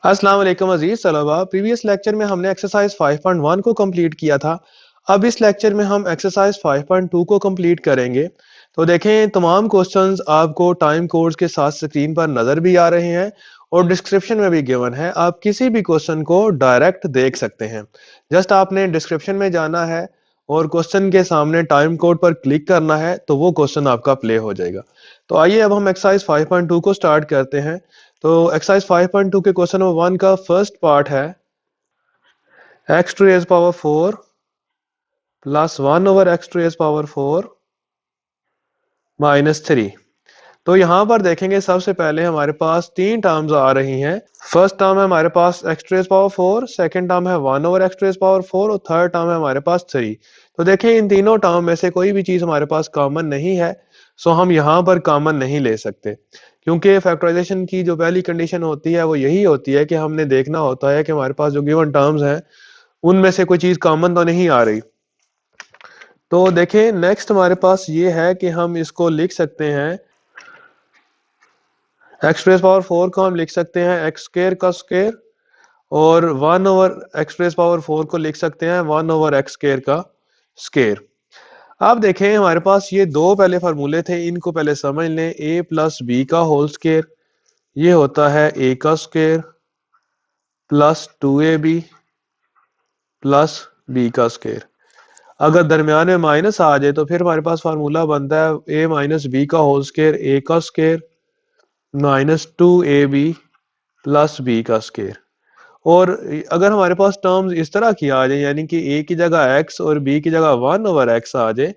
अस्सलाम वालेकुम अजीज तलबा। प्रीवियस लेक्चर में हमने एक्सरसाइज 5.1 को कंप्लीट किया था। अब इस लेक्चर में हम एक्सरसाइज 5.2 को कंप्लीट करेंगे। तो देखें, तमाम क्वेश्चंस आपको टाइम कोड्स के साथ स्क्रीन पर नज़र भी आ रहे हैं और डिस्क्रिप्शन में भी गिवन है। आप किसी भी क्वेश्चन को डायरेक्ट देख सकते हैं। जस्ट आपने डिस्क्रिप्शन में जाना है और क्वेश्चन के सामने टाइम कोड पर क्लिक करना है तो वो क्वेश्चन आपका प्ले हो जाएगा। तो आइए अब हम एक्सरसाइज 5.2 को स्टार्ट करते हैं। तो एक्सरसाइज 5.2 के क्वेश्चन नंबर 1 का फर्स्ट पार्ट है x to as power 4 plus 1 over x to as power 4 minus 3। तो यहां पर देखेंगे, सबसे पहले हमारे पास तीन टर्म्स आ रही हैं। फर्स्ट टर्म है हमारे पास x to as power 4, second term है 1 over x to as power 4 और थर्ड टर्म है हमारे पास 3। तो देखें, इन तीनों टर्म में से कोई भी चीज हमारे पास कॉमन नहीं है, सो हम यहां पर कॉमन नहीं ले सकते, क्योंकि फैक्टराइजेशन की जो पहली कंडीशन होती है वो यही होती है कि हमने देखना होता है कि हमारे पास जो गिवन टर्म्स हैं उनमें से कोई चीज कॉमन तो नहीं आ रही। तो देखें, नेक्स्ट हमारे पास ये है कि हम इसको लिख सकते हैं, एक्स रेज पावर 4 को हम लिख सकते हैं एक्स स्क्र का स्क्र, और 1 ओवर एक्स रेज पावर 4 को लिख सकते हैं 1 ओवर एक्स स्क्र का स्क्र। अब देखें, हमारे पास ये दो पहले फार्मूले थे, इनको पहले समझ लें। a प्लस बी का होल स्क्र, ये होता है a का square plus 2ab plus b का स्क्र। अगर दरमियान में माइनस आ जाए तो फिर हमारे पास फार्मूला बनता है a माइनस बी का होल स्क्र, a का square minus 2ab plus b का स्क्र। और अगर हमारे पास टर्म्स इस तरह की आ जाए, यानी कि a की जगह x और b की जगह 1 ओवर x आ जाए,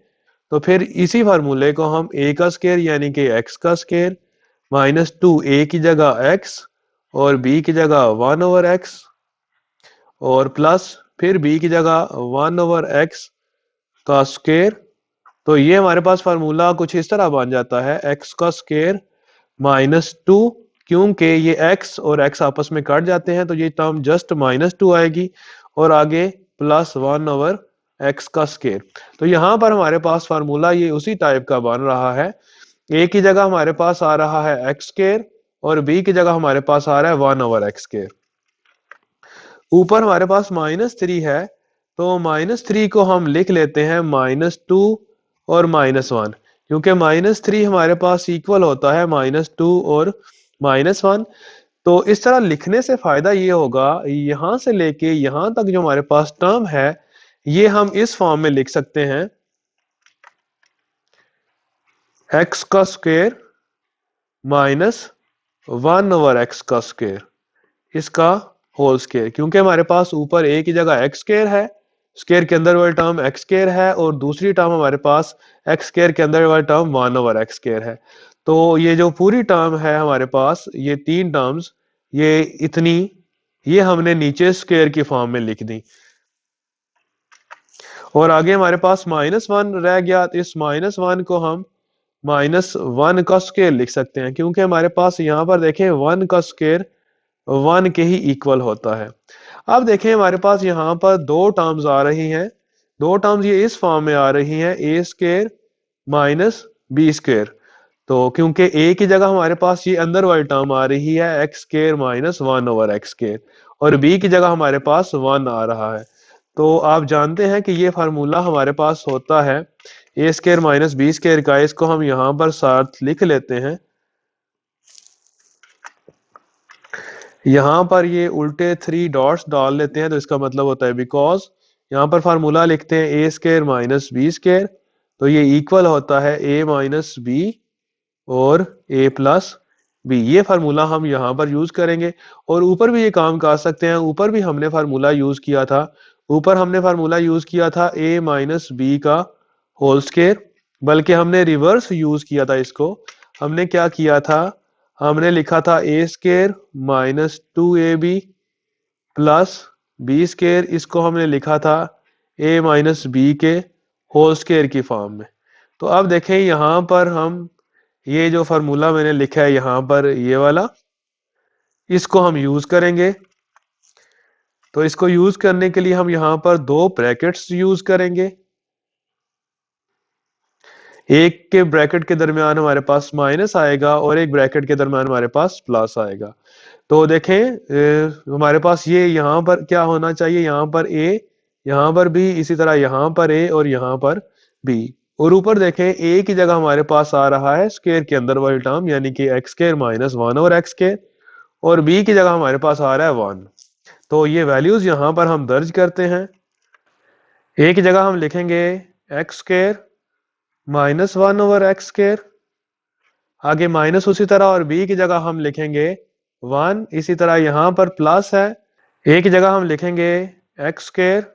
तो फिर इसी फार्मूले को हम a का स्क्र यानी कि x का स्क्र माइनस 2a की जगह x और b की जगह 1 ओवर x और प्लस फिर b की जगह 1 ओवर x का स्क्र। तो ये हमारे पास फार्मूला कुछ इस तरह बन जाता है, x का स्क्र माइनस 2, क्योंकि ये x और x आपस में कट जाते हैं तो ये टर्म जस्ट माइनस 2 आएगी, और आगे प्लस 1 ओवर x का स्क्र। तो यहाँ पर हमारे पास फार्मूला ये उसी टाइप का बन रहा है। a की जगह हमारे पास आ रहा है x स्क्र और b की जगह हमारे पास आ रहा है 1 ओवर x स्क्र। ऊपर हमारे पास -3 है, तो -3 को हम लिख लेते हैं -2 और -1, क्योंकि -3 हमारे पास इक्वल होता है -2 और -1। तो इस तरह लिखने से फायदा ये होगा, यहां से लेके यहां तक जो हमारे पास टर्म है ये हम इस फॉर्म में लिख सकते हैं, x का स्क्वायर माइनस 1 ओवर x का स्क्वायर, इसका होल स्क्वायर, क्योंकि हमारे पास ऊपर a की जगह x स्क्वायर है, स्क्वायर के अंदर वाली टर्म x स्क्वायर है, और दूसरी टर्म हमारे पास x स्क्वायर के अंदर वाली टर्म 1 ओवर x स्क्वायर है। तो ये जो पूरी टर्म है हमारे पास, ये तीन टर्म्स, ये इतनी, ये हमने नीचे स्क्वायर की फॉर्म में लिख दी। और आगे हमारे पास -1 रह गया, तो इस -1 को हम -1 का स्क्वायर लिख सकते हैं, क्योंकि हमारे पास यहाँ पर देखें 1 का स्क्वायर 1 के ही इक्वल होता है। अब देखें, हमारे पास यहाँ पर दो टर्म्स आ रही हैं, दो टर्म्स ये इस फॉर्म में आ रही हैं, a square minus b square. तो क्योंकि a की जगह हमारे पास ये अंदर वाली टर्म आ रही है x square minus 1 over x square, और b की जगह हमारे पास 1 आ रहा है। तो आप जानते हैं कि ये फार्मूला हमारे पास होता है a square minus b square का। इसको हम यहाँ पर साथ लिख लेते हैं। यहाँ पर ये उल्टे 3 डॉट्स डाल लेते हैं, तो इसका मतलब होता है बिकॉज यहाँ पर फार्मूला लिखते हैं ए स्क्वायर माइनस बी स्क्वायर, तो ये इक्वल होता है ए माइनस बी और ए प्लस बी। ये फार्मूला हम यहाँ पर यूज करेंगे, और ऊपर भी ये काम कर सकते हैं। ऊपर भी हमने फार्मूला यूज किया था, ऊपर हमने फार्मूला यूज किया था ए माइनस बी का होल स्क्वायर, बल्कि हमने रिवर्स यूज किया था इसको। हमने क्या किया था, हमने लिखा था a square minus 2ab plus b square, इसको हमने लिखा था ए माइनस बी के होल स्क्वायर की फॉर्म में। तो अब देखें, यहाँ पर हम ये जो फार्मूला मैंने लिखा है यहाँ पर, ये वाला, इसको हम यूज करेंगे। तो इसको यूज करने के लिए हम यहाँ पर दो ब्रैकेट्स यूज करेंगे। एक के ब्रैकेट के दरमियान हमारे पास माइनस आएगा और एक ब्रैकेट के दरमियान हमारे पास प्लस आएगा। तो देखें हमारे पास ये यहाँ पर क्या होना चाहिए, यहाँ पर a, यहाँ पर b, इसी तरह यहाँ पर a और यहाँ पर b। और ऊपर देखें a की जगह हमारे पास आ रहा है स्क्वायर के अंदर वाली टर्म यानी कि एक्स स्क्वायर माइनस वन और एक्स स्क्वायर, और b की जगह हमारे पास आ रहा है 1। तो ये वैल्यूज यहाँ पर हम दर्ज करते हैं। a की जगह हम लिखेंगे x square minus one over x square, आगे माइनस उसी तरह, और b की जगह हम लिखेंगे 1, इसी तरह यहाँ पर प्लस है, a की जगह हम लिखेंगे x square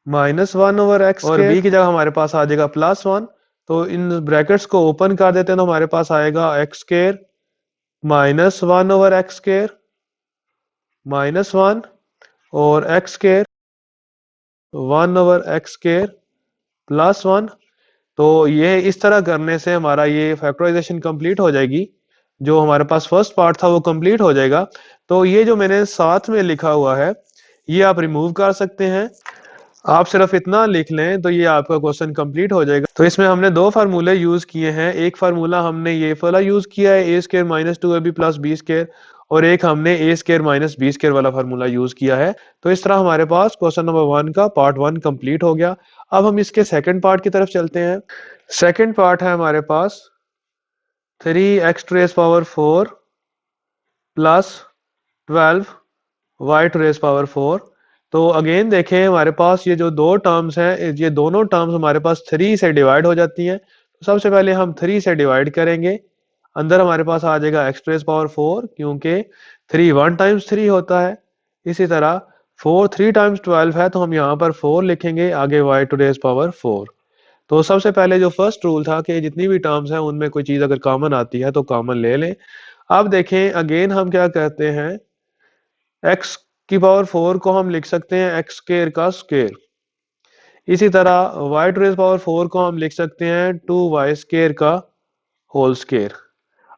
minus one over x और b की जगह हमारे पास आ जाएगा +1। तो इन ब्रैकेट्स को ओपन कर देते हैं तो हमारे पास आएगा x square minus one over x square minus one, और x square one over x square +1। तो ये इस तरह करने से हमारा ये फैक्टराइजेशन कंप्लीट हो जाएगी। जो हमारे पास फर्स्ट पार्ट था वो कंप्लीट हो जाएगा। तो ये जो मैंने साथ में लिखा हुआ है ये आप रिमूव कर सकते हैं। आप सिर्फ इतना लिख लें तो ये आपका क्वेश्चन कंप्लीट हो जाएगा। तो इसमें हमने दो फार्मूले यूज किए हैं। एक फार्मूला हमने ये वाला यूज किया है a square minus two a b plus b square, और एक हमने a square minus b square वाला फार्मूला यूज किया है। तो इस तरह हमारे पास क्वेश्चन नंबर 1 का पार्ट 1 कंप्लीट हो गया। अब हम इसके सेकंड पार्ट की तरफ चलते हैं। सेकंड पार्ट है हमारे पास 3x⁴ प्लस 12y⁴। तो अगेन देखें हमारे पास ये जो दो टर्म्स हैं ये दोनों टर्म्स हमारे पास 3 से डिवाइड हो जाती हैं। तो सबसे पहले हम 3 से डिवाइड करेंगे, अंदर हमारे पास आ जाएगा x⁴ क्योंकि 3 1 टाइम्स 3 होता है। इसी तरह 4 3 टाइम्स 12 है तो हम यहाँ पर 4 लिखेंगे, आगे y⁴। तो सबसे पहले जो फर्स्ट रूल था कि जितनी भी टर्म्स हैं उनमें कोई चीज़ अगर कॉमन आती है तो कॉमन ले लें। अब देखें अगेन हम क्या कहते हैं, x⁴ को हम लिख सकते हैं एक्स स्क्वायर का स्क्वायर, इसी तरह y⁴ को हम लिख सकते हैं 2y² का होल स्क्वायर।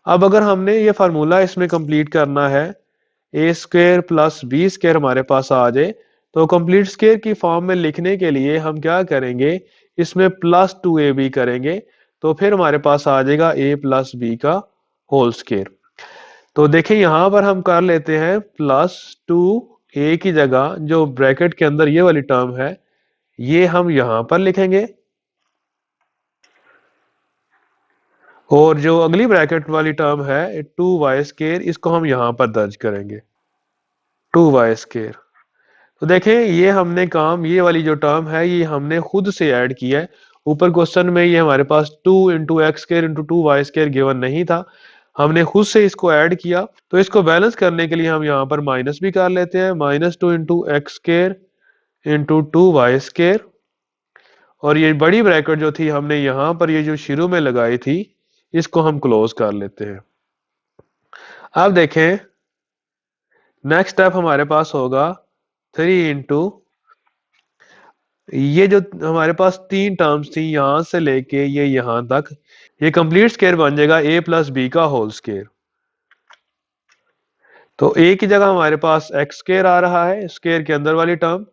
अब अगर हमने ये फार्मूला इसमें कंप्लीट करना है a square plus b square हमारे पास आ जाए, तो कंप्लीट स्क्वायर की फॉर्म में लिखने के लिए हम क्या करेंगे, इसमें +2ab करेंगे, तो फिर हमारे पास आ जाएगा a प्लस बी का होल स्क्वायर। तो देखें यहां पर हम कर लेते हैं +2a की जगह जो ब्रैकेट के अंदर ये वाली टर्म है ये हम यहां पर लिखेंगे, और जो अगली ब्रैकेट वाली टर्म है 2y² इसको हम यहां पर दर्ज करेंगे 2y²। तो देखें ये हमने काम ये वाली जो टर्म है ये हमने खुद से ऐड किया है। ऊपर क्वेश्चन में ये हमारे पास 2 × x² × 2y² गिवन नहीं था, हमने खुद से इसको ऐड किया। तो इसको बैलेंस करने के लिए हम यहाँ पर माइनस भी कर लेते हैं, -2 × x² × 2y²। और ये बड़ी ब्रैकेट जो थी हमने यहाँ पर ये जो शुरू में लगाई थी इसको हम क्लोज कर लेते हैं। अब देखें नेक्स्ट स्टेप हमारे पास होगा 3 × ये जो हमारे पास 3 टर्म्स थी यहां से लेके ये यहां तक, ये कंप्लीट स्क्वायर बन जाएगा a प्लस बी का होल स्क्वायर। तो a की जगह हमारे पास x² आ रहा है स्क्वायर के अंदर वाली टर्म,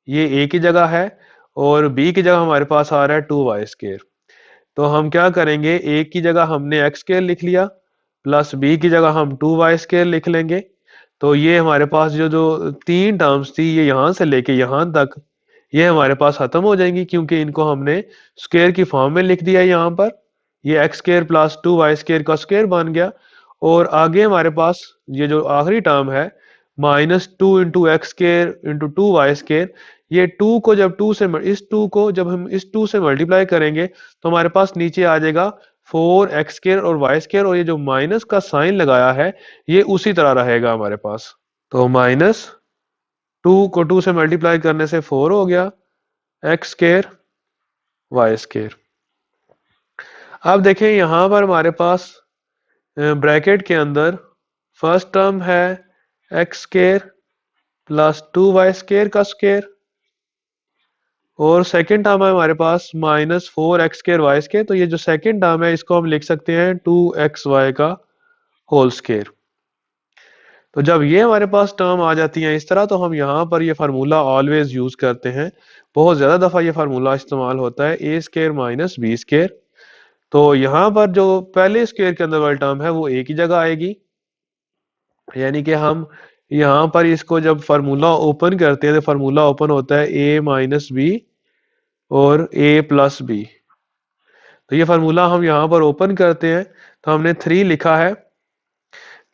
ये a की जगह है, और b की जगह हमारे पास आ रहा है 2y²। तो हम क्या करेंगे, a की जगह हमने x² लिख लिया, प्लस b की जगह हम 2y² लिख लेंगे। तो ये हमारे पास जो जो 3 टर्म्स थी ये यहां से लेके यहां तक ये हमारे पास खत्म हो जाएंगी, क्योंकि इनको हमने स्क्वायर की फॉर्म में लिख दिया है। यहाँ पर ये x² प्लस 2y² का स्क्वायर बन गया, और आगे हमारे पास ये जो आखिरी टर्म है -2 × x² × 2y², ये 2 को जब 2 से इस 2 को जब हम इस 2 से मल्टीप्लाई करेंगे तो हमारे पास नीचे आ जाएगा 4x² और y², और ये जो माइनस का साइन लगाया है ये उसी तरह रहेगा हमारे पास। तो -2 को 2 से मल्टीप्लाई करने से 4 हो गया x² y²। अब देखें यहां पर हमारे पास ब्रैकेट के अंदर फर्स्ट टर्म है x² प्लस 2y² का स्क्वायर, और सेकेंड टर्म है हमारे पास -4x² y²। तो ये जो सेकेंड टर्म है इसको हम लिख सकते हैं 2xy का होल स्क्वायर। तो जब ये हमारे पास टर्म आ जाती है इस तरह, तो हम यहाँ पर ये फार्मूला ऑलवेज यूज करते हैं, बहुत ज्यादा दफा ये फार्मूला इस्तेमाल होता है a² माइनस b²। तो यहाँ पर जो पहले स्क्वायर के अंदर वाली टर्म है वो a की जगह आएगी, यानी कि हम यहाँ पर इसको जब फार्मूला ओपन करते हैं तो फार्मूला ओपन होता है a माइनस बी और a प्लस बी। तो ये फार्मूला हम यहाँ पर ओपन करते हैं तो हमने 3 लिखा है।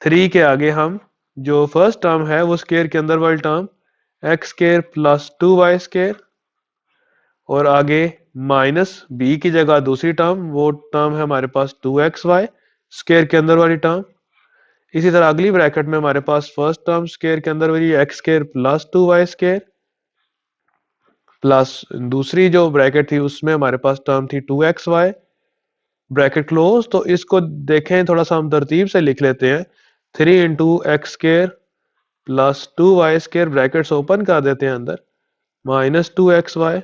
3 के आगे हम जो फर्स्ट टर्म है वो स्केयर के अंदर वाली term x square plus 2y square, और आगे माइनस बी की जगह दूसरी टर्म, वो टर्म है हमारे पास 2xy स्केयर के अंदर वाली टर्म। इसी तरह अगली ब्रैकेट में हमारे पास फर्स्ट टर्म स्केयर के अंदर वाली x square plus 2y square, plus दूसरी जो ब्रैकेट थी उसमें हमारे पास टर्म थी 2xy ब्रैकेट क्लोज। तो इसको देखें थोड़ा सा हम तरतीब से लिख लेते हैं। 3 into x square plus 2y square brackets open कर देते हैं अंदर, माइनस 2xy।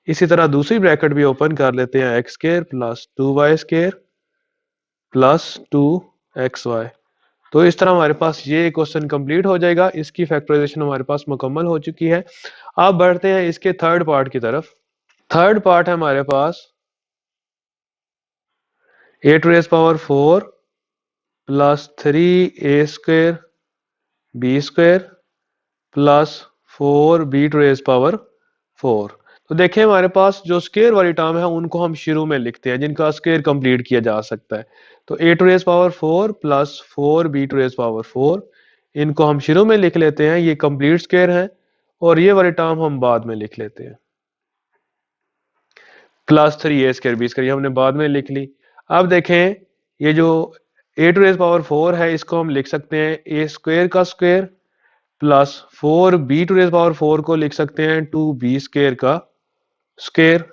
इसी तरह दूसरी ब्रैकेट भी ओपन कर लेते हैं, x square plus 2y square plus 2xy। तो इस तरह हमारे पास ये क्वेश्चन कंप्लीट हो जाएगा। इसकी फैक्टराइजेशन हमारे पास मुकम्मल हो चुकी है। अब बढ़ते हैं इसके थर्ड पार्ट की तरफ। थर्ड पार्ट है हमारे पास a to raise power 4 plus 3a square b square plus 4b to raise power 4। तो देखें हमारे पास जो स्क्वेयर वाली टर्म है उनको हम शुरू में लिखते हैं जिनका स्क्वेयर कंप्लीट किया जा सकता है। तो a to raise power 4 plus 4b to raise power 4, इनको हम शुरू में लिख लेते हैं, ये कंप्लीट स्क्वेयर है। और ये वाली टर्म हम बाद में लिख लेते हैं, plus 3a square b square, ये हमने बाद में लिख ली। अब देखें ये जो a टू रेज पावर 4 है इसको हम लिख सकते हैं a स्क्वेयर का square, plus 4b to raise power 4 को लिख सकते हैं 2b स्क्वेयर का स्क्वेयर।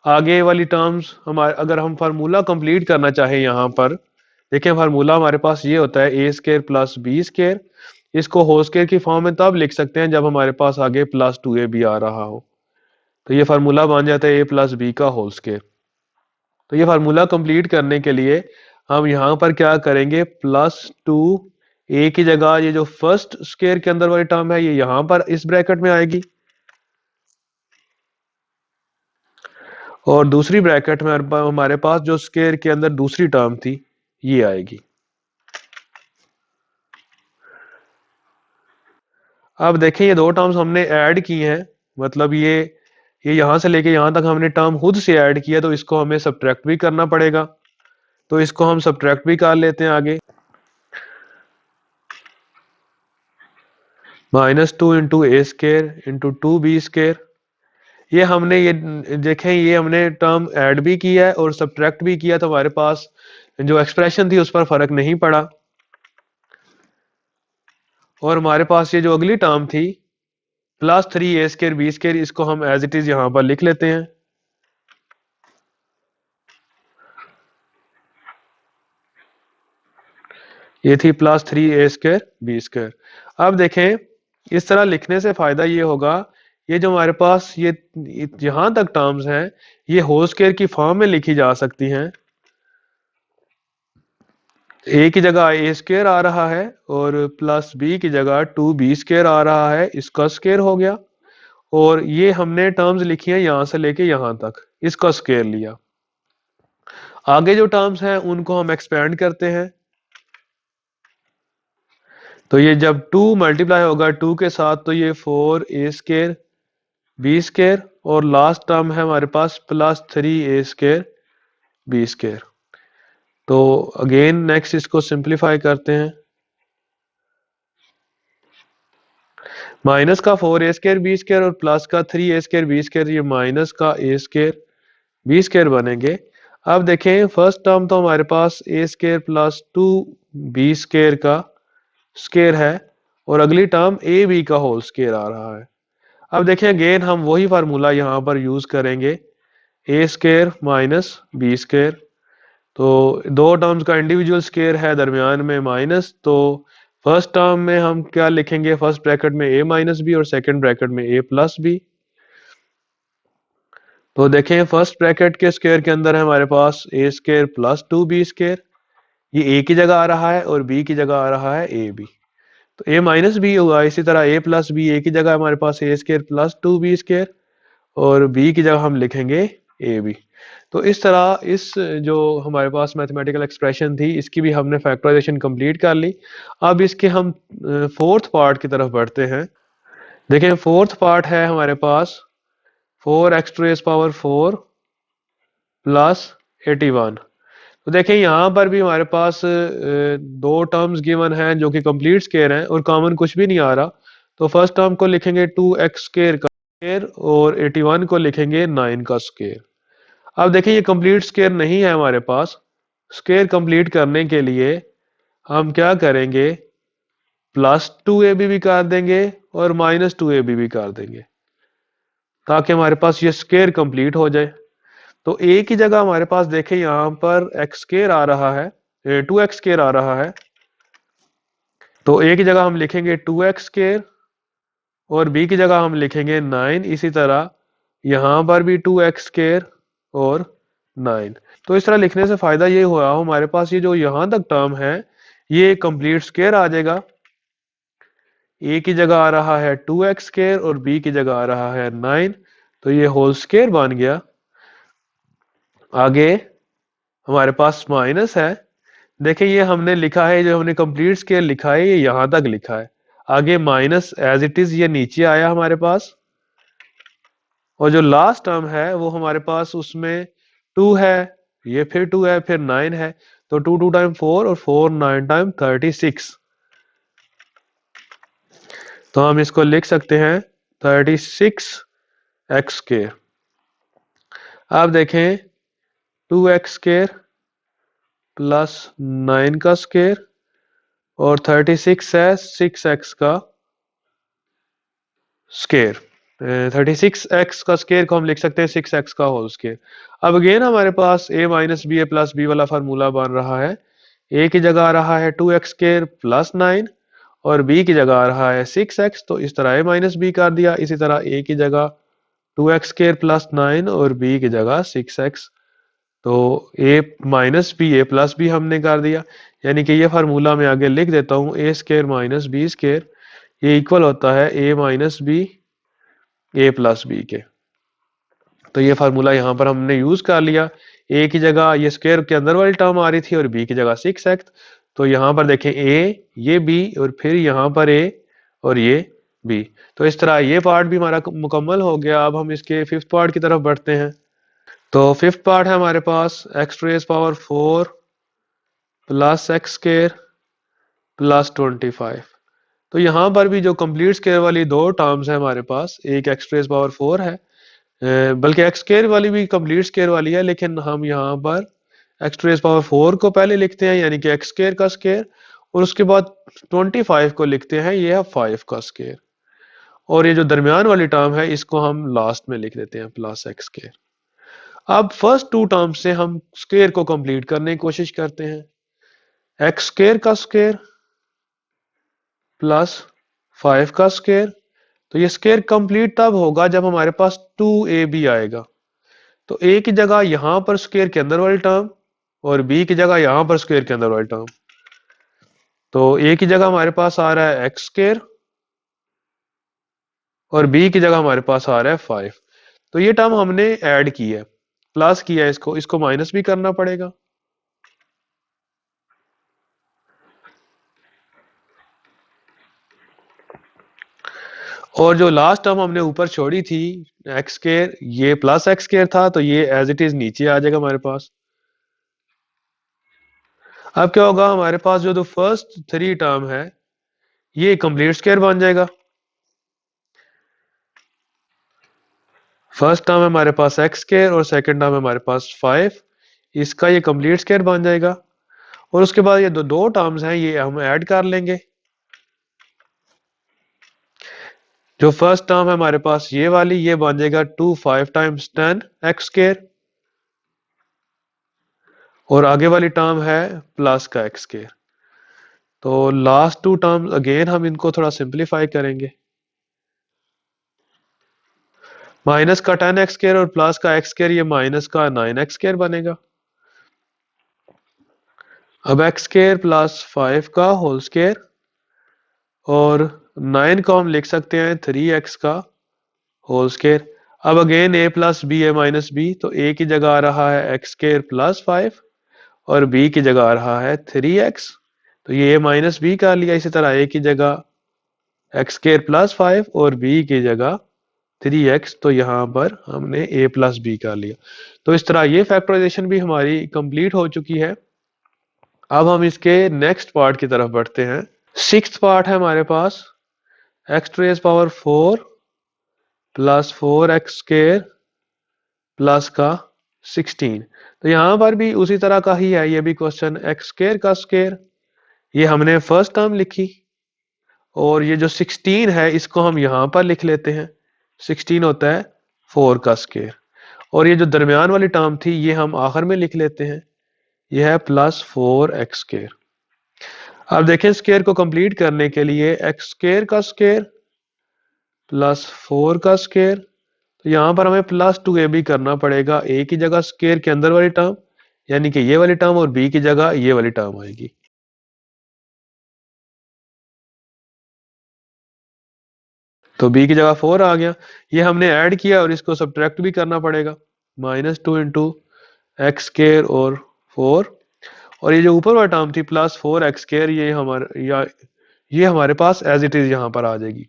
आगे वाली टर्म्स हमारे अगर हम फार्मूला कंप्लीट करना चाहें यहाँ पर देखें, फार्मूला हमारे पास ये होता है ए स्क्वेयर प्लस बी स्क्वेयर। इसको होल स्क्वेयर की फॉर्म में तब लिख सकते हैं जब हमारे पास आगे प्लस 2ab आ रहा हो। तो ये फार्मूला बन जाता है a प्लस बी का होल स्क्वेयर। तो ये फार्मूला कंप्लीट करने के लिए हम यहाँ पर क्या करेंगे, प्लस 2a की जगह ये जो फर्स्ट स्क्वेयर के अंदर वाली टर्म है ये यहाँ पर इस ब्रैकेट में आएगी, और दूसरी ब्रैकेट में हमारे पास जो स्क्वेयर के अंदर दूसरी टर्म थी ये आएगी। अब देखें ये दो टर्म्स हमने ऐड की हैं, मतलब ये यहां से लेके यहां तक हमने टर्म खुद से ऐड किया, तो इसको हमें सब्ट्रैक्ट भी करना पड़ेगा। तो इसको हम सब्ट्रैक्ट भी कर लेते हैं आगे, माइनस 2 इंटू ए स्केयर इंटू 2b स्केयर। ये हमने ये देखें ये हमने टर्म ऐड भी किया है और सब्ट्रैक्ट भी किया, तो हमारे पास जो एक्सप्रेशन थी उस पर फर्क नहीं पड़ा। और हमारे पास ये जो अगली टर्म थी plus 3a square B square, इसको हम एज इट इज यहां पर लिख लेते हैं। ये थी plus 3a square b square. अब देखें इस तरह लिखने से फायदा ये होगा, ये जो हमारे पास ये यहां तक टर्म्स हैं ये होल स्क्वायर की फॉर्म में लिखी जा सकती हैं। a की जगह a स्क्वायर आ रहा है और प्लस b की जगह 2b स्क्वायर आ रहा है, इसका स्क्वायर हो गया। और ये हमने टर्म्स लिखी हैं यहां से लेके यहां तक, इसका स्क्वायर लिया। आगे जो टर्म्स हैं उनको हम एक्सपेंड करते हैं। तो ये जब 2 मल्टीप्लाई होगा 2 के साथ तो ये 4a स्क्वायर बी स्क्वायर, और लास्ट टर्म है हमारे पास plus 3a square b square. तो अगेन नेक्स्ट इसको सिंप्लीफाई करते हैं, माइनस का 4a स्क्वायर बी स्क्वायर और प्लस का 3a स्क्वायर बी स्क्वायर, ये माइनस का a स्क्वायर बी स्क्वायर बनेंगे। अब देखें फर्स्ट टर्म तो हमारे पास a square plus 2b square का स्क्वायर है, और अगली टर्म ए बी का होल स्क्वायर आ रहा है। अब देखें अगेन हम वही फार्मूला यहाँ पर यूज करेंगे, ए स्क्वायर माइनस बी स्क्वायर। तो दो टर्म्स का इंडिविजुअल स्क्वायर है, दरमियान में माइनस। तो फर्स्ट टर्म में हम क्या लिखेंगे, फर्स्ट ब्रैकेट में a माइनस बी और सेकंड ब्रैकेट में a प्लस बी। तो देखें फर्स्ट ब्रैकेट के स्क्वायर के अंदर है हमारे पास a square plus 2b square, ये a की जगह आ रहा है और b की जगह आ रहा है ए बी। तो a माइनस बी होगा, इसी तरह a प्लस बी, a की जगह हमारे पास a square plus 2b square और b की जगह हम लिखेंगे ए बी। तो इस तरह इस जो हमारे पास मैथमेटिकल एक्सप्रेशन थी इसकी भी हमने फैक्टराइजेशन कंप्लीट कर ली। अब इसके हम फोर्थ पार्ट की तरफ बढ़ते हैं। देखें फोर्थ पार्ट है हमारे पास 4x⁴ प्लस 81। तो देखें यहाँ पर भी हमारे पास दो टर्म्स गिवन हैं जो कि कंप्लीट स्क्वायर हैं और कॉमन कुछ भी नहीं आ रहा। तो फर्स्ट टर्म को लिखेंगे 2x² का स्क्वायर और 81 को लिखेंगे 9 का स्क्वायर। अब देखिए ये कंप्लीट स्क्वायर नहीं है हमारे पास। स्क्वायर कंप्लीट करने के लिए हम क्या करेंगे, +2ab भी कर देंगे और -2ab भी कर देंगे ताकि हमारे पास ये स्क्वायर कंप्लीट हो जाए। तो a की जगह हमारे पास देखें यहाँ पर x² आ रहा है, 2x² आ रहा है। तो a की जगह हम लिखेंगे 2x² और b की जगह हम लिखेंगे 9। इसी तरह यहाँ पर भी 2x² और 9। तो इस तरह लिखने से फायदा ये हुआ हमारे पास ये जो यहाँ तक टर्म है ये कंप्लीट स्क्वायर आ जाएगा। a की जगह आ रहा है 2x² और b की जगह आ रहा है 9। तो ये होल स्क्वायर बन गया। आगे हमारे पास माइनस है। देखिए ये हमने लिखा है, जो हमने कंप्लीट स्क्वायर लिखा है ये यहां तक लिखा है। आगे माइनस एज इट इज ये नीचे आया हमारे पास। और जो लास्ट टर्म है वो हमारे पास उसमें 2 है, ये फिर 2 है, फिर 9 है। तो 2 2 टाइम 4 और 4 9 टाइम 36। तो हम इसको लिख सकते हैं 36x²। अब देखें 2x² प्लस 9 का स्क्वायर और 36 है 6x का स्क्वायर। 36x का स्क्वायर को हम लिख सकते हैं 6x का होल स्क्वायर। अब अगेन हमारे पास a minus b a plus b वाला फार्मूला बन रहा है। a की जगह आ रहा है 2x² प्लस 9 और b की जगह आ रहा है 6x। तो इस तरह a माइनस बी कर दिया। इसी तरह a की जगह 2x² प्लस 9 और b की जगह 6x। तो a minus b a plus b हमने कर दिया। यानी कि ये फार्मूला मैं आगे लिख देता हूँ a² माइनस b²। ये इक्वल होता है a minus b a plus b के। तो ये फार्मूला यहाँ पर हमने यूज कर लिया। a की जगह ये स्क्वायर के अंदर वाली टर्म आ रही थी और b की जगह 6x। तो यहाँ पर देखें a, ये b और फिर यहाँ पर a और ये b। तो इस तरह ये पार्ट भी हमारा मुकम्मल हो गया। अब हम इसके फिफ्थ पार्ट की तरफ बढ़ते हैं। तो फिफ्थ पार्ट है हमारे पास x⁴ प्लस x² प्लस 25। तो यहाँ पर भी जो कंप्लीट स्क्वायर वाली दो टर्म्स है हमारे पास, एक x⁴ है, बल्कि x² वाली भी कंप्लीट स्क्वायर वाली है, लेकिन हम यहाँ पर x⁴ को पहले लिखते हैं यानी कि x² का स्क्वायर और उसके बाद 25 को लिखते हैं, ये है 5 का स्क्वायर। और ये जो दरमियान वाली टर्म है इसको हम लास्ट में लिख देते हैं प्लस x²। अब फर्स्ट टू टर्म से हम स्क्वायर को कंप्लीट करने की कोशिश करते हैं। x² का स्क्वायर प्लस 5 का स्क्वायर। तो ये स्क्वायर कंप्लीट तब होगा जब हमारे पास 2ab आएगा। तो a की जगह यहां पर स्क्वायर के अंदर वाली टर्म और b की जगह यहां पर स्क्वायर के अंदर वाली टर्म। तो a की जगह हमारे पास आ रहा है x² और b की जगह हमारे पास आ रहा है 5। तो ये टर्म हमने ऐड की है, प्लस किया है, इसको माइनस भी करना पड़ेगा। और जो लास्ट टर्म हमने ऊपर छोड़ी थी x², ये प्लस x² था, तो ये एज इट इज नीचे आ जाएगा हमारे पास। अब क्या होगा, हमारे पास जो फर्स्ट 3 टर्म है ये कंप्लीट स्क्वायर बन जाएगा। फर्स्ट टर्म है हमारे पास x² और सेकंड टर्म है हमारे पास 5, इसका ये कंप्लीट स्क्वायर बन जाएगा। और उसके बाद ये दो टर्म्स हैं ये हम ऐड कर लेंगे। जो फर्स्ट टर्म है हमारे पास ये वाली, ये बन जाएगा 2 5 टाइम्स 10 x²। और आगे वाली टर्म है प्लस का x²। तो लास्ट टू टर्म अगेन हम इनको थोड़ा सिंप्लीफाई करेंगे। माइनस का 10x² और प्लस का x², ये माइनस का 9x² बनेगा। अब x² प्लस 5 का होल स्क्वायर और 9 को हम लिख सकते हैं 3x का होल स्क्वायर। अब again a plus b a minus b, तो a की जगह आ रहा है एक्स स्केयर प्लस 5 और b की जगह आ रहा है 3x। तो ये a माइनस बी कर लिया। इसी तरह a की जगह एक्स स्केयर प्लस 5 और b की जगह 3x, तो यहाँ पर हमने a प्लस बी कर लिया। तो इस तरह ये फैक्टराइजेशन भी हमारी कंप्लीट हो चुकी है। अब हम इसके नेक्स्ट पार्ट की तरफ बढ़ते हैं। सिक्स्थ पार्ट है हमारे पास x to S power 4 plus 4x square plus का 16। तो यहाँ पर भी उसी तरह का ही है, ये भी क्वेश्चन एक्स स्केयर का स्केयर, ये हमने फर्स्ट टर्म लिखी और ये जो 16 है इसको हम यहाँ पर लिख लेते हैं। 16 होता है 4 का स्केयर और ये जो दरमियान वाली टर्म थी ये हम आखिर में लिख लेते हैं, ये है प्लस 4x स्केयर। अब देखें स्केयर को कंप्लीट करने के लिए एक्स स्केयर का स्केयर प्लस 4 का स्केयर, तो यहाँ पर हमें प्लस 2a भी करना पड़ेगा। a की जगह स्केयर के अंदर वाली टर्म यानी कि ये वाली टर्म और b की जगह ये वाली टर्म आएगी। तो b की जगह 4 आ गया, ये हमने ऐड किया और इसको सब्ट्रैक्ट भी करना पड़ेगा। -2 इंटू एक्स स्केयर और 4 और ये जो ऊपर वाली टर्म थी प्लस 4x स्केयर, ये हमारे पास एज इट इज यहाँ पर आ जाएगी।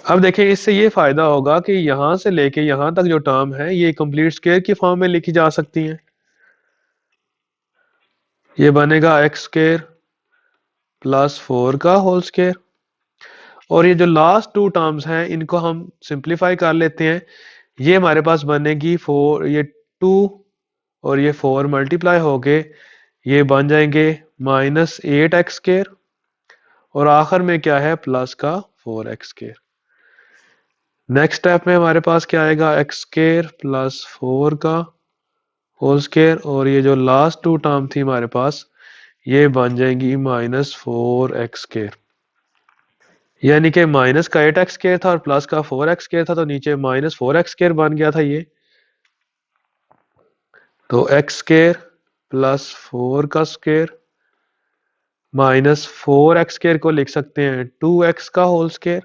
अब देखिए इससे ये फायदा होगा कि यहां से लेके यहां तक जो टर्म है ये कंप्लीट स्केयर की फॉर्म में लिखी जा सकती है। ये बनेगा एक्स स्केयर प्लस 4 का होल स्केयर और ये जो लास्ट टू टर्म्स हैं इनको हम सिंप्लीफाई कर लेते हैं। ये हमारे पास बनेगी 4, ये 2 और ये 4 मल्टीप्लाई हो गए, ये बन जाएंगे -8x स्केयर और आखिर में क्या है प्लस का 4x स्केयर। नेक्स्ट स्टेप में हमारे पास क्या आएगा एक्स स्केयर प्लस 4 का होल स्केयर और ये जो लास्ट टू टर्म थी हमारे पास ये बन जाएंगी -4x स्केयर, यानी कि माइनस का 8x स्केयर था और प्लस का 4x स्केयर था, तो नीचे -4x स्केयर बन गया था ये। तो एक्स स्केयर प्लस 4 का स्केयर -4x स्केयर को लिख सकते हैं 2x का होल स्केयर।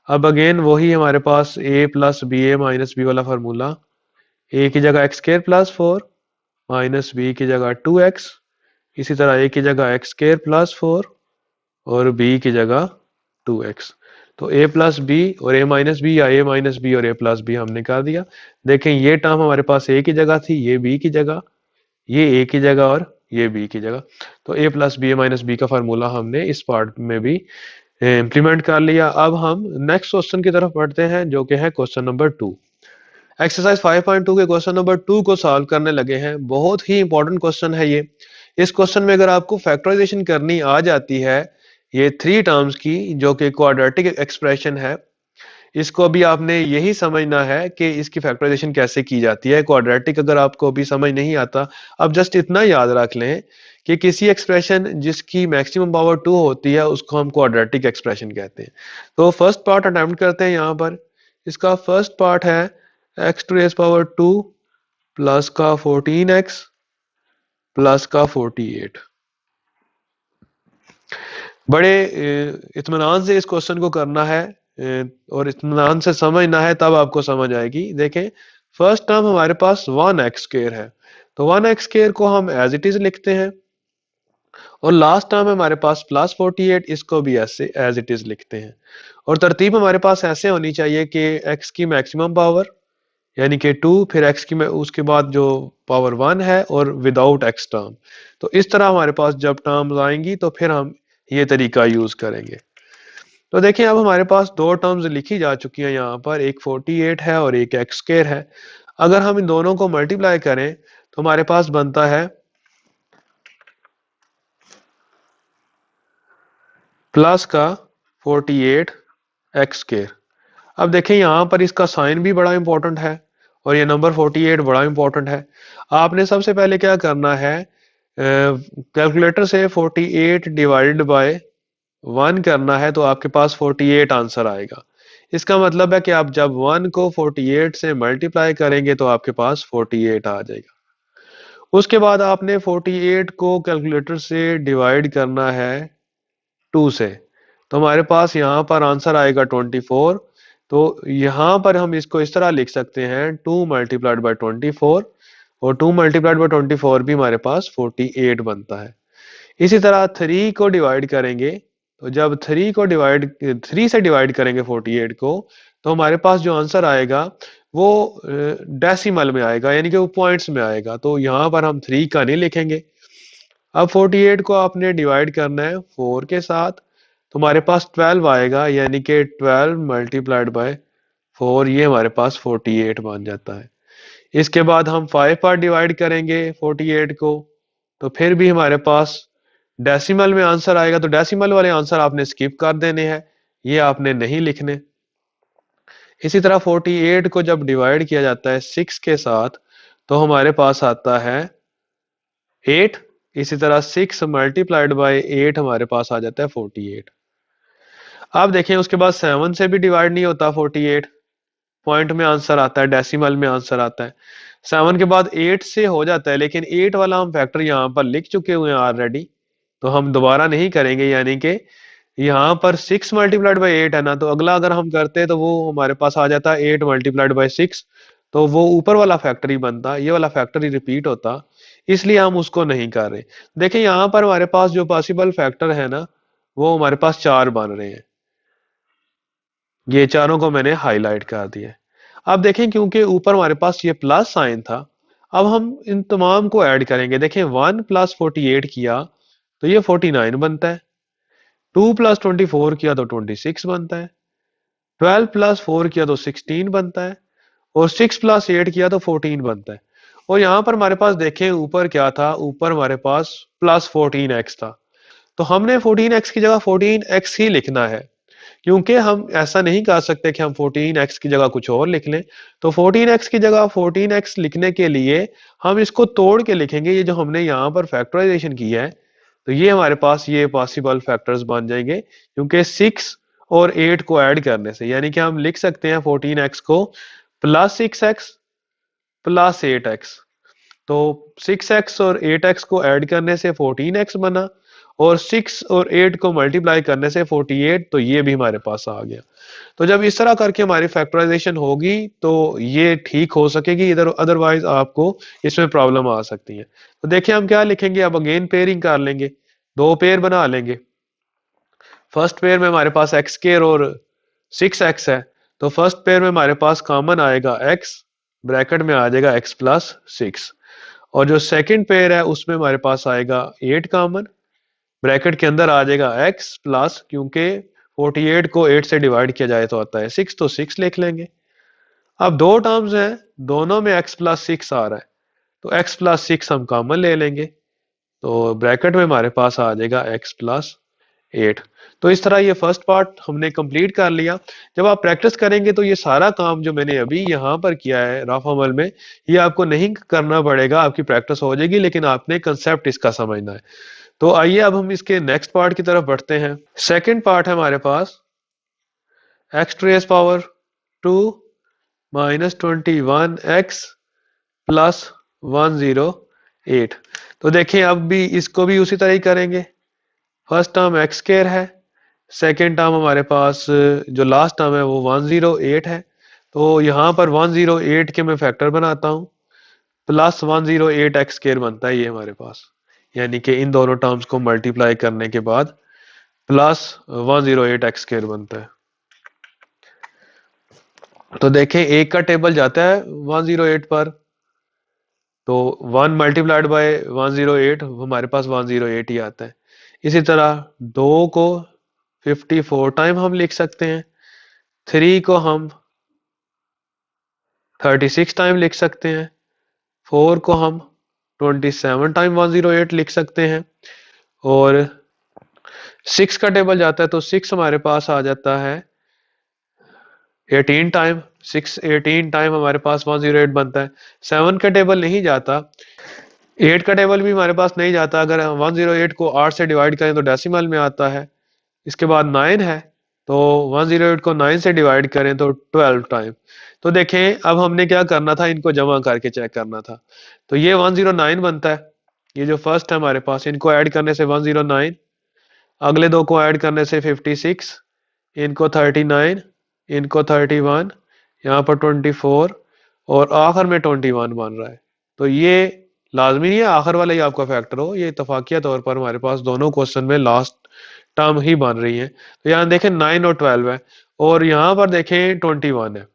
अब अगेन वही हमारे पास a plus b a minus b वाला फार्मूला, a की जगह x square plus 4 minus b की जगह 2x, इसी तरह a की जगह एक्स स्केयर प्लस 4 और b की जगह 2x। तो a प्लस बी और a माइनस बी या a माइनस बी और a प्लस बी हमने कर दिया। देखें ये टर्म हमारे पास a की जगह थी, ये b की जगह, ये a की जगह और ये b की जगह। तो a plus b a minus b का फार्मूला हमने इस पार्ट में भी इम्प्लीमेंट कर लिया। अब हम नेक्स्ट क्वेश्चन की तरफ बढ़ते हैं जो कि है क्वेश्चन नंबर 2। एक्सरसाइज 5.2 के क्वेश्चन नंबर 2 को सॉल्व करने लगे हैं। बहुत ही इंपॉर्टेंट क्वेश्चन है ये। इस क्वेश्चन में अगर आपको फैक्टराइजेशन करनी आ जाती है ये 3 टर्म्स की जो कि क्वाड्रेटिक एक्सप्रेशन है, इसको भी आपने यही समझना है कि इसकी फैक्टराइजेशन कैसे की जाती है। क्वाड्रेटिक अगर आपको भी समझ नहीं आता, अब जस्ट इतना याद रख लें कि किसी एक्सप्रेशन जिसकी मैक्सिमम पावर 2 होती है उसको हम क्वाड्रेटिक एक्सप्रेशन कहते हैं। तो फर्स्ट पार्ट अटेम्प्ट करते हैं यहाँ पर। इसका फर्स्ट पार्ट है x to S power 2 plus का 14x प्लस का 48। बड़े इत्मीनान से इस क्वेश्चन को करना है और इत्मीनान से समझना है, तब आपको समझ आएगी। देखें फर्स्ट टर्म हमारे पास 1x स्क्वायर है, तो 1x स्क्वायर को हम एज इट इज लिखते हैं और लास्ट टर्म हमारे पास प्लस 48, इसको भी ऐसे एज इट इज लिखते हैं। और तरतीब हमारे पास ऐसे होनी चाहिए कि x की मैक्सिमम पावर यानी कि 2, फिर x की उसके बाद जो पावर 1 है और विदाउट x टर्म। तो इस तरह हमारे पास जब टर्म्स आएंगी तो फिर हम ये तरीका यूज करेंगे। तो देखिए अब हमारे पास दो टर्म्स लिखी जा चुकी हैं यहाँ पर, एक 48 है और एक एक्स स्क्वायर है। अगर हम इन दोनों को मल्टीप्लाई करें तो हमारे पास बनता है प्लस का 48 एक्स स्क्वायर। अब देखें यहाँ पर इसका साइन भी बड़ा इंपॉर्टेंट है और ये नंबर 48 बड़ा इंपॉर्टेंट है। आपने सबसे पहले क्या करना है, कैलकुलेटर से 48 डिवाइडेड बाय 1 करना है तो आपके पास 48 आंसर आएगा। इसका मतलब है कि आप जब 1 को 48 से मल्टीप्लाई करेंगे तो आपके पास 48 आ जाएगा। उसके बाद आपने 48 को कैलकुलेटर से डिवाइड करना है 2 से, तो हमारे पास यहाँ पर आंसर आएगा 24। तो यहाँ पर हम इसको इस तरह लिख सकते हैं 2 मल्टीप्लाइड बाई 24, और 2 मल्टीप्लाइड बाई 24 भी हमारे पास 48 बनता है। इसी तरह 3 को डिवाइड करेंगे, तो जब 3 से डिवाइड करेंगे 48 को, तो हमारे पास जो आंसर आएगा वो डेसिमल में आएगा, यानी कि वो पॉइंट्स में आएगा। तो यहाँ पर हम 3 का नहीं लिखेंगे। अब 48 को आपने डिवाइड करना है 4 के साथ, तो हमारे पास 12 आएगा, यानी कि 12 मल्टीप्लाइड बाय 4, ये हमारे पास 48 बन जाता है। इसके बाद हम 5 पर डिवाइड करेंगे 48 को, तो फिर भी हमारे पास डेसिमल में आंसर आएगा। तो डेसिमल वाले आंसर आपने स्किप कर देने हैं, ये आपने नहीं लिखने। इसी तरह 48 को जब डिवाइड किया जाता है 6 के साथ, तो हमारे पास आता है 8। इसी तरह 6 मल्टीप्लाइड बाय 8 हमारे पास आ जाता है 48। आप देखें उसके बाद 7 से भी डिवाइड नहीं होता 48, पॉइंट में आंसर आता है, डेसिमल में आंसर आता है। 7 के बाद 8 से हो जाता है, लेकिन 8 वाला हम फैक्टर यहाँ पर लिख चुके हुए हैं ऑलरेडी, तो हम दोबारा नहीं करेंगे। यानी कि यहाँ पर 6 मल्टीप्लाइड बाई 8 है ना, तो अगला अगर हम करते हैं तो वो हमारे पास आ जाता है 8 मल्टीप्लाइड बाई 6, तो वो ऊपर वाला फैक्टर ही बनता, ये वाला फैक्टर ही रिपीट होता, इसलिए हम उसको नहीं कर रहे। देखिए यहाँ पर हमारे पास जो पॉसिबल फैक्टर है ना, वो हमारे पास 4 बन रहे हैं। ये चारों को मैंने हाईलाइट कर दिया। अब देखें क्योंकि ऊपर हमारे पास ये प्लस साइन था, अब हम इन तमाम को ऐड करेंगे। देखें 1 प्लस 48 किया तो ये 49 बनता है, 2 प्लस 24 किया तो 26 बनता है, 12 प्लस 4 किया तो 16 बनता है, और 6 प्लस 8 किया तो 14 बनता है। और यहाँ पर हमारे पास देखें ऊपर क्या था, ऊपर हमारे पास प्लस 14x था, तो हमने 14x की जगह 14x ही लिखना है, क्योंकि हम ऐसा नहीं कर सकते कि हम 14x की जगह कुछ और लिख लें। तो 14x की जगह 14x लिखने के लिए हम इसको तोड़ के लिखेंगे। ये जो हमने यहाँ पर फैक्टराइजेशन किया है, तो ये हमारे पास ये पॉसिबल फैक्टर्स बन जाएंगे, क्योंकि 6 और 8 को ऐड करने से, यानी कि हम लिख सकते हैं 14x को प्लस 6x प्लस 8x। तो 6x और 8x को ऐड करने से 14x बना, और 6 और 8 को मल्टीप्लाई करने से 48, तो ये भी हमारे पास आ गया। तो जब इस तरह करके हमारी फैक्टराइजेशन होगी तो ये ठीक हो सकेगी, इधर अदरवाइज आपको इसमें प्रॉब्लम आ सकती है। तो देखिए हम क्या लिखेंगे, अब अगेन पेयरिंग कर लेंगे, दो पेयर बना लेंगे। फर्स्ट पेयर में हमारे पास एक्स स्क्वायर और 6x है, तो फर्स्ट पेयर में हमारे पास कॉमन आएगा x, ब्रैकेट में आ जाएगा x प्लस 6, और जो सेकंड पेयर है उसमें हमारे पास आएगा 8 कॉमन, ब्रैकेट के अंदर आ जाएगा x प्लस, क्योंकि 48 को 8 से डिवाइड किया जाए तो आता है 6, तो 6 लिख लेंगे। अब दो टर्म्स हैं, दोनों में x प्लस 6 आ रहा है, तो x प्लस 6 हम कॉमन ले लेंगे, तो ब्रैकेट में हमारे पास आ जाएगा x प्लस 8। तो इस तरह ये फर्स्ट पार्ट हमने कंप्लीट कर लिया। जब आप प्रैक्टिस करेंगे तो ये सारा काम जो मैंने अभी यहाँ पर किया है रफ अमल में, ये आपको नहीं करना पड़ेगा, आपकी प्रैक्टिस हो जाएगी, लेकिन आपने कंसेप्ट इसका समझना है। तो आइए अब हम इसके नेक्स्ट पार्ट की तरफ बढ़ते हैं। सेकंड पार्ट है हमारे पास x trace power 2 minus 21x plus 108। तो देखें अब भी इसको भी उसी तरह ही करेंगे। फर्स्ट टर्म एक्स स्क्वायर है, सेकेंड टर्म हमारे पास जो लास्ट टर्म है वो 108 है, तो यहाँ पर 108 के मैं फैक्टर बनाता हूँ, प्लस 108 एक्स स्क्वायर बनता है ये हमारे पास, यानी कि इन दोनों टर्म्स को मल्टीप्लाई करने के बाद प्लस 108 एक्स स्क्वायर बनता है। तो देखें एक का टेबल जाता है 108 पर, तो 1 मल्टीप्लाइड बाय 108 हमारे पास 108 ही आता है। इसी तरह 2 को 54 टाइम हम लिख सकते हैं, 3 को हम 36 टाइम लिख सकते हैं, 4 को हम 27 टाइम 108 लिख सकते हैं, और 6 का टेबल जाता है तो 6 हमारे पास आ जाता है 18 टाइम, 18 टाइम हमारे पास 108 बनता है। 7 का टेबल नहीं जाता, 8 का टेबल भी हमारे पास नहीं जाता, अगर हम 108 को 8 से डिवाइड करें तो डेसिमल में आता है। इसके बाद 9 है, तो 108 को 9 से डिवाइड करें तो 12 टाइम। तो देखें अब हमने क्या करना था, इनको जमा करके चेक करना था, तो ये 109 बनता है, ये जो फर्स्ट है हमारे पास, इनको ऐड करने से 109। अगले दो को ऐड करने से 56, इनको 39, इनको 31, यहाँ पर 24 और आखिर में 21 बन रहा है। तो ये लाजमी नहीं है आखिर वाला ही आपका फैक्टर हो, ये इतफाकिया तौर पर हमारे पास दोनों क्वेश्चन में लास्ट टर्म ही बन रही है। तो यहाँ देखें 9 और 12 है और यहाँ पर देखें 21 है।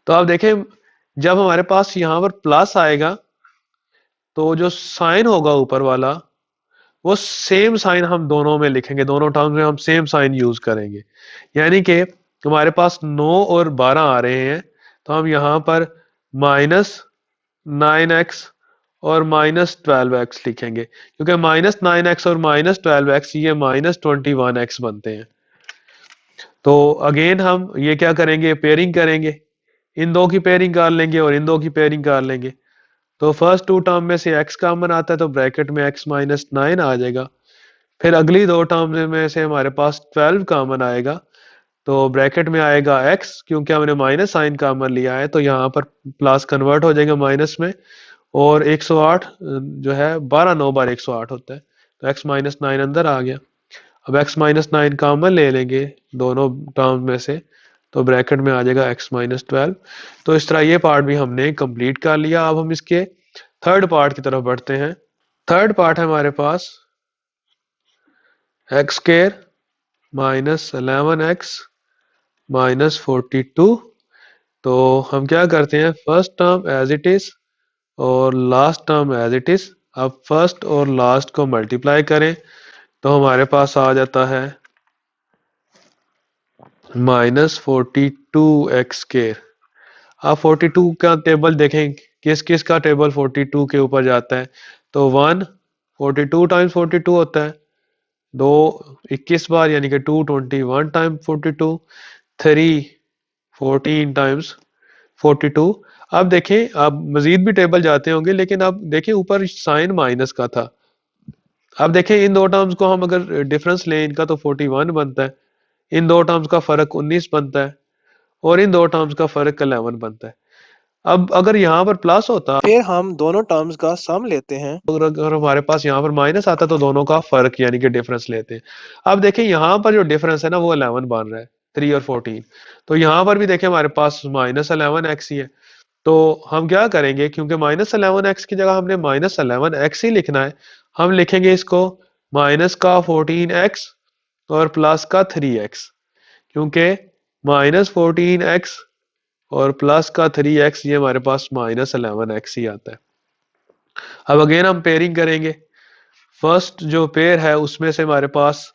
तो आप देखें जब हमारे पास यहाँ पर प्लस आएगा तो जो साइन होगा ऊपर वाला वो सेम साइन हम दोनों में लिखेंगे, दोनों टर्म्स में हम सेम साइन यूज करेंगे। यानी कि हमारे पास 9 और 12 आ रहे हैं तो हम यहाँ पर -9x और -12x लिखेंगे, क्योंकि -9x और -12x ये -21x बनते हैं। तो अगेन हम ये क्या करेंगे, पेयरिंग करेंगे, इन दो की पेयरिंग कर लेंगे और इन दो की पेयरिंग कर लेंगे। तो फर्स्ट टू टर्म में से x कॉमन आता है तो ब्रैकेट में x -9 आ जाएगा। फिर अगली दो टर्म में से हमारे पास 12 कॉमन आएगा तो ब्रैकेट में आएगा x, क्योंकि हमने माइनस साइन कॉमन लिया है तो यहाँ पर प्लस कन्वर्ट हो जाएगा माइनस में, और 108 जो है 12 9 बार 108 होता है तो x -9 अंदर आ गया। अब x -9 कॉमन ले लेंगे दोनों टर्म में से तो ब्रैकेट में आ जाएगा x -12। तो इस तरह ये पार्ट भी हमने कंप्लीट कर लिया। अब हम इसके थर्ड पार्ट की तरफ बढ़ते हैं। थर्ड पार्ट है हमारे पास एक्स स्क्वायर -11x -42। तो हम क्या करते हैं, first term as it is और last term as it is. अब फर्स्ट और लास्ट को मल्टीप्लाई करें तो हमारे पास आ जाता है -42x²। आप 42 का टेबल देखें, किस किस का टेबल 42 के ऊपर जाता है। तो 1 42 टाइम्स 42 होता है, 2 21 बार यानी कि 221 टाइम 42, 3 14 टाइम्स 42। अब देखें आप मजीद भी टेबल जाते होंगे, लेकिन अब देखें ऊपर साइन माइनस का था। अब देखें इन दो टर्म्स को हम अगर डिफरेंस लें इनका तो 41 बनता है, इन दो टर्म्स का फर्क 19 बनता है और इन दो टर्म्स का फर्क 11 बनता है। अब अगर यहाँ पर प्लस होता फिर हम दोनों टर्म्स का सम लेते हैं, अगर हमारे पास यहाँ पर माइनस आता तो दोनों का फर्क यानी कि डिफरेंस लेते हैं। अब देखें यहाँ पर जो डिफरेंस है ना वो 11 बन रहा है, 3 और 14। तो यहाँ पर भी देखें हमारे पास -11x ही है। तो हम क्या करेंगे, क्योंकि -11x की जगह हमने -11x ही लिखना है, हम लिखेंगे इसको माइनस का 14x और प्लस का 3x, क्योंकि -14x और प्लस का 3x ये हमारे पास -11x ही आता है। अब अगेन हम पेयरिंग करेंगे, फर्स्ट जो पेयर है उसमें से हमारे पास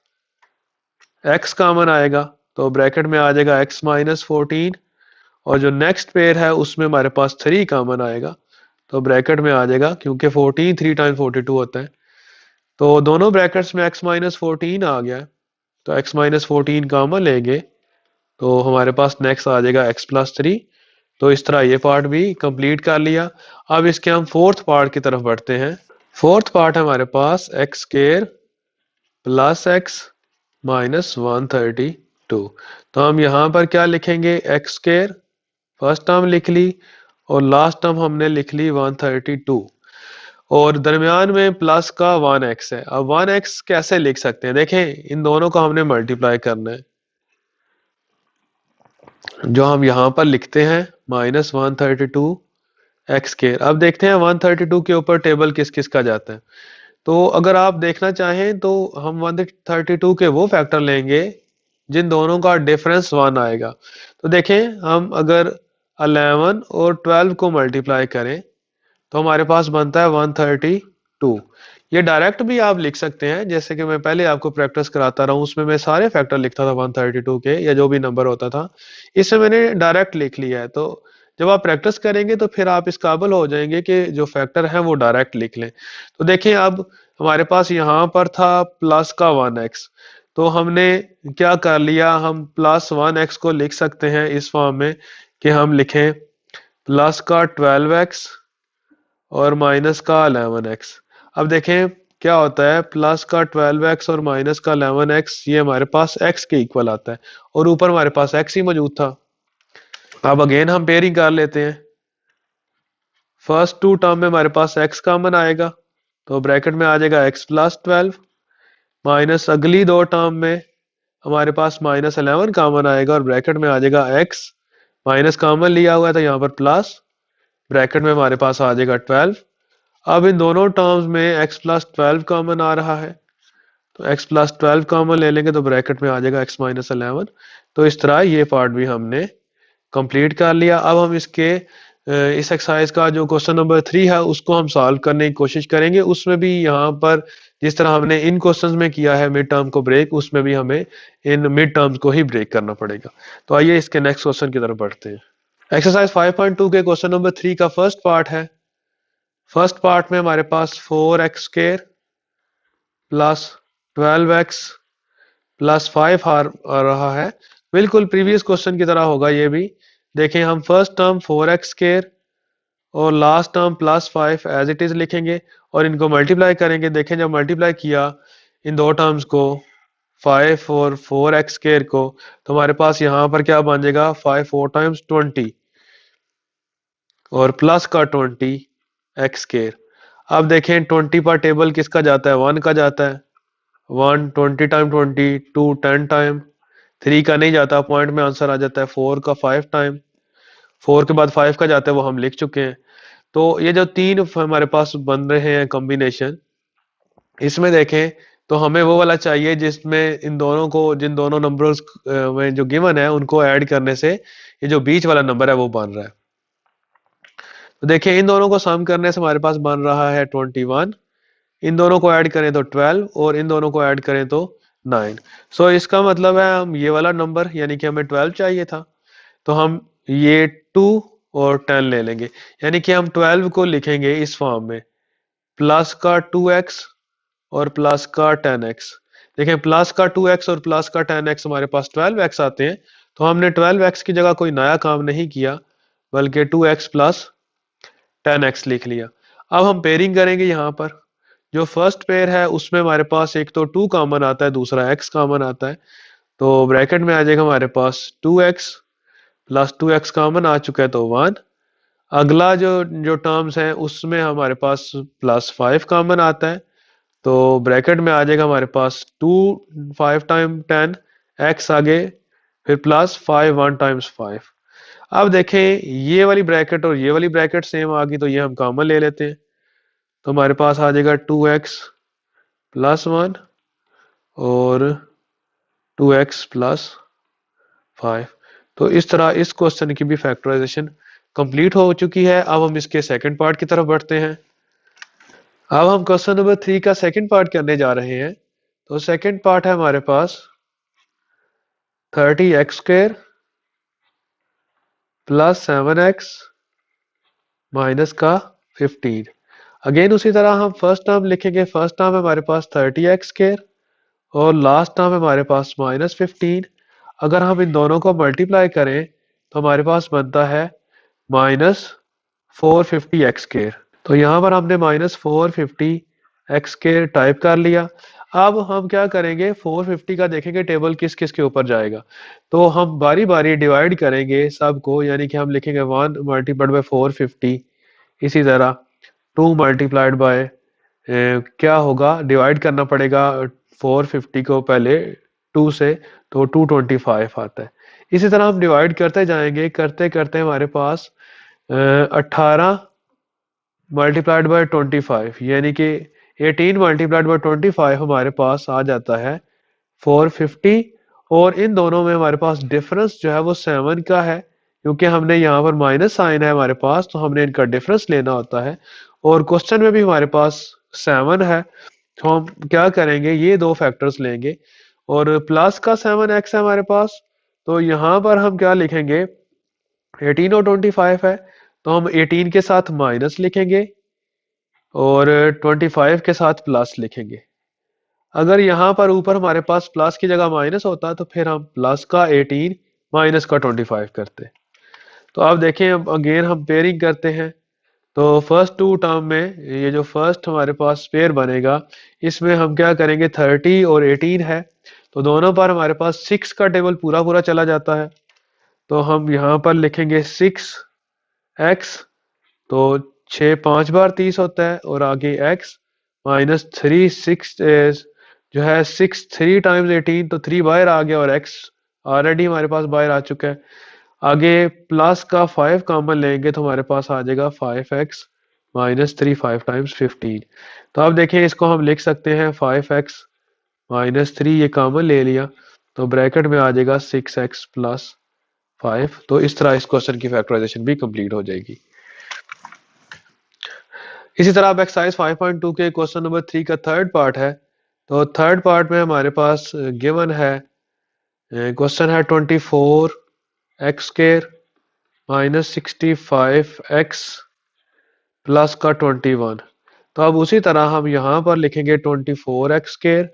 x कॉमन आएगा तो ब्रैकेट में आ जाएगा x -14, और जो नेक्स्ट पेयर है उसमें हमारे पास 3 कॉमन आएगा तो ब्रैकेट में आ जाएगा, क्योंकि 14 3 टाइम्स 42 होता है तो दोनों ब्रैकेट्स में x -14 आ गया है। तो x -14 कॉमन लेंगे तो हमारे पास नेक्स्ट आ जाएगा x +3। तो इस तरह ये पार्ट भी कंप्लीट कर लिया। अब इसके हम फोर्थ पार्ट की तरफ बढ़ते हैं। फोर्थ पार्ट है हमारे पास x² + x -132। तो हम यहाँ पर क्या लिखेंगे, x² फर्स्ट टर्म लिख ली और लास्ट टर्म हमने लिख ली 132, और दरमियान में प्लस का 1x है। अब 1x कैसे लिख सकते हैं, देखें इन दोनों को हमने मल्टीप्लाई करना है, जो हम यहाँ पर लिखते हैं -132x²। अब देखते हैं 132 के ऊपर टेबल किस किस का जाता है। तो अगर आप देखना चाहें तो हम 132 के वो फैक्टर लेंगे जिन दोनों का डिफरेंस 1 आएगा। तो देखें हम अगर 11 और 12 को मल्टीप्लाई करें तो हमारे पास बनता है 132। ये डायरेक्ट भी आप लिख सकते हैं, जैसे कि मैं पहले आपको प्रैक्टिस कराता रहा हूँ, उसमें मैं सारे फैक्टर लिखता था 132 के या जो भी नंबर होता था, इसमें मैंने डायरेक्ट लिख लिया है। तो जब आप प्रैक्टिस करेंगे तो फिर आप इस काबिल हो जाएंगे कि जो फैक्टर हैं वो डायरेक्ट लिख लें। तो देखिए अब हमारे पास यहाँ पर था प्लस का 1x, तो हमने क्या कर लिया, हम +1x को लिख सकते हैं इस फॉर्म में कि हम लिखें प्लस का 12x और माइनस का 11x। अब देखें क्या होता है, प्लस का 12x और माइनस का 11x ये हमारे पास x के इक्वल आता है और ऊपर हमारे पास x ही मौजूद था। अब अगेन हम पेयरिंग कर लेते हैं, फर्स्ट टू टर्म में हमारे पास x कॉमन आएगा तो ब्रैकेट में आ जाएगा x + 12, माइनस अगली दो टर्म में हमारे पास -11 कॉमन आएगा और ब्रैकेट में आ जाएगा x, माइनस कॉमन लिया हुआ है तो यहाँ पर प्लस, ब्रैकेट में हमारे पास आ जाएगा 12। अब इन दोनों टर्म्स में x प्लस 12 कॉमन आ रहा है, तो x प्लस 12 कॉमन ले लेंगे तो ब्रैकेट में आ जाएगा x माइनस 11। तो इस तरह ये पार्ट भी हमने कंप्लीट कर लिया। अब हम इसके इस एक्सरसाइज का जो क्वेश्चन नंबर 3 है उसको हम सॉल्व करने की कोशिश करेंगे। उसमें भी यहाँ पर जिस तरह हमने इन क्वेश्चंस में किया है मिड टर्म को ब्रेक, उसमें भी हमें इन मिड टर्म्स को ही ब्रेक करना पड़ेगा। तो आइए इसके नेक्स्ट क्वेश्चन की तरफ बढ़ते हैं। एक्सरसाइज 5.2 के क्वेश्चन नंबर 3 का फर्स्ट पार्ट है। फर्स्ट पार्ट में हमारे पास 4x square plus 12x plus 5 आ रहा है, बिल्कुल प्रीवियस क्वेश्चन की तरह होगा ये भी। देखें हम फर्स्ट टर्म 4x स्क्वायर और last term plus 5 as it is लिखेंगे और इनको मल्टीप्लाई करेंगे। देखें जब मल्टीप्लाई किया इन दो टर्म्स को 5 और 4x स्क्वायर को, तो हमारे पास यहाँ पर क्या बन जाएगा 5 4 टाइम्स 20 और प्लस का 20 x स्क्वायर। अब देखें 20 पर टेबल किसका जाता है, 1 का जाता है। 1 20 टाइम 20, 2 10 टाइम, 3 का नहीं जाता, पॉइंट में आंसर आ जाता है। 4 का 5 टाइम, 4 के बाद 5 का जाता है, वो हम लिख चुके हैं। तो ये जो तीन हमारे पास बन रहे हैं कॉम्बिनेशन, इसमें देखें तो हमें वो वाला चाहिए जिसमें इन दोनों को, जिन दोनों नंबर्स में जो गिवन है उनको ऐड करने से ये जो बीच वाला नंबर है वो बन रहा है। तो देखिए इन दोनों को सम करने से हमारे पास बन रहा है 21, इन दोनों को ऐड करें तो 12 और इन दोनों को ऐड करें तो 9। सो इसका मतलब है हम ये वाला नंबर यानी कि हमें 12 चाहिए था, तो हम ये 2 और 10 ले लेंगे, यानी कि हम 12 को लिखेंगे इस फॉर्म में, प्लस का 2x और प्लस का 10x। देखें प्लस का 2x और प्लस का 10x हमारे पास 12x आते हैं, तो हमने 12x की जगह कोई नया काम नहीं किया बल्कि 2x प्लस 10x लिख लिया। अब हम पेयरिंग करेंगे। यहाँ पर जो फर्स्ट पेयर है उसमें हमारे पास एक तो 2 कॉमन आता है, दूसरा x कॉमन आता है, तो ब्रैकेट में आ जाएगा हमारे पास 2x प्लस 2x कॉमन आ चुका है तो 1। अगला जो जो टर्म्स है उसमें हमारे पास प्लस 5 कॉमन आता है, तो ब्रैकेट में आ जाएगा हमारे पास 2 5 टाइम 10 x आगे, फिर प्लस 5 1 टाइम्स 5। अब देखें ये वाली ब्रैकेट और ये वाली ब्रैकेट सेम आ गई, तो ये हम कॉमन ले लेते हैं, तो हमारे पास आ जाएगा 2x प्लस 1 और 2x प्लस 5। तो इस तरह इस क्वेश्चन की भी फैक्टराइजेशन कंप्लीट हो चुकी है। अब हम इसके सेकंड पार्ट की तरफ बढ़ते हैं। अब हम क्वेश्चन नंबर 3 का सेकंड पार्ट करने जा रहे हैं। तो सेकंड पार्ट है हमारे पास 30x square plus 7x minus का 15। अगेन उसी तरह हम फर्स्ट टर्म लिखेंगे। फर्स्ट टर्म है हमारे पास 30x स्क्वायर और लास्ट टर्म है हमारे पास -15। अगर हम इन दोनों को मल्टीप्लाई करें तो हमारे पास बनता है -450x स्क्वायर। तो यहाँ पर हमने -450x स्क्वायर टाइप कर लिया। अब हम क्या करेंगे, 450 का देखेंगे टेबल किस किस के ऊपर जाएगा, तो हम बारी बारी डिवाइड करेंगे सबको, यानी कि हम लिखेंगे 1 मल्टीप्लाइड बाय 450, इसी तरह 2 मल्टीप्लाइड बाय क्या होगा, डिवाइड करना पड़ेगा 450 को पहले 2 से, तो 225 आता है। इसी तरह हम डिवाइड करते जाएंगे, करते करते हमारे पास 18 मल्टीप्लाइड बाय 25 यानी कि 18 मल्टीप्लाइड बाय 25 हमारे पास आ जाता है 450। और इन दोनों में हमारे पास डिफरेंस जो है वो 7 का है, क्योंकि हमने यहाँ पर माइनस साइन है हमारे पास, तो हमने इनका डिफरेंस लेना होता है। और क्वेश्चन में भी हमारे पास 7 है, तो हम क्या करेंगे, ये दो फैक्टर्स लेंगे और प्लस का 7x है हमारे पास, तो यहाँ पर हम क्या लिखेंगे, 18 और 25 है, तो हम 18 के साथ माइनस लिखेंगे और 25 के साथ प्लस लिखेंगे। अगर यहाँ पर ऊपर हमारे पास प्लस की जगह माइनस होता तो फिर हम प्लस का 18 माइनस का 25 करते। तो अब देखें, अब अगेन हम पेयरिंग करते हैं। तो फर्स्ट टू टर्म में ये जो फर्स्ट हमारे पास पेयर बनेगा, इसमें हम क्या करेंगे, 30 और 18 है, तो दोनों पर हमारे पास 6 का टेबल पूरा पूरा चला जाता है, तो हम यहाँ पर लिखेंगे 6x, तो 6 5 बार 30 होता है और आगे x -3 6 जो है 6 3 टाइम्स 18, तो 3 बाहर आ गया और x ऑलरेडी हमारे पास बाहर आ चुका है। आगे प्लस का 5 कॉमन लेंगे तो हमारे पास आ जाएगा 5x माइनस 3 5 टाइम्स 15। तो अब देखें इसको हम लिख सकते हैं 5x माइनस 3, ये कॉमन ले लिया तो ब्रैकेट में आ जाएगा 6x प्लस 5। तो इस तरह इस क्वेश्चन की फैक्टराइजेशन भी कंप्लीट हो जाएगी। इसी तरह अब एक्सरसाइज 5.2 के क्वेश्चन नंबर 3 का थर्ड पार्ट है। तो थर्ड पार्ट में हमारे पास गिवन है, क्वेश्चन है 24x square minus 65x plus का 21। तो अब उसी तरह हम यहाँ पर लिखेंगे 24x स्क्वायर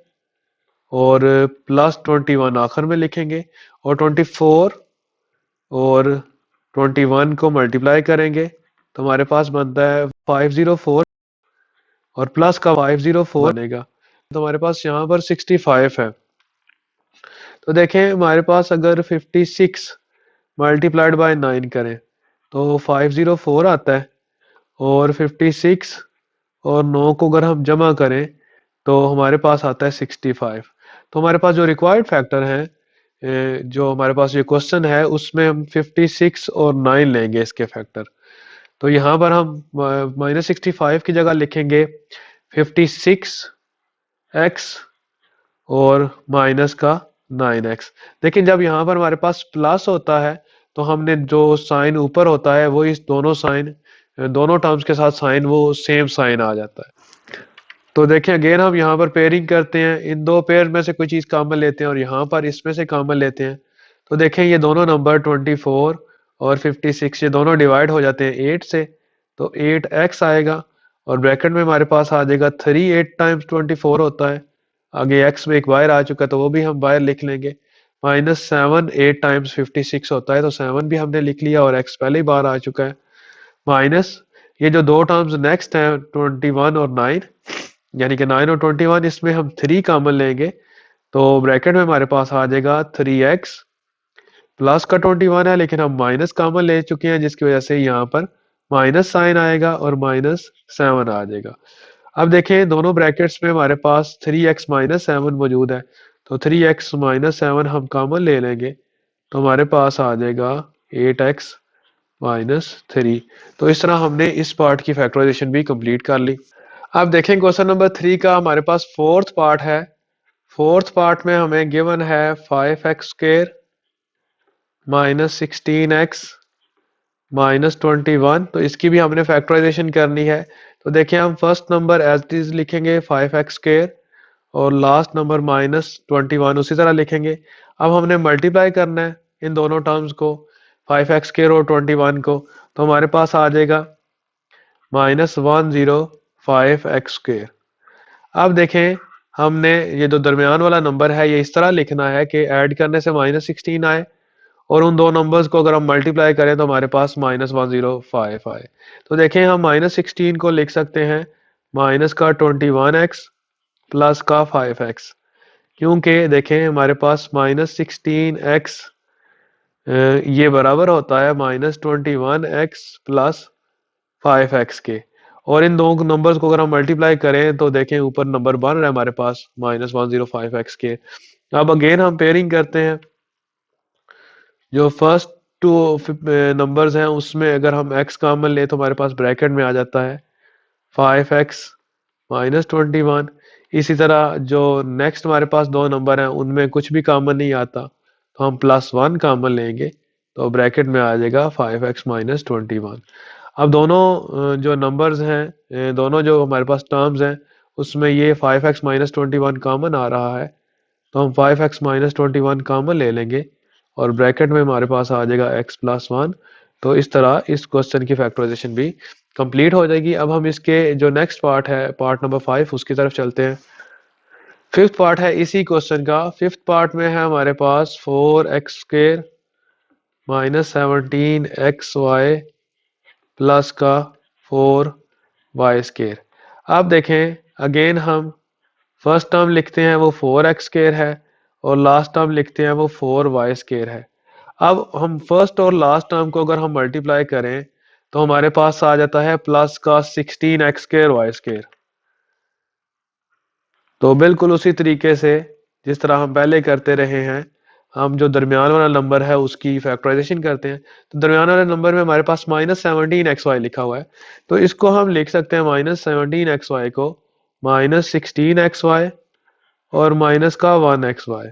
और प्लस 21 आखिर में लिखेंगे और 24 और 21 को मल्टीप्लाई करेंगे तो हमारे पास बनता है 504 और प्लस का 504 बनेगा। तो हमारे पास यहाँ पर 65 है। तो देखें हमारे पास अगर 56 मल्टीप्लाइड बाय 9 करें तो 504 आता है और 56 और 9 को अगर हम जमा करें तो हमारे पास आता है 65। तो हमारे पास जो रिक्वायर्ड फैक्टर है, जो हमारे पास ये क्वेश्चन है उसमें हम 56 और 9 लेंगे इसके फैक्टर। तो यहाँ पर हम माइनस 65 की जगह लिखेंगे 56x और माइनस का 9x। लेकिन जब यहाँ पर हमारे पास प्लस होता है तो हमने जो साइन ऊपर होता है वो इस दोनों साइन दोनों टर्म्स के साथ साइन वो सेम साइन आ जाता है। तो देखें अगेन हम यहाँ पर पेयरिंग करते हैं, इन दो पेयर में से कोई चीज़ कॉमन लेते हैं और यहाँ पर इसमें से कॉमन लेते हैं। तो देखें ये दोनों नंबर 24 और 56 ये दोनों डिवाइड हो जाते हैं 8 से, तो 8x आएगा और ब्रैकेट में हमारे पास आ जाएगा 3 8 टाइम्स 24 होता है। आगे x में एक बाहर आ चुका है तो वो भी हम बाहर लिख लेंगे। माइनस 7 8 टाइम्स 56 होता है तो 7 भी हमने लिख लिया और x पहले ही बाहर आ चुका है। माइनस ये जो दो टर्म्स नेक्स्ट हैं 21 और 9, यानी कि 9 और 21, इसमें हम 3 कॉमन लेंगे तो ब्रैकेट में हमारे पास आ जाएगा 3x प्लस का 21 है लेकिन हम माइनस कॉमन ले चुके हैं जिसकी वजह से यहाँ पर माइनस साइन आएगा और माइनस 7 आ जाएगा। अब देखें दोनों ब्रैकेट्स में हमारे पास 3x माइनस 7 मौजूद है तो 3x माइनस 7 हम कॉमन ले लेंगे तो हमारे पास आ जाएगा 8x माइनस 3। तो इस तरह हमने इस पार्ट की फैक्टराइजेशन भी कंप्लीट कर ली। अब देखें क्वेश्चन नंबर 3 का हमारे पास फोर्थ पार्ट है। फोर्थ पार्ट में हमें गिवन है 5x square minus 16x minus 21। तो इसकी भी हमने फैक्टराइजेशन करनी है। तो देखिए हम first number as it is लिखेंगे 5x स्क्वायर और लास्ट नंबर माइनस 21 उसी तरह लिखेंगे। अब हमने मल्टीप्लाई करना है इन दोनों टर्म्स को, 5x स्क्वायर और 21 को, तो हमारे पास आ जाएगा माइनस 105x स्क्वायर। अब देखें हमने ये जो दरमियान वाला नंबर है ये इस तरह लिखना है कि ऐड करने से माइनस 16 आए और उन दो नंबर्स को अगर हम मल्टीप्लाई करें तो हमारे पास माइनस 105 आए। तो देखें हम माइनस 16 को लिख सकते हैं माइनस का 21x प्लस का 5x, क्योंकि देखें हमारे पास माइनस 16x ये बराबर होता है माइनस 21x प्लस 5x के, और इन दो नंबर्स को अगर हम मल्टीप्लाई करें तो देखें ऊपर नंबर बन रहा है हमारे पास माइनस 105x के। अब अगेन हम पेयरिंग करते हैं, जो फर्स्ट टू नंबर्स हैं उसमें अगर हम x कॉमन ले तो हमारे पास ब्रैकेट में आ जाता है 5x माइनस 21। इसी तरह जो नेक्स्ट हमारे पास दो नंबर हैं उनमें कुछ भी कॉमन नहीं आता तो हम प्लस 1 कॉमन लेंगे तो ब्रैकेट में आ जाएगा 5x माइनस 21। अब दोनों जो नंबर्स हैं, दोनों जो हमारे पास टर्म्स हैं उसमें ये 5x माइनस 21 कॉमन आ रहा है तो हम 5x माइनस 21 कॉमन ले लेंगे और ब्रैकेट में हमारे पास आ जाएगा x प्लस 1। तो इस तरह इस क्वेश्चन की फैक्टराइजेशन भी कंप्लीट हो जाएगी। अब हम इसके जो नेक्स्ट पार्ट है पार्ट नंबर 5 उसकी तरफ चलते हैं। फिफ्थ पार्ट है इसी क्वेश्चन का। फिफ्थ पार्ट में है हमारे पास 4x square minus 17xy plus का 4y स्क्वायर। अब देखें अगेन हम फर्स्ट टर्म लिखते हैं वो 4x स्क्वायर है और लास्ट टर्म लिखते हैं वो 4y स्क्वायर है। अब हम फर्स्ट और लास्ट टर्म को अगर हम मल्टीप्लाई करें तो हमारे पास आ जाता है प्लस का 16x स्क्वायर y स्क्वायर। तो बिल्कुल उसी तरीके से जिस तरह हम पहले करते रहे हैं, हम जो दरमियान वाला नंबर है उसकी फैक्टराइजेशन करते हैं। तो दरमियान वाले नंबर में हमारे पास -17xy लिखा हुआ है, तो इसको हम लिख सकते हैं -17xy को -16xy और माइनस का 1xy।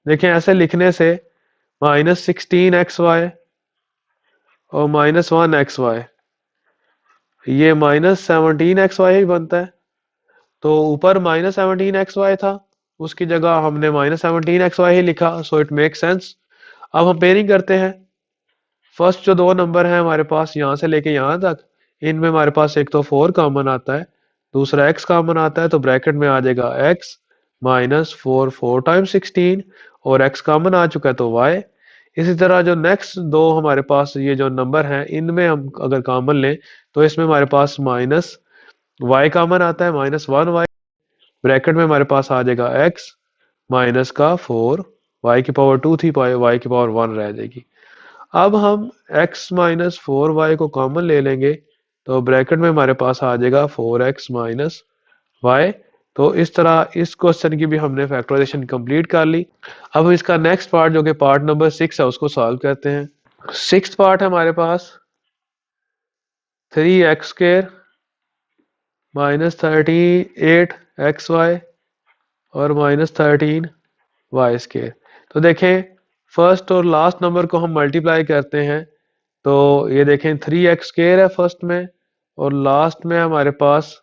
देखें ऐसे लिखने से -16xy और -1xy ये -17xy ही बनता है। तो ऊपर -17xy था, उसकी जगह हमने -17xy ही लिखा, सो इट मेक सेंस। अब हम पेयरिंग करते हैं। फर्स्ट जो दो नंबर हैं हमारे पास यहाँ से लेके यहाँ तक, इनमें हमारे पास एक तो 4 कॉमन आता है, दूसरा x कॉमन आता है, तो ब्रैकेट में आ जाएगा x -4 4 टाइम्स 16 और x कॉमन आ चुका है तो y। इसी तरह जो नेक्स्ट दो हमारे पास ये जो नंबर हैं, इनमें हम अगर कॉमन लें तो इसमें हमारे पास माइनस y कॉमन आता है, -1y। ब्रैकेट में हमारे पास आ जाएगा x माइनस का 4, y की पावर 2 थी, y की पावर 1 रह जाएगी। अब हम x माइनस 4y को कॉमन ले लेंगे, तो ब्रैकेट में हमारे पास आ जाएगा 4x माइनस y। तो इस तरह इस क्वेश्चन की भी हमने फैक्टराइजेशन कंप्लीट कर ली। अब हम इसका नेक्स्ट पार्ट जो कि पार्ट नंबर 6 है उसको सॉल्व करते हैं। सिक्स्थ पार्ट है हमारे पास 3x² -38xy और -13y²। तो देखें फर्स्ट और लास्ट नंबर को हम मल्टीप्लाई करते हैं, तो ये देखें 3x² है फर्स्ट में और लास्ट में हमारे पास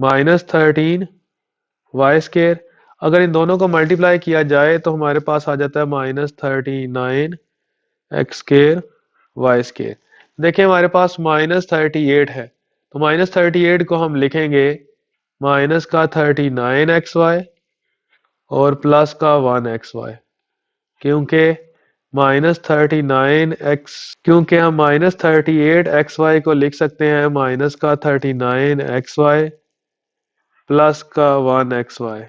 -13y²। अगर इन दोनों को मल्टीप्लाई किया जाए तो हमारे पास आ जाता है -39x²y²। देखिए हमारे पास -38 है, तो -38 को हम लिखेंगे माइनस का 39xy और प्लस का 1xy, क्योंकि क्योंकि हम -38xy को लिख सकते हैं माइनस का 39xy प्लस का 1xy,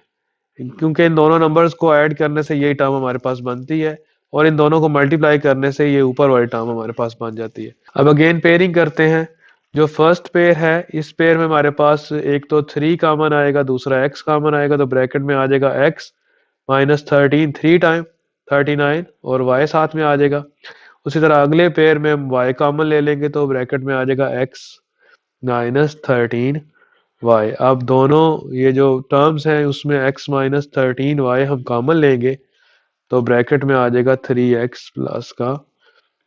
क्योंकि इन दोनों नंबर्स को ऐड करने से यही टर्म हमारे पास बनती है और इन दोनों को मल्टीप्लाई करने से ये ऊपर वाली टर्म हमारे पास बन जाती है। अब अगेन पेयरिंग करते हैं। जो फर्स्ट पेयर है इस पेयर में हमारे पास एक तो 3 कॉमन आएगा, दूसरा x कॉमन आएगा, तो ब्रैकेट में आ जाएगा x -13 3 टाइम 39 और y साथ में आ जाएगा। उसी तरह अगले पेयर में हम y कॉमन ले लेंगे, तो ब्रैकेट में आ जाएगा x -13 y। अब दोनों ये जो टर्म्स हैं उसमें x -13y हम कॉमन लेंगे, तो ब्रैकेट में आ जाएगा 3x प्लस का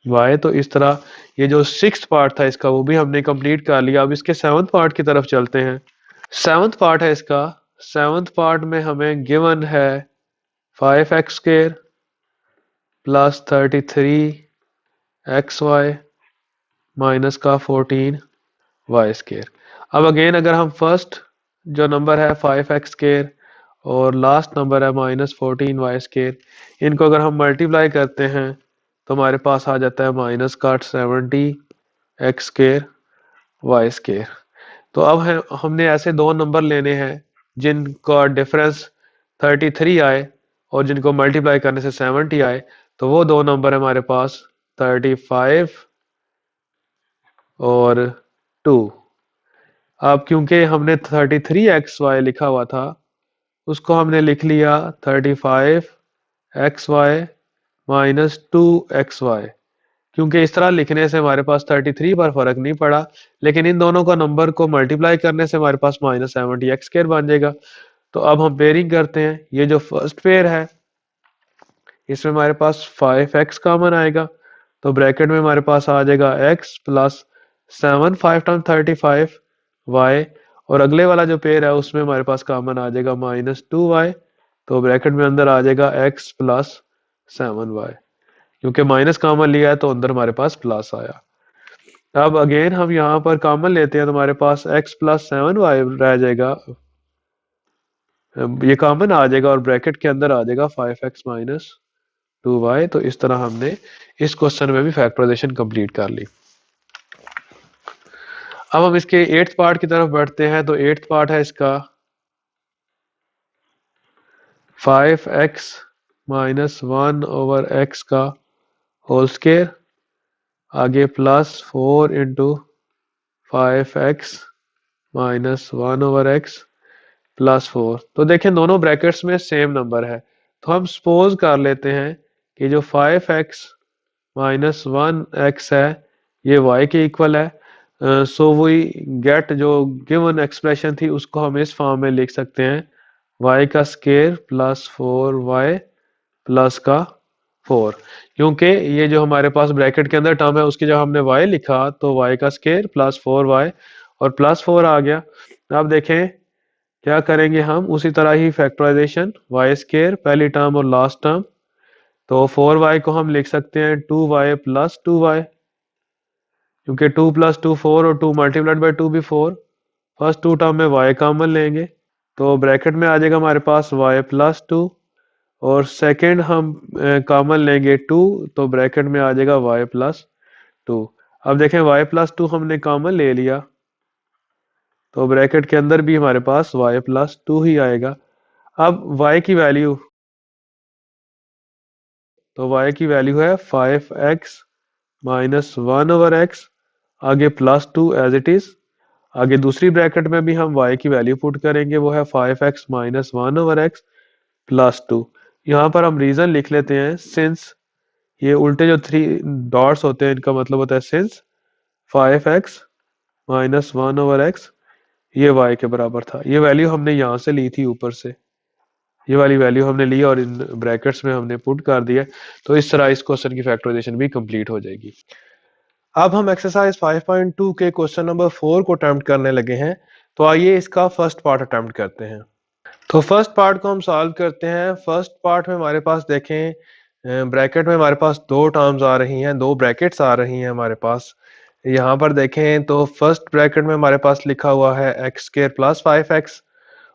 y। तो इस तरह ये जो सिक्स्थ पार्ट था इसका वो भी हमने कंप्लीट कर लिया। अब इसके सेवंथ पार्ट की तरफ चलते हैं। सेवंथ पार्ट है इसका। सेवंथ पार्ट में हमें गिवन है 5x² प्लस 33xy माइनस का 14y²। अब अगेन अगर हम फर्स्ट जो नंबर है 5x² और लास्ट नंबर है -14y², इनको अगर हम मल्टीप्लाई करते हैं तो हमारे पास आ जाता है माइनस का 70x² y²। तो अब हमने ऐसे दो नंबर लेने हैं जिनका डिफरेंस 33 आए और जिनको मल्टीप्लाई करने से 70 आए। तो वो दो नंबर है हमारे पास 35 और 2। अब क्योंकि हमने 33xy लिखा हुआ था, उसको हमने लिख लिया 35xy माइनस 2xy, क्योंकि इस तरह लिखने से हमारे पास 33 पर फर्क नहीं पड़ा, लेकिन इन दोनों का नंबर को मल्टीप्लाई करने से हमारे पास -70x² बन जाएगा। तो अब हम पेयरिंग करते हैं। ये जो फर्स्ट पेयर है इसमें हमारे पास 5x कॉमन आएगा, तो ब्रैकेट में हमारे पास आ जाएगा x प्लस 7 5 टाइम 35y। और अगले वाला जो पेयर है उसमें हमारे पास कॉमन आ जाएगा -2y, तो ब्रैकेट में अंदर आ जाएगा x प्लस 7y। क्योंकि माइनस कॉमन लिया है तो अंदर हमारे पास प्लस आया। अब अगेन हम यहाँ पर कॉमन लेते हैं तो हमारे पास x प्लस 7y रह जाएगा, ये कॉमन आ जाएगा और ब्रैकेट के अंदर आ जाएगा 5x माइनस 2y। तो इस तरह हमने इस क्वेश्चन में भी फैक्टराइजेशन कंप्लीट कर ली। अब हम इसके एट्थ पार्ट की तरफ बढ़ते हैं। तो एट्थ पार्ट है इसका 5x माइनस 1 ओवर x का होल स्क्वायर, आगे plus 4 into 5x minus 1 over x +4। तो देखें दोनों ब्रैकेट्स में सेम नंबर है, तो हम सपोज कर लेते हैं कि जो 5x माइनस 1x है ये y के इक्वल है। सो वी गेट जो गिवन एक्सप्रेशन थी उसको हम इस फॉर्म में लिख सकते हैं y का स्केयर प्लस 4y प्लस का 4, क्योंकि ये जो हमारे पास ब्रैकेट के अंदर टर्म है उसकी जब हमने y लिखा तो y का स्केयर प्लस 4y और प्लस 4 आ गया। अब देखें क्या करेंगे, हम उसी तरह ही फैक्टराइजेशन वाई स्केयर पहली टर्म और लास्ट टर्म, तो 4y को हम लिख सकते हैं 2y प्लस 2y, क्योंकि 2 प्लस 2 4 और 2 मल्टीप्लाइड बाई 2 भी 4। फर्स्ट टू टर्म में y कॉमन लेंगे तो ब्रैकेट में आ जाएगा हमारे पास y प्लस 2, और सेकेंड हम कॉमन लेंगे 2 तो ब्रैकेट में आ जाएगा y प्लस 2। अब देखें y प्लस 2 हमने कॉमन ले लिया तो ब्रैकेट के अंदर भी हमारे पास y प्लस 2 ही आएगा। अब y की वैल्यू, तो y की वैल्यू है 5x माइनस 1/x, आगे प्लस 2 एज इट इज, आगे दूसरी ब्रैकेट में भी हम y की वैल्यू पुट करेंगे, वो है 5x माइनस 1/x प्लस 2। यहाँ पर हम रीजन लिख लेते हैं, सिंस ये उल्टे जो 3 डॉट्स होते हैं इनका मतलब होता है सिंस 5x माइनस 1/x ये y के बराबर था। ये वैल्यू हमने यहाँ से ली थी ऊपर से, ये वाली वैल्यू हमने ली और इन ब्रैकेट्स में हमने पुट कर दिया, तो इस तरह इस क्वेश्चन की फैक्टराइजेशन भी कंप्लीट हो जाएगी। अब हम एक्सरसाइज 5.2 के क्वेश्चन नंबर 4 को अटेम्प्ट करने लगे हैं, तो आइए इसका फर्स्ट पार्ट अटेम्प्ट करते हैं। तो फर्स्ट पार्ट को हम सॉल्व करते हैं। फर्स्ट पार्ट में हमारे पास देखें ब्रैकेट में हमारे पास दो टर्म्स आ रही हैं, दो ब्रैकेट्स आ रही हैं हमारे पास। यहाँ पर देखें तो फर्स्ट ब्रैकेट में हमारे पास लिखा हुआ है एक्स स्क्वायर प्लस 5x,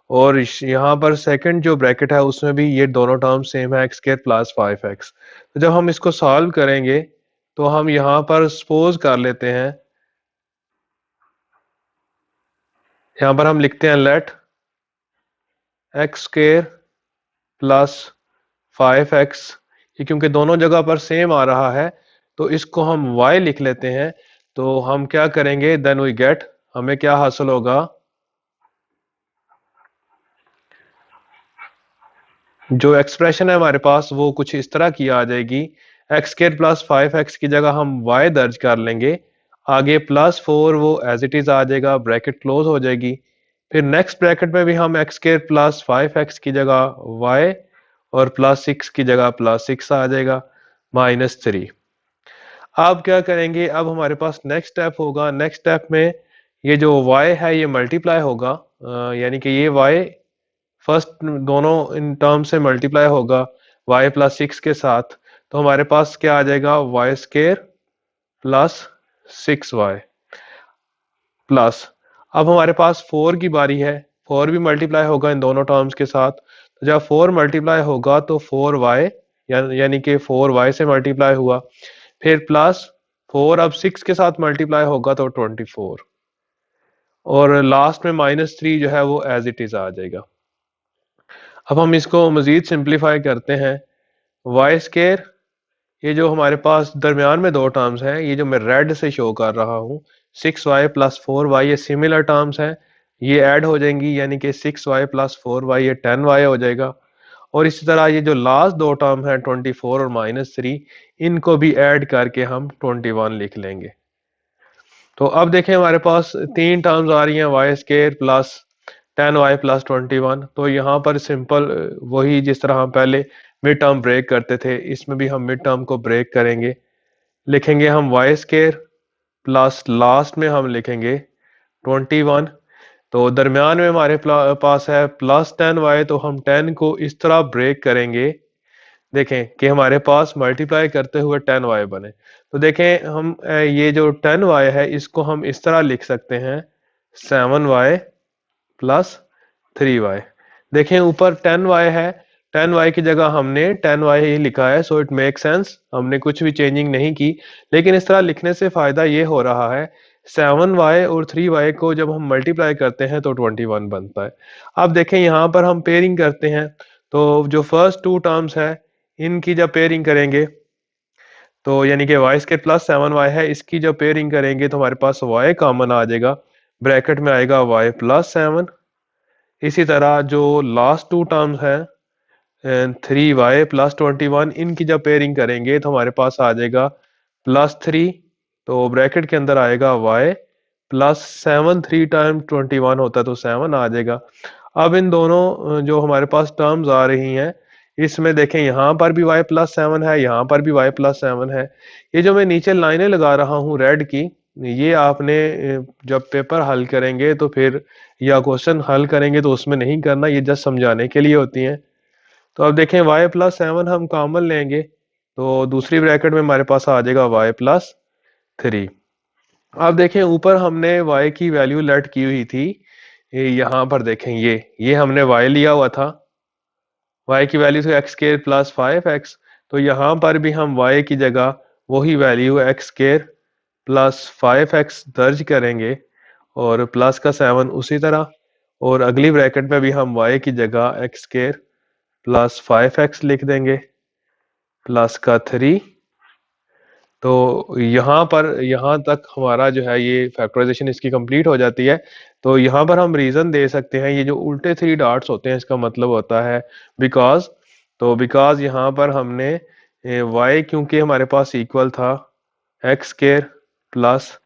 और यहाँ पर सेकंड जो ब्रैकेट है उसमें भी ये दोनों टर्म सेम है एक्स स्क्वायर प्लस 5x। तो जब हम इसको सॉल्व करेंगे तो हम यहाँ पर सपोज कर लेते हैं, यहाँ पर हम लिखते हैं let x square plus 5x, ये क्योंकि दोनों जगह पर सेम आ रहा है तो इसको हम y लिख लेते हैं। तो हम क्या करेंगे, देन वी गेट, हमें क्या हासिल होगा, जो एक्सप्रेशन है हमारे पास वो कुछ इस तरह की आ जाएगी, एक्स स्क्वायर प्लस 5x की जगह हम y दर्ज कर लेंगे, आगे प्लस 4 वो एज इट इज आ जाएगा, ब्रैकेट क्लोज हो जाएगी। फिर नेक्स्ट ब्रैकेट में भी हम एक्स स्क्वायर प्लस 5x की जगह y और प्लस 6 की जगह प्लस 6 आ जाएगा -3। अब क्या करेंगे, अब हमारे पास नेक्स्ट स्टेप होगा, नेक्स्ट स्टेप में ये जो y है ये मल्टीप्लाई होगा, यानी कि ये y फर्स्ट दोनों इन टर्म से मल्टीप्लाई होगा y प्लस 6 के साथ, तो हमारे पास क्या आ जाएगा, Y square plus 6y plus, अब हमारे पास 4 की बारी है, 4 भी मल्टीप्लाई होगा इन दोनों टर्म्स के साथ, तो जब 4 मल्टीप्लाई होगा तो 4y, यानी कि 4y से मल्टीप्लाई हुआ, फिर प्लस 4 अब 6 के साथ मल्टीप्लाई होगा तो 24, और लास्ट में -3 जो है वो एज इट इज आ जाएगा। अब हम इसको मजीद सिंप्लीफाई करते हैं, वाई स्केयर, ये जो हमारे पास दरमियान में दो टर्म्स हैं, ये जो मैं रेड से शो कर रहा हूँ 6y प्लस 4y, ये सिमिलर टर्म्स हैं, ये ऐड हो जाएंगी, यानी कि 6y प्लस 4y ये 10y हो जाएगा। और इसी तरह ये जो लास्ट दो टर्म है 24 और -3, इनको भी ऐड करके हम 21 लिख लेंगे। तो अब देखें हमारे पास तीन टर्म्स आ रही हैं, Y square plus 10y plus 21, तो यहाँ पर सिंपल वही जिस तरह हम पहले मिड टर्म ब्रेक करते थे, इसमें भी हम मिड टर्म को ब्रेक करेंगे, लिखेंगे हम वाई स्केयर प्लस लास्ट में हम लिखेंगे 21, तो दरमियान में हमारे पास है प्लस 10y, तो हम 10 को इस तरह ब्रेक करेंगे, देखें कि हमारे पास मल्टीप्लाई करते हुए 10y बने। तो देखें हम ये जो 10y है इसको हम इस तरह लिख सकते हैं 7y प्लस 3y। देखें ऊपर 10y है, 10y की जगह हमने 10y ही लिखा है, सो इट मेक सेंस, हमने कुछ भी चेंजिंग नहीं की। लेकिन इस तरह लिखने से फायदा ये हो रहा है, 7y और 3y को जब हम मल्टीप्लाई करते हैं तो 21 बनता है। अब देखें यहाँ पर हम पेयरिंग करते हैं, तो जो फर्स्ट टू टर्म्स है इनकी जब पेयरिंग करेंगे, तो यानी कि वाई स्क्वायर प्लस 7y है, इसकी जब पेयरिंग करेंगे तो हमारे पास y कॉमन आ जाएगा, ब्रैकेट में आएगा y प्लस 7, इसी तरह जो लास्ट टू टर्म्स हैं 3y+21, इनकी जब पेयरिंग करेंगे तो हमारे पास आ जाएगा +3, तो ब्रैकेट के अंदर आएगा y +7, 3 टाइम 21 होता है तो 7 आ जाएगा। अब इन दोनों जो हमारे पास टर्म्स आ रही हैं, इसमें देखें यहाँ पर भी y+7 है, यहाँ पर भी y+7 है। ये जो मैं नीचे लाइनें लगा रहा हूँ रेड की, ये आपने जब पेपर हल करेंगे तो फिर या क्वेश्चन हल करेंगे तो उसमें नहीं करना, ये जस्ट समझाने के लिए होती हैं। तो अब देखें y+7 हम कॉमन लेंगे तो दूसरी ब्रैकेट में हमारे पास आ जाएगा y+3। अब देखें ऊपर हमने y की वैल्यू लेट की हुई थी, यहाँ पर देखें ये हमने y लिया हुआ था, y की वैल्यू थी एक्स स्क्वायर प्लस 5x, तो यहाँ पर भी हम y की जगह वही value x square plus 5x दर्ज करेंगे और प्लस का 7 उसी तरह, और अगली ब्रैकेट में भी हम y की जगह एक्स स्क्वायर प्लस 5x लिख देंगे प्लस का 3। तो यहाँ पर यहाँ तक हमारा जो है ये फैक्टराइजेशन इसकी कंप्लीट हो जाती है। तो यहाँ पर हम रीज़न दे सकते हैं, ये जो उल्टे 3 डॉट्स होते हैं इसका मतलब होता है बिकॉज। तो बिकॉज यहाँ पर हमने y क्योंकि हमारे पास इक्वल था एक्स स्क्वायर प्लस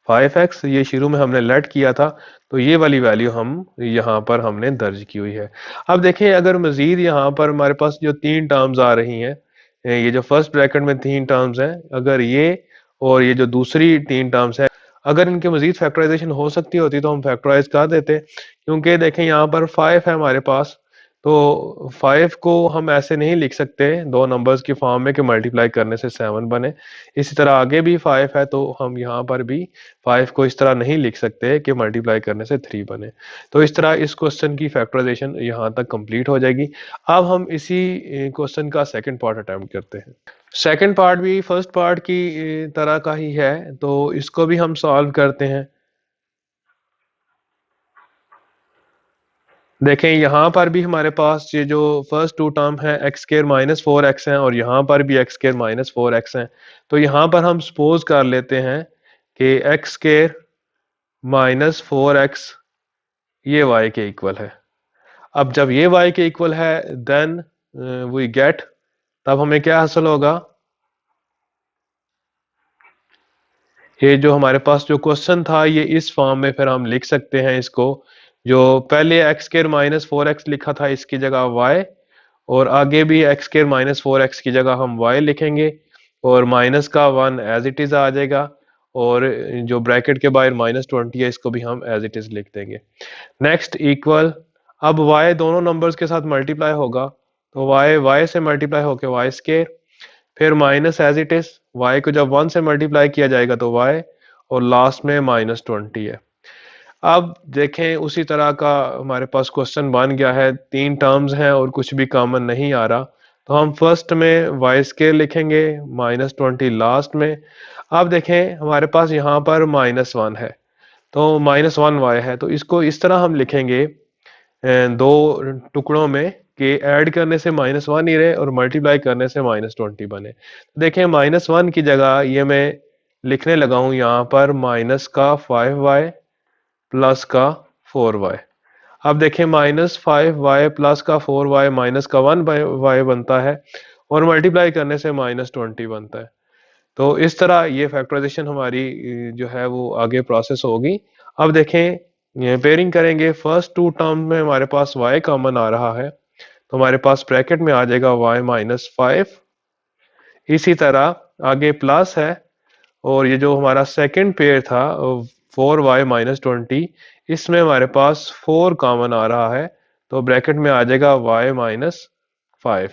5x, ये शुरू में हमने लेट किया था, तो ये वाली वैल्यू हम यहाँ पर हमने दर्ज की हुई है। अब देखें अगर मजीद यहाँ पर हमारे पास जो 3 टर्म्स आ रही हैं, ये जो फर्स्ट ब्रैकेट में 3 टर्म्स हैं, अगर ये और ये जो दूसरी 3 टर्म्स है, अगर इनके मजीद फैक्टराइजेशन हो सकती होती तो हम फैक्टराइज कर देते, क्योंकि देखें यहाँ पर 5 है हमारे पास, तो 5 को हम ऐसे नहीं लिख सकते दो नंबर्स की फॉर्म में कि मल्टीप्लाई करने से 7 बने। इसी तरह आगे भी 5 है तो हम यहाँ पर भी 5 को इस तरह नहीं लिख सकते कि मल्टीप्लाई करने से 3 बने। तो इस तरह इस क्वेश्चन की फैक्टराइजेशन यहाँ तक कंप्लीट हो जाएगी। अब हम इसी क्वेश्चन का सेकंड पार्ट अटेम्प्ट करते हैं। सेकंड पार्ट भी फर्स्ट पार्ट की तरह का ही है, तो इसको भी हम सॉल्व करते हैं। देखें यहाँ पर भी हमारे पास ये जो फर्स्ट टू टर्म है एक्स स्क्वायर माइनस 4x है और यहाँ पर भी एक्स स्क्वायर माइनस 4x है। तो यहाँ पर हम सपोज कर लेते हैं कि एक्स स्क्वायर माइनस 4x ये y के इक्वल है। अब जब ये y के इक्वल है देन वी गेट, तब हमें क्या हासिल होगा, ये जो हमारे पास जो क्वेश्चन था ये इस फॉर्म में फिर हम लिख सकते हैं इसको, जो पहले एक्स स्क्वायर माइनस 4x लिखा था इसकी जगह y, और आगे भी एक्स स्क्वायर माइनस 4x की जगह हम y लिखेंगे और माइनस का 1 एज इट इज आ जाएगा, और जो ब्रैकेट के बाहर -20 है इसको भी हम एज इट इज लिख देंगे। नेक्स्ट इक्वल, अब y दोनों नंबर्स के साथ मल्टीप्लाई होगा तो y से मल्टीप्लाई होकर y स्क्वायर, फिर minus as it is, y को जब 1 से मल्टीप्लाई किया जाएगा तो y, और लास्ट में -20 है। अब देखें उसी तरह का हमारे पास क्वेश्चन बन गया है, 3 टर्म्स हैं और कुछ भी कॉमन नहीं आ रहा, तो हम फर्स्ट में y स्क्वायर लिखेंगे -20 लास्ट में। अब देखें हमारे पास यहाँ पर -1 है तो -1y है, तो इसको इस तरह हम लिखेंगे दो टुकड़ों में कि ऐड करने से -1 ही रहे और मल्टीप्लाई करने से -20 बने। देखें -1 की जगह ये मैं लिखने लगा हूँ यहाँ पर माइनस का 5y प्लस का 4y। अब देखें -5y प्लस का 4y माइनस का 1y बनता है और मल्टीप्लाई करने से -20 बनता है। तो इस तरह ये फैक्टराइजेशन हमारी जो है वो आगे प्रोसेस होगी। अब देखें ये पेयरिंग करेंगे, फर्स्ट टू टर्म में हमारे पास y कॉमन आ रहा है तो हमारे पास ब्रैकेट में आ जाएगा y-5। इसी तरह आगे प्लस है, और ये जो हमारा सेकंड पेयर था 4y-20, इसमें हमारे पास 4 कॉमन आ रहा है तो ब्रैकेट में आ जाएगा y-5।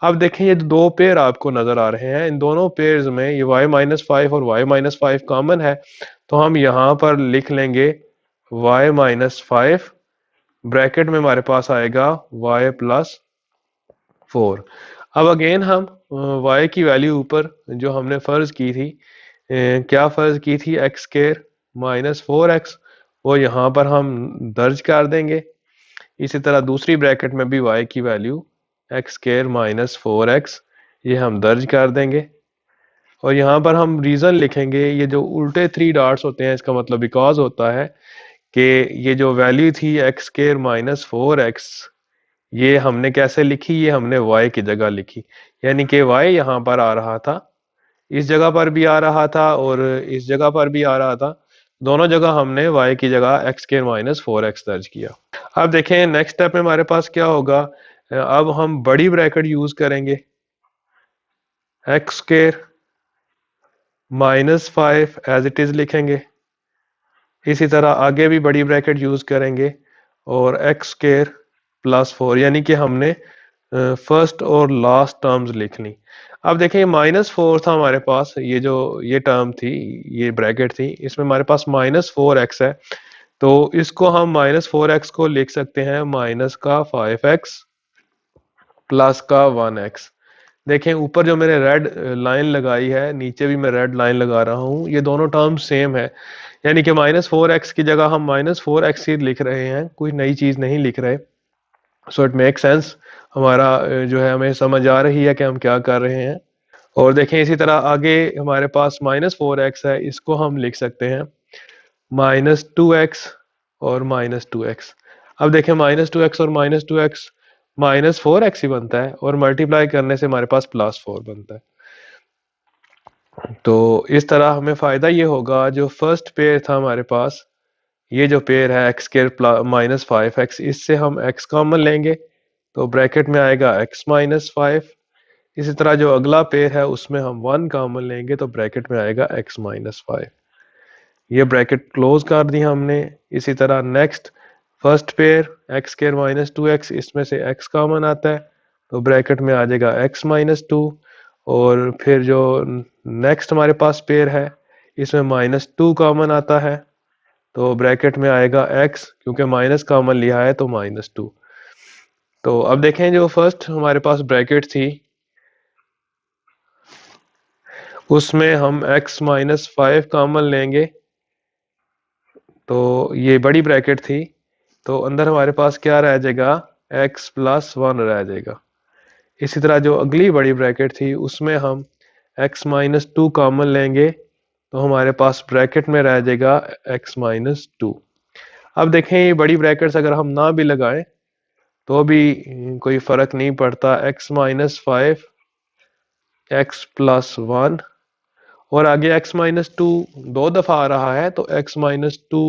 अब देखें ये दो पेयर आपको नजर आ रहे हैं, इन दोनों पेयर्स में ये y-5 और y-5 कॉमन है, तो हम यहाँ पर लिख लेंगे y-5, ब्रैकेट में हमारे पास आएगा y+4। अब अगेन हम y की वैल्यू ऊपर जो हमने फर्ज की थी, क्या फर्ज की थी, एक्स स्क्वायर -4x, वो यहाँ पर हम दर्ज कर देंगे। इसी तरह दूसरी ब्रैकेट में भी y की वैल्यू एक्स स्क्वायर -4x ये हम दर्ज कर देंगे, और यहाँ पर हम रीज़न लिखेंगे, ये जो उल्टे 3 डॉट्स होते हैं इसका मतलब बिकॉज होता है कि ये जो वैल्यू थी एक्स स्क्वायर माइनस 4x, ये हमने कैसे लिखी, ये हमने y की जगह लिखी, यानी कि y यहाँ पर आ रहा था, इस जगह पर भी आ रहा था और इस जगह पर भी आ रहा था, दोनों जगह हमने y की जगह एक्स स्क्वायर माइनस 4x दर्ज किया। अब देखें नेक्स्ट स्टेप में हमारे पास क्या होगा, अब हम बड़ी ब्रैकेट यूज करेंगे, x square minus 5 as it is लिखेंगे, इसी तरह आगे भी बड़ी ब्रैकेट यूज करेंगे और एक्स स्क्वायर प्लस 4, यानी कि हमने फर्स्ट और लास्ट टर्म्स लिख ली। अब देखें -4 था हमारे पास, ये टर्म थी, ये ब्रैकेट थी, इसमें हमारे पास -4x है, तो इसको हम -4x को लिख सकते हैं माइनस का 5x प्लस का 1x। देखें ऊपर जो मैंने रेड लाइन लगाई है, नीचे भी मैं रेड लाइन लगा रहा हूँ, ये दोनों टर्म सेम है, यानी कि -4x की जगह हम -4x ही लिख रहे हैं, कोई नई चीज नहीं लिख रहे। सो इट मेक सेंस, हमारा जो है हमें समझ आ रही है कि हम क्या कर रहे हैं। और देखें इसी तरह आगे हमारे पास -4x है, इसको हम लिख सकते हैं -2x और -2x। अब देखें -2x और -2x -4x ही बनता है और मल्टीप्लाई करने से हमारे पास +4 बनता है। तो इस तरह हमें फायदा ये होगा, जो फर्स्ट पेयर था हमारे पास, ये जो पेयर है एक्स स्क्वायर माइनस 5x, इससे हम x कॉमन लेंगे तो ब्रैकेट में आएगा x माइनस 5। इसी तरह जो अगला पेयर है उसमें हम 1 कॉमन लेंगे तो ब्रैकेट में आएगा x माइनस 5। ये ब्रैकेट क्लोज कर दी हमने। इसी तरह next first pair x square minus 2x, इसमें से x कॉमन आता है तो ब्रैकेट में आ जाएगा x माइनस 2। और फिर जो नेक्स्ट हमारे पास पेयर है, इसमें -2 कॉमन आता है तो ब्रैकेट में आएगा x, क्योंकि माइनस कॉमन लिया है तो -2। तो अब देखें जो फर्स्ट हमारे पास ब्रैकेट थी उसमें हम x माइनस 5 कॉमन लेंगे तो ये बड़ी ब्रैकेट थी, तो अंदर हमारे पास क्या रह जाएगा, x प्लस 1 रह जाएगा। इसी तरह जो अगली बड़ी ब्रैकेट थी उसमें हम x माइनस 2 कॉमन लेंगे तो हमारे पास ब्रैकेट में रह जाएगा x माइनस 2। अब देखें ये बड़ी ब्रैकेट्स अगर हम ना भी लगाएं तो भी कोई फर्क नहीं पड़ता, x माइनस 5 x प्लस 1 और आगे x माइनस 2 दो दफा आ रहा है तो x माइनस 2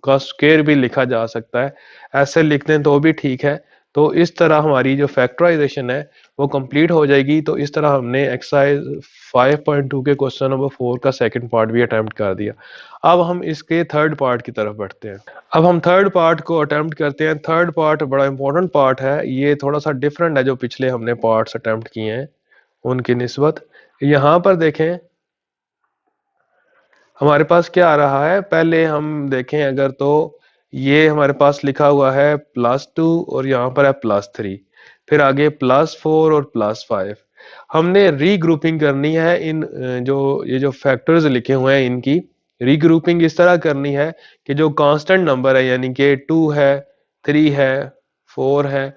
का स्क्वायर भी लिखा जा सकता है, ऐसे लिख दें तो भी ठीक है। तो इस तरह हमारी जो फैक्टराइजेशन है वो कंप्लीट हो जाएगी। तो इस तरह हमने एक्सरसाइज 5.2 के क्वेश्चन नंबर 4 का सेकंड पार्ट भी अटेम्प्ट कर दिया। अब हम इसके थर्ड पार्ट की तरफ बढ़ते हैं। अब हम थर्ड पार्ट को अटेम्प्ट करते हैं। थर्ड पार्ट बड़ा इंपॉर्टेंट पार्ट है, ये थोड़ा सा डिफरेंट है जो पिछले हमने पार्ट्स अटेम्प्ट किए हैं उनकी निस्बत। यहाँ पर देखें हमारे पास क्या आ रहा है, पहले हम देखें अगर तो ये हमारे पास लिखा हुआ है +2 और यहाँ पर है +3, फिर आगे +4 और +5। हमने रीग्रुपिंग करनी है इन ये जो फैक्टर्स लिखे हुए हैं इनकी रीग्रुपिंग इस तरह करनी है कि जो कांस्टेंट नंबर है यानी कि 2 है, 3 है, 4 है,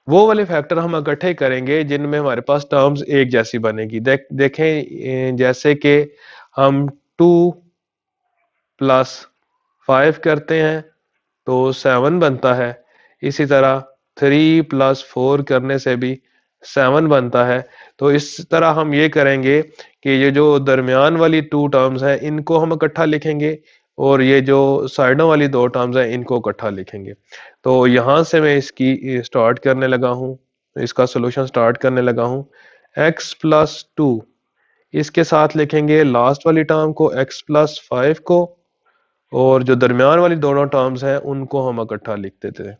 वो वाले फैक्टर हम इकट्ठे करेंगे जिनमें हमारे पास टर्म्स एक जैसी बनेगी। देखें जैसे कि हम 2 प्लस 5 करते हैं तो 7 बनता है, इसी तरह 3 प्लस 4 करने से भी 7 बनता है। तो इस तरह हम ये करेंगे कि ये जो दरमियान वाली 2 टर्म्स हैं इनको हम इकट्ठा लिखेंगे और ये जो साइडों वाली 2 टर्म्स हैं इनको इकट्ठा लिखेंगे। तो यहाँ से मैं इसकी स्टार्ट करने लगा हूँ, इसका सोल्यूशन स्टार्ट करने लगा हूँ। x प्लस 2 इसके साथ लिखेंगे लास्ट वाली टर्म को, x प्लस 5 को, और जो दरमियान वाली दोनों टर्म्स हैं उनको हम इकट्ठा लिख देते हैं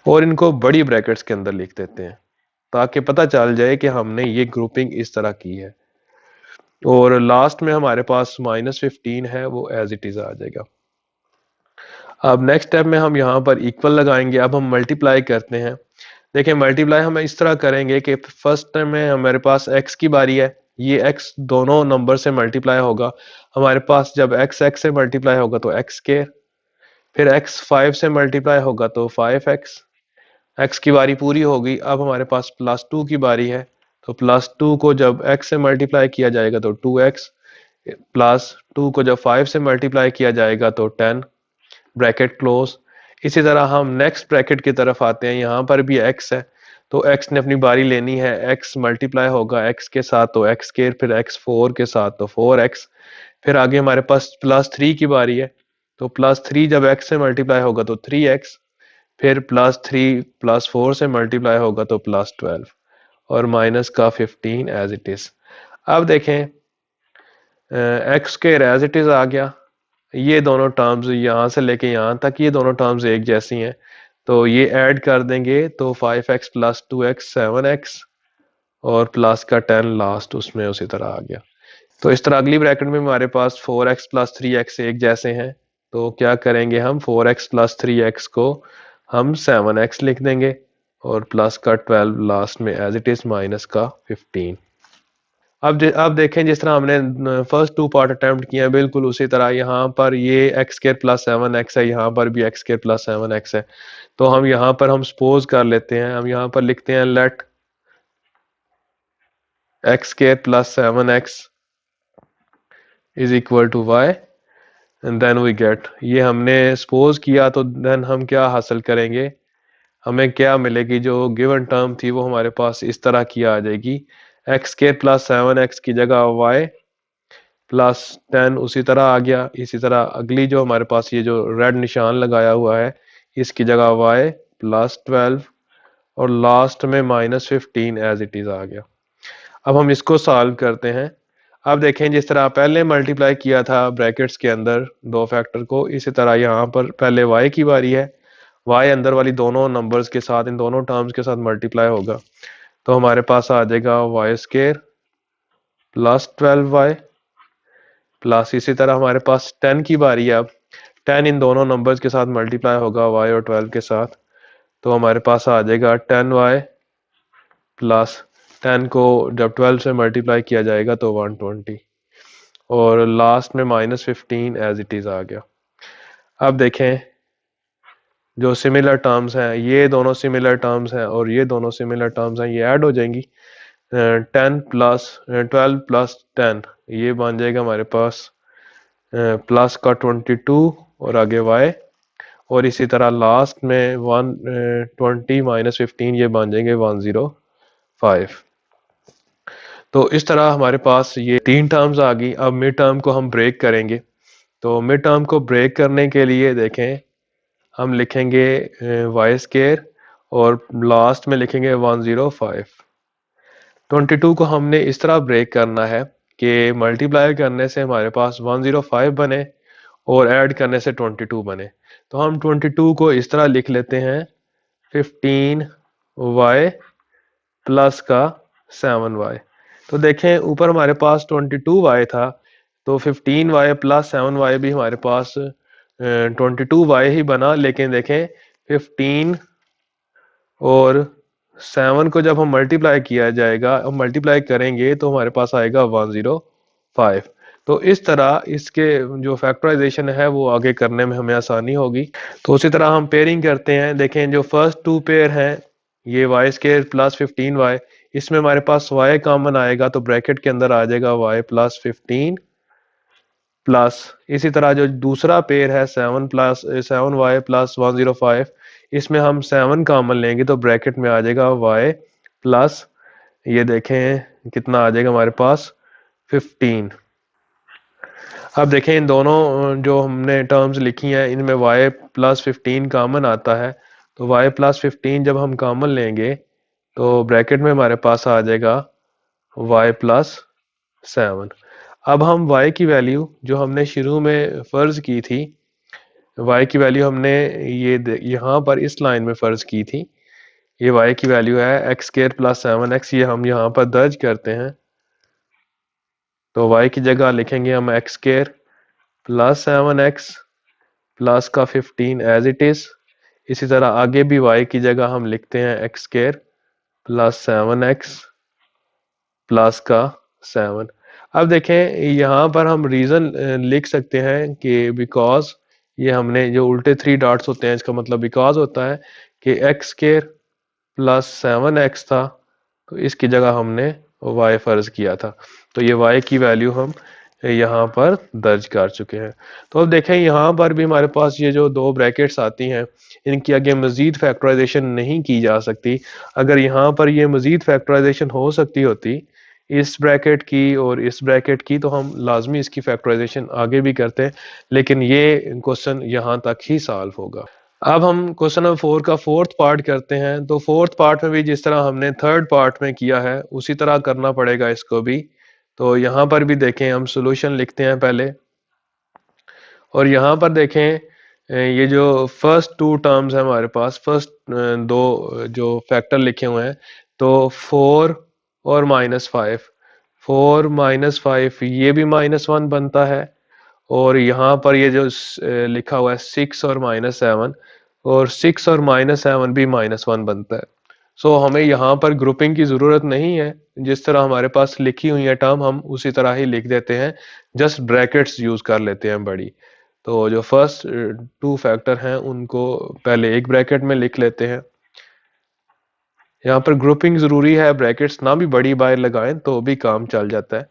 और इनको बड़ी ब्रैकेट्स के अंदर लिख देते हैं ताकि पता चल जाए कि हमने ये ग्रुपिंग इस तरह की है। और लास्ट में हमारे पास -15 है, वो एज इट इज आ जाएगा। अब नेक्स्ट स्टेप में हम यहाँ पर इक्वल लगाएंगे। अब हम मल्टीप्लाई करते हैं। देखिए मल्टीप्लाई हम इस तरह करेंगे कि फर्स्ट टाइम में हमारे पास x की बारी है, ये x दोनों नंबर से मल्टीप्लाई होगा। हमारे पास जब x से मल्टीप्लाई होगा तो x स्क्वायर, फिर x 5 से मल्टीप्लाई होगा तो 5x, x की बारी पूरी होगी। अब हमारे पास +2 की बारी है तो +2 को जब x से मल्टीप्लाई किया जाएगा तो 2x, प्लस 2 को जब 5 से मल्टीप्लाई किया जाएगा तो 10, ब्रैकेट क्लोज। इसी तरह हम नेक्स्ट ब्रैकेट की तरफ आते हैं, यहाँ पर भी x है तो x ने अपनी बारी लेनी है, x मल्टीप्लाई होगा x के साथ तो x स्क्वायर, फिर x 4 के साथ तो 4x, फिर आगे हमारे पास प्लस 3 की बारी है तो प्लस 3 जब x से मल्टीप्लाई होगा तो 3x, फिर प्लस 3 प्लस 4 से मल्टीप्लाई होगा तो प्लस 12 और माइनस का 15 एज इट इज। अब देखें x square as it is आ गया, ये दोनों टर्म्स यहाँ से लेके यहाँ तक ये दोनों टर्म्स एक जैसी हैं तो ये ऐड कर देंगे तो 5x प्लस 2x 7x और प्लस का 10 लास्ट उसमें उसी तरह आ गया। तो इस तरह अगली ब्रैकेट में हमारे पास 4x प्लस 3x एक जैसे हैं तो क्या करेंगे हम 4x प्लस 3x को हम 7x लिख देंगे और प्लस का 12 लास्ट में एज इट इज माइनस का 15। अब देखें जिस तरह हमने फर्स्ट टू पार्ट अटेम्प्ट किया बिल्कुल उसी तरह यहाँ पर ये एक्स स्क्वायर प्लस 7x है, यहाँ पर भी एक्स स्क्वायर प्लस 7x है तो हम यहाँ पर हम सपोज कर लेते हैं, हम यहाँ पर लिखते हैं let x square plus 7x is equal to y and then we get, ये हमने सपोज किया तो देन हम क्या हासिल करेंगे, हमें क्या मिलेगी, जो गिवन टर्म थी वो हमारे पास इस तरह की आ जाएगी, एक्स स्क्वायर प्लस 7x की जगह वाई प्लस 10 उसी तरह आ गया। इसी तरह अगली जो हमारे पास ये जो रेड निशान लगाया हुआ है इसकी जगह वाई प्लस 12 और लास्ट में माइनस 15 एज इट इज आ गया। अब हम इसको सॉल्व करते हैं। अब देखें जिस तरह पहले मल्टीप्लाई किया था ब्रैकेट्स के अंदर दो फैक्टर को, इसी तरह यहाँ पर पहले y की बारी है, y अंदर वाली दोनों नंबर्स के साथ इन दोनों टर्म्स के साथ मल्टीप्लाई होगा तो हमारे पास आ जाएगा Y square plus 12y plus इसी तरह हमारे पास 10 की बारी है। अब 10 इन दोनों नंबर्स के साथ मल्टीप्लाई होगा y और 12 के साथ तो हमारे पास आ जाएगा 10y प्लस 10 को जब 12 से मल्टीप्लाई किया जाएगा तो 120 और लास्ट में माइनस 15 एज इट इज आ गया। अब देखें जो सिमिलर टर्म्स हैं, ये दोनों सिमिलर टर्म्स हैं और ये दोनों सिमिलर टर्म्स हैं, ये ऐड हो जाएंगी। 10 प्लस 12 प्लस 10 ये बन जाएगा हमारे पास प्लस का 22 और आगे y और इसी तरह लास्ट में 120 माइनस 15 ये बन जाएंगे 105। तो इस तरह हमारे पास ये तीन टर्म्स आ गई। अब मिड टर्म को हम ब्रेक करेंगे तो मिड टर्म को ब्रेक करने के लिए देखें हम लिखेंगे वाई स्क्वायर और लास्ट में लिखेंगे 105। 22 को हमने इस तरह ब्रेक करना है कि मल्टीप्लाई करने से हमारे पास 105 बने और ऐड करने से 22 बने। तो हम 22 को इस तरह लिख लेते हैं 15y प्लस का 7y। तो देखें ऊपर हमारे पास 22y था तो 15y प्लस 7y भी हमारे पास 22y ही बना, लेकिन देखें 15 और 7 को जब हम मल्टीप्लाई किया जाएगा, हम मल्टीप्लाई करेंगे तो हमारे पास आएगा 105। तो इस तरह इसके जो फैक्टराइजेशन है वो आगे करने में हमें आसानी होगी। तो उसी तरह हम पेयरिंग करते हैं। देखें जो फर्स्ट टू पेयर हैं ये वाई स्क्वायर प्लस 15y, इसमें हमारे पास y कॉमन आएगा तो ब्रैकेट के अंदर आ जाएगा y प्लस 15 प्लस इसी तरह जो दूसरा पेयर है 7y प्लस 105, इसमें हम 7 कॉमन लेंगे तो ब्रैकेट में आ जाएगा y प्लस ये देखें कितना आ जाएगा हमारे पास 15। अब देखें इन दोनों जो हमने टर्म्स लिखी हैं इनमें y प्लस 15 कॉमन आता है तो y प्लस 15 जब हम कॉमन लेंगे तो ब्रैकेट में हमारे पास आ जाएगा y प्लस 7। अब हम y की वैल्यू जो हमने शुरू में फ़र्ज़ की थी, y की वैल्यू हमने ये यहाँ पर इस लाइन में फ़र्ज़ की थी, ये y की वैल्यू है एक्स स्क्वायर प्लस 7x, ये हम यहाँ पर दर्ज करते हैं तो y की जगह लिखेंगे हम x square plus 7x plus का 15 एज इट इज़। इसी तरह आगे भी y की जगह हम लिखते हैं x square plus 7x plus का 7। अब देखें यहाँ पर हम रीज़न लिख सकते हैं कि बिकॉज ये हमने जो उल्टे 3 डॉट्स होते हैं इसका मतलब बिकॉज होता है कि एक्स स्क्वायर प्लस 7x था तो इसकी जगह हमने y फ़र्ज़ किया था तो ये y की वैल्यू हम यहाँ पर दर्ज कर चुके हैं। तो अब देखें यहाँ पर भी हमारे पास ये जो दो ब्रैकेट्स आती हैं, इनकी आगे मज़ीद फैक्टराइजेशन नहीं की जा सकती। अगर यहाँ पर ये मज़ीद फैक्टराइजेशन हो सकती होती इस ब्रैकेट की और इस ब्रैकेट की, तो हम लाजमी इसकी फैक्टराइजेशन आगे भी करते हैं, लेकिन ये क्वेश्चन यहाँ तक ही सॉल्व होगा। अब हम क्वेश्चन नंबर 4 का फोर्थ पार्ट करते हैं। तो फोर्थ पार्ट में भी जिस तरह हमने थर्ड पार्ट में किया है उसी तरह करना पड़ेगा इसको भी। तो यहाँ पर भी देखें, हम सॉल्यूशन लिखते हैं पहले, और यहाँ पर देखें ये जो फर्स्ट टू टर्म्स है हमारे पास, फर्स्ट दो जो फैक्टर लिखे हुए हैं, तो 4 और -5, 4 -5 ये भी -1 बनता है, और यहाँ पर ये जो लिखा हुआ है 6 और -7, और 6 और -7 भी -1 बनता है। सो हमें यहाँ पर ग्रुपिंग की ज़रूरत नहीं है, जिस तरह हमारे पास लिखी हुई है टर्म हम उसी तरह ही लिख देते हैं, जस्ट ब्रैकेट्स यूज़ कर लेते हैं बड़ी। तो जो फर्स्ट टू फैक्टर हैं उनको पहले एक ब्रैकेट में लिख लेते हैं। यहाँ पर ग्रुपिंग ज़रूरी है, ब्रैकेट्स ना भी बड़ी बार लगाएं तो भी काम चल जाता है,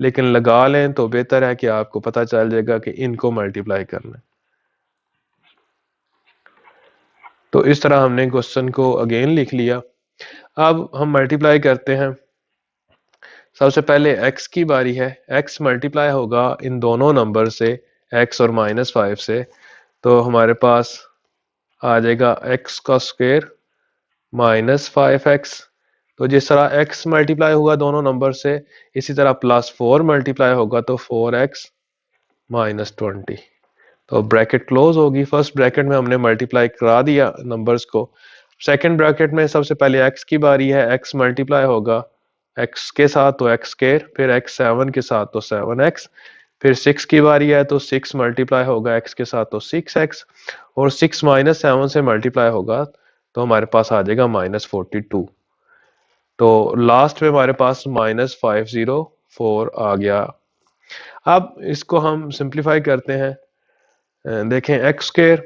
लेकिन लगा लें तो बेहतर है कि आपको पता चल जाएगा कि इनको मल्टीप्लाई करना है। तो इस तरह हमने क्वेश्चन को अगेन लिख लिया। अब हम मल्टीप्लाई करते हैं। सबसे पहले x की बारी है, x मल्टीप्लाई होगा इन दोनों नंबर से, x और -5 से, तो हमारे पास आ जाएगा x का स्क्वायर -5x। तो जिस तरह x मल्टीप्लाई होगा दोनों नंबर से, इसी तरह +4 मल्टीप्लाई होगा तो 4x -20। तो ब्रैकेट क्लोज होगी। फर्स्ट ब्रैकेट में हमने मल्टीप्लाई करा दिया नंबर्स को। सेकंड ब्रैकेट में सबसे पहले x की बारी है, x मल्टीप्लाई होगा x के साथ तो x स्क्वायर, फिर x 7 के साथ तो 7x, फिर 6 की बारी है तो 6 मल्टीप्लाई होगा x के साथ तो 6x, और 6 -7 से मल्टीप्लाई होगा तो हमारे पास आ जाएगा -42। तो लास्ट में हमारे पास -504 आ गया। अब इसको हम सिंप्लीफाई करते हैं। देखें एक्स स्क्वायर,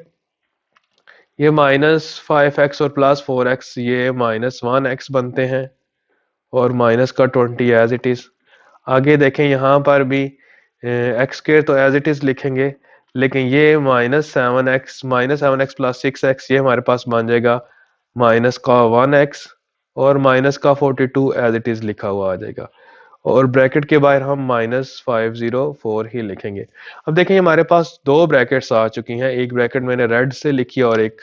ये -5x और +4x ये -1x बनते हैं, और माइनस का 20 एज इट इज़। आगे देखें यहाँ पर भी एक्स स्क्वायर तो एज इट इज़ लिखेंगे, लेकिन ये -7x प्लस 6x ये हमारे पास बन जाएगा माइनस का 1x, और माइनस का 42 एज इट इज़ लिखा हुआ आ जाएगा, और ब्रैकेट के बाहर हम -504 ही लिखेंगे। अब देखें हमारे पास दो ब्रैकेट्स आ चुकी हैं, एक ब्रैकेट मैंने रेड से लिखी और एक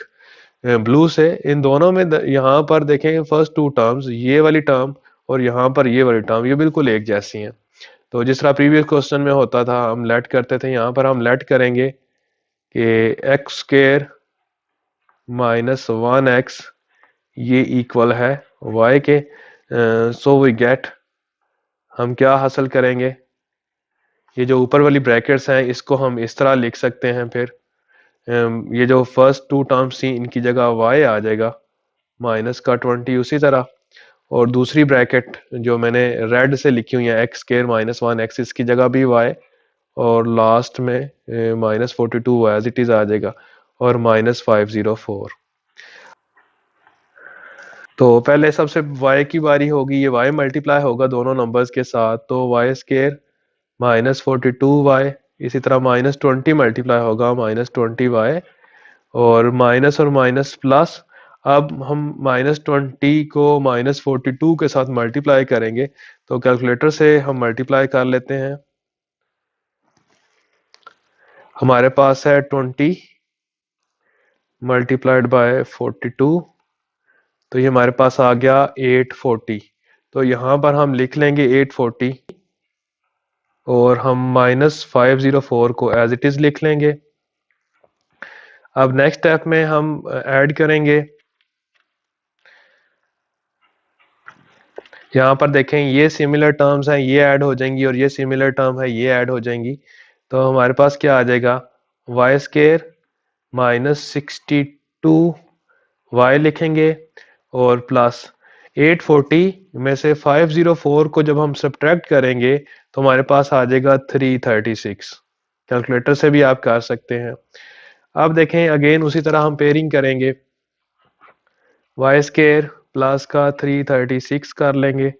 ब्लू से। इन दोनों में यहाँ पर देखें फर्स्ट टू टर्म्स, ये वाली टर्म और यहाँ पर ये वाली टर्म, ये बिल्कुल एक जैसी हैं। तो जिस तरह प्रीवियस क्वेश्चन में होता था हम लेट करते थे, यहाँ पर हम लेट करेंगे कि एक्स स्क्वायर -1x ये इक्वल है y के। सो वी गेट, हम क्या हासिल करेंगे, ये जो ऊपर वाली ब्रैकेट्स हैं इसको हम इस तरह लिख सकते हैं। फिर ये जो फर्स्ट टू टर्म्स थी इनकी जगह y आ जाएगा माइनस का 20 उसी तरह, और दूसरी ब्रैकेट जो मैंने रेड से लिखी हुई है एक्स स्क्वायर -1x इसकी जगह भी y, और लास्ट में -42 एज इट इज आ जाएगा, और -504। तो पहले सबसे y की बारी होगी, ये y मल्टीप्लाई होगा दोनों नंबर्स के साथ, तो y स्क्वायर -42y, इसी तरह -20 मल्टीप्लाई होगा -20y, और माइनस प्लस। अब हम -20 को -42 के साथ मल्टीप्लाई करेंगे, तो कैलकुलेटर से हम मल्टीप्लाई कर लेते हैं। हमारे पास है 20 मल्टीप्लाइड बाय 42, तो ये हमारे पास आ गया 840। तो यहाँ पर हम लिख लेंगे 840, और हम -504 को एज इट इज लिख लेंगे। अब नेक्स्ट स्टेप में हम ऐड करेंगे। यहाँ पर देखें ये सिमिलर टर्म्स हैं, ये ऐड हो जाएंगी, और ये सिमिलर टर्म है ये ऐड हो जाएंगी। तो हमारे पास क्या आ जाएगा, वाई स्केयर -62 वाई लिखेंगे, और प्लस 840 में से 504 को जब हम सब्ट्रैक्ट करेंगे तो हमारे पास आ जाएगा 336। कैलकुलेटर से भी आप कर सकते हैं। अब देखें अगेन उसी तरह हम पेयरिंग करेंगे, वाई स्केयर प्लस का 336 कर लेंगे,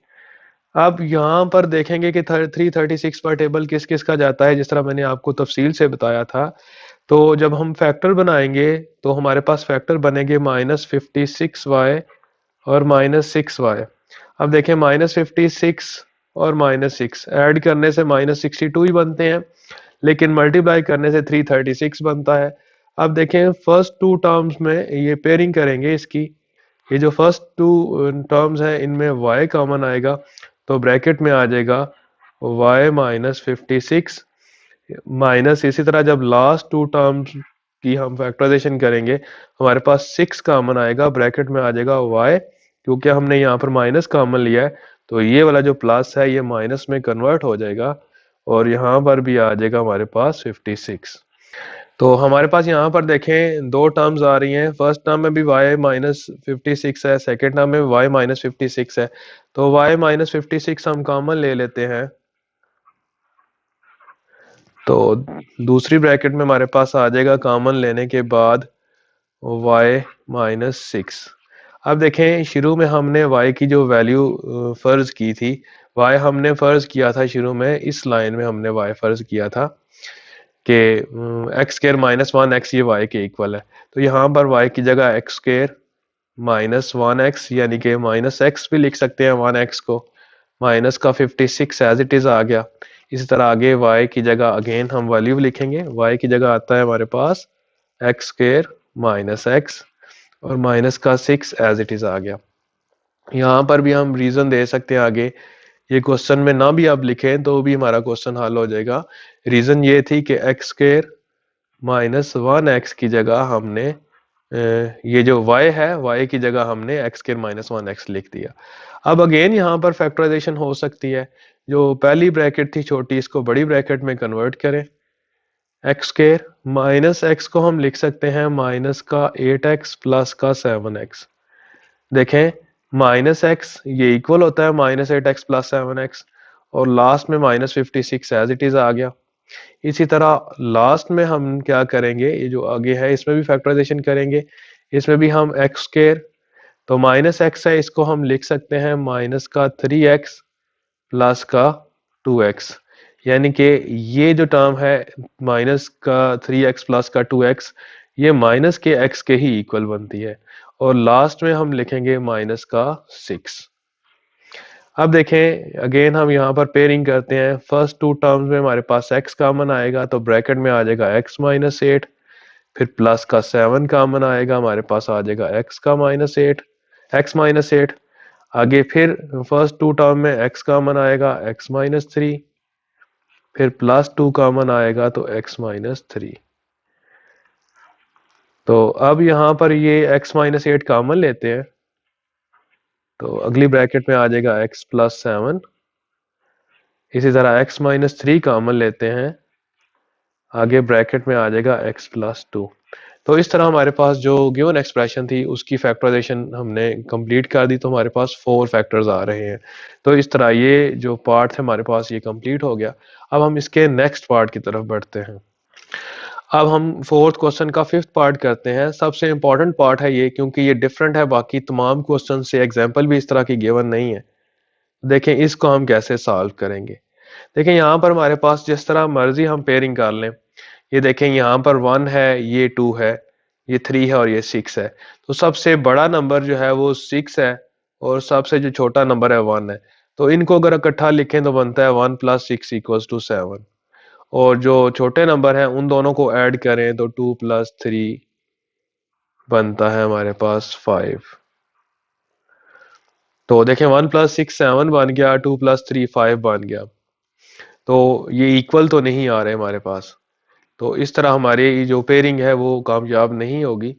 अब यहाँ पर देखेंगे कि 336 पर टेबल किस किस का जाता है, जिस तरह मैंने आपको तफसील से बताया था। तो जब हम फैक्टर बनाएंगे तो हमारे पास फैक्टर बनेंगे -56y और -6y। अब देखें -56 और -6 ऐड करने से -62 ही बनते हैं, लेकिन मल्टीप्लाई करने से 336 बनता है। अब देखें फर्स्ट टू टर्म्स में ये पेयरिंग करेंगे इसकी, ये जो फर्स्ट टू टर्म्स हैं इनमें y कॉमन आएगा, तो ब्रैकेट में आ जाएगा y -56 माइनस, इसी तरह जब लास्ट टू टर्म्स की हम फैक्टराइजेशन करेंगे हमारे पास 6 कॉमन आएगा, ब्रैकेट में आ जाएगा y, क्योंकि हमने यहाँ पर माइनस कॉमन लिया है तो ये वाला जो प्लस है ये माइनस में कन्वर्ट हो जाएगा और यहाँ पर भी आ जाएगा हमारे पास 56। तो हमारे पास यहाँ पर देखें दो टर्म्स आ रही हैं, फर्स्ट टर्म में भी y -56 है, सेकेंड टर्म में y -56 है। तो y -56 हम कॉमन ले लेते हैं, तो दूसरी ब्रैकेट में हमारे पास आ जाएगा कॉमन लेने के बाद y -6। अब देखें शुरू में हमने y की जो वैल्यू फर्ज की थी, y हमने फर्ज किया था शुरू में, इस लाइन में हमने y फर्ज किया था कि एक्स स्केयर -1 एक्स ये y के इक्वल है। तो यहाँ पर y की जगह एक्स स्केयर -1x यानी कि -x भी लिख सकते हैं 1x को, माइनस का 56 एज इट इज आ गया। इसी तरह आगे y की जगह अगेन हम वैल्यू लिखेंगे, y की जगह आता है हमारे पास एक्स स्केयर -x और माइनस का 6 एज इट इज आ गया। यहाँ पर भी हम रीजन दे सकते हैं आगे, ये क्वेश्चन में ना भी आप लिखें तो भी हमारा क्वेश्चन हल हो जाएगा। रीजन ये थी कि एक्स स्केयर -1x की जगह हमने ये जो y है y की जगह हमने एक्स स्केयर -1x लिख दिया। अब अगेन यहाँ पर फैक्टराइजेशन हो सकती है, जो पहली ब्रैकेट थी छोटी इसको बड़ी ब्रैकेट में कन्वर्ट करें, एक्स स्केयर माइनस एक्स को हम लिख सकते हैं माइनस का 8x प्लस का 7x। देखें माइनस एक्स ये इक्वल होता है -8x प्लस 7x और लास्ट में -56 एज इट इज आ गया। इसी तरह लास्ट में हम क्या करेंगे, ये जो आगे है इसमें भी फैक्टराइजेशन करेंगे, इसमें भी हम एक्स स्केयर, तो -x है इसको हम लिख सकते हैं माइनस का 3x प्लस का 2x, यानी कि ये जो टर्म है माइनस का 3x प्लस का 2x ये माइनस के x के ही इक्वल बनती है और लास्ट में हम लिखेंगे माइनस का 6। अब देखें अगेन हम यहाँ पर पेयरिंग करते हैं, फर्स्ट टू टर्म्स में हमारे पास x कॉमन आएगा तो ब्रैकेट में आ जाएगा x-8, फिर प्लस का 7 कॉमन आएगा हमारे पास आ जाएगा x-8, आगे फिर फर्स्ट टू टर्म में x कॉमन आएगा x-3, फिर प्लस 2 कॉमन आएगा तो x-3। तो अब यहाँ पर ये x-8 कॉमन लेते हैं तो अगली ब्रैकेट में आ जाएगा x+7, इसी तरह x-3 कॉमन लेते हैं, आगे ब्रैकेट में आ जाएगा x+2। तो इस तरह हमारे पास जो गिवन एक्सप्रेशन थी उसकी फैक्टराइजेशन हमने कंप्लीट कर दी, तो हमारे पास 4 फैक्टर्स आ रहे हैं। तो इस तरह ये जो पार्ट है हमारे पास ये कंप्लीट हो गया। अब हम इसके नेक्स्ट पार्ट की तरफ बढ़ते हैं। अब हम फोर्थ क्वेश्चन का फिफ्थ पार्ट करते हैं। सबसे इंपॉर्टेंट पार्ट है ये, क्योंकि ये डिफरेंट है बाकी तमाम क्वेश्चन से, एग्जाम्पल भी इस तरह की गिवन नहीं है। देखें इसको हम कैसे सॉल्व करेंगे। देखें यहाँ पर हमारे पास जिस तरह मर्जी हम पेयरिंग कर लें, ये देखें यहाँ पर 1 है, ये 2 है, ये 3 है और ये 6 है। तो सबसे बड़ा नंबर जो है वो 6 है और सबसे जो छोटा नंबर है 1 है। तो इनको अगर इकट्ठा लिखें तो बनता है 1 + 6 = 7, और जो छोटे नंबर हैं उन दोनों को ऐड करें तो 2 + 3 बनता है हमारे पास 5। तो देखें 1 + 6 7 बन गया, 2 + 3 5 बन गया। तो ये इक्वल तो नहीं आ रहे हमारे पास, तो इस तरह हमारी जो पेयरिंग है वो कामयाब नहीं होगी।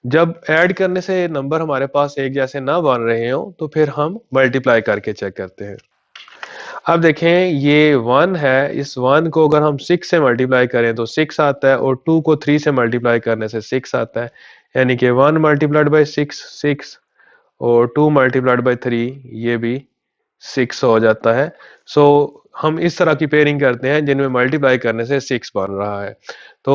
जब ऐड करने से नंबर हमारे पास एक जैसे ना बन रहे हो तो फिर हम मल्टीप्लाई करके चेक करते हैं। अब देखें ये 1 है, इस 1 को अगर हम 6 से मल्टीप्लाई करें तो 6 आता है और 2 को 3 से मल्टीप्लाई करने से 6 आता है, यानी कि 1 × 6 6 और 2 × 3 ये भी 6 हो जाता है। हम इस तरह की पेयरिंग करते हैं जिनमें मल्टीप्लाई करने से 6 बन रहा है। तो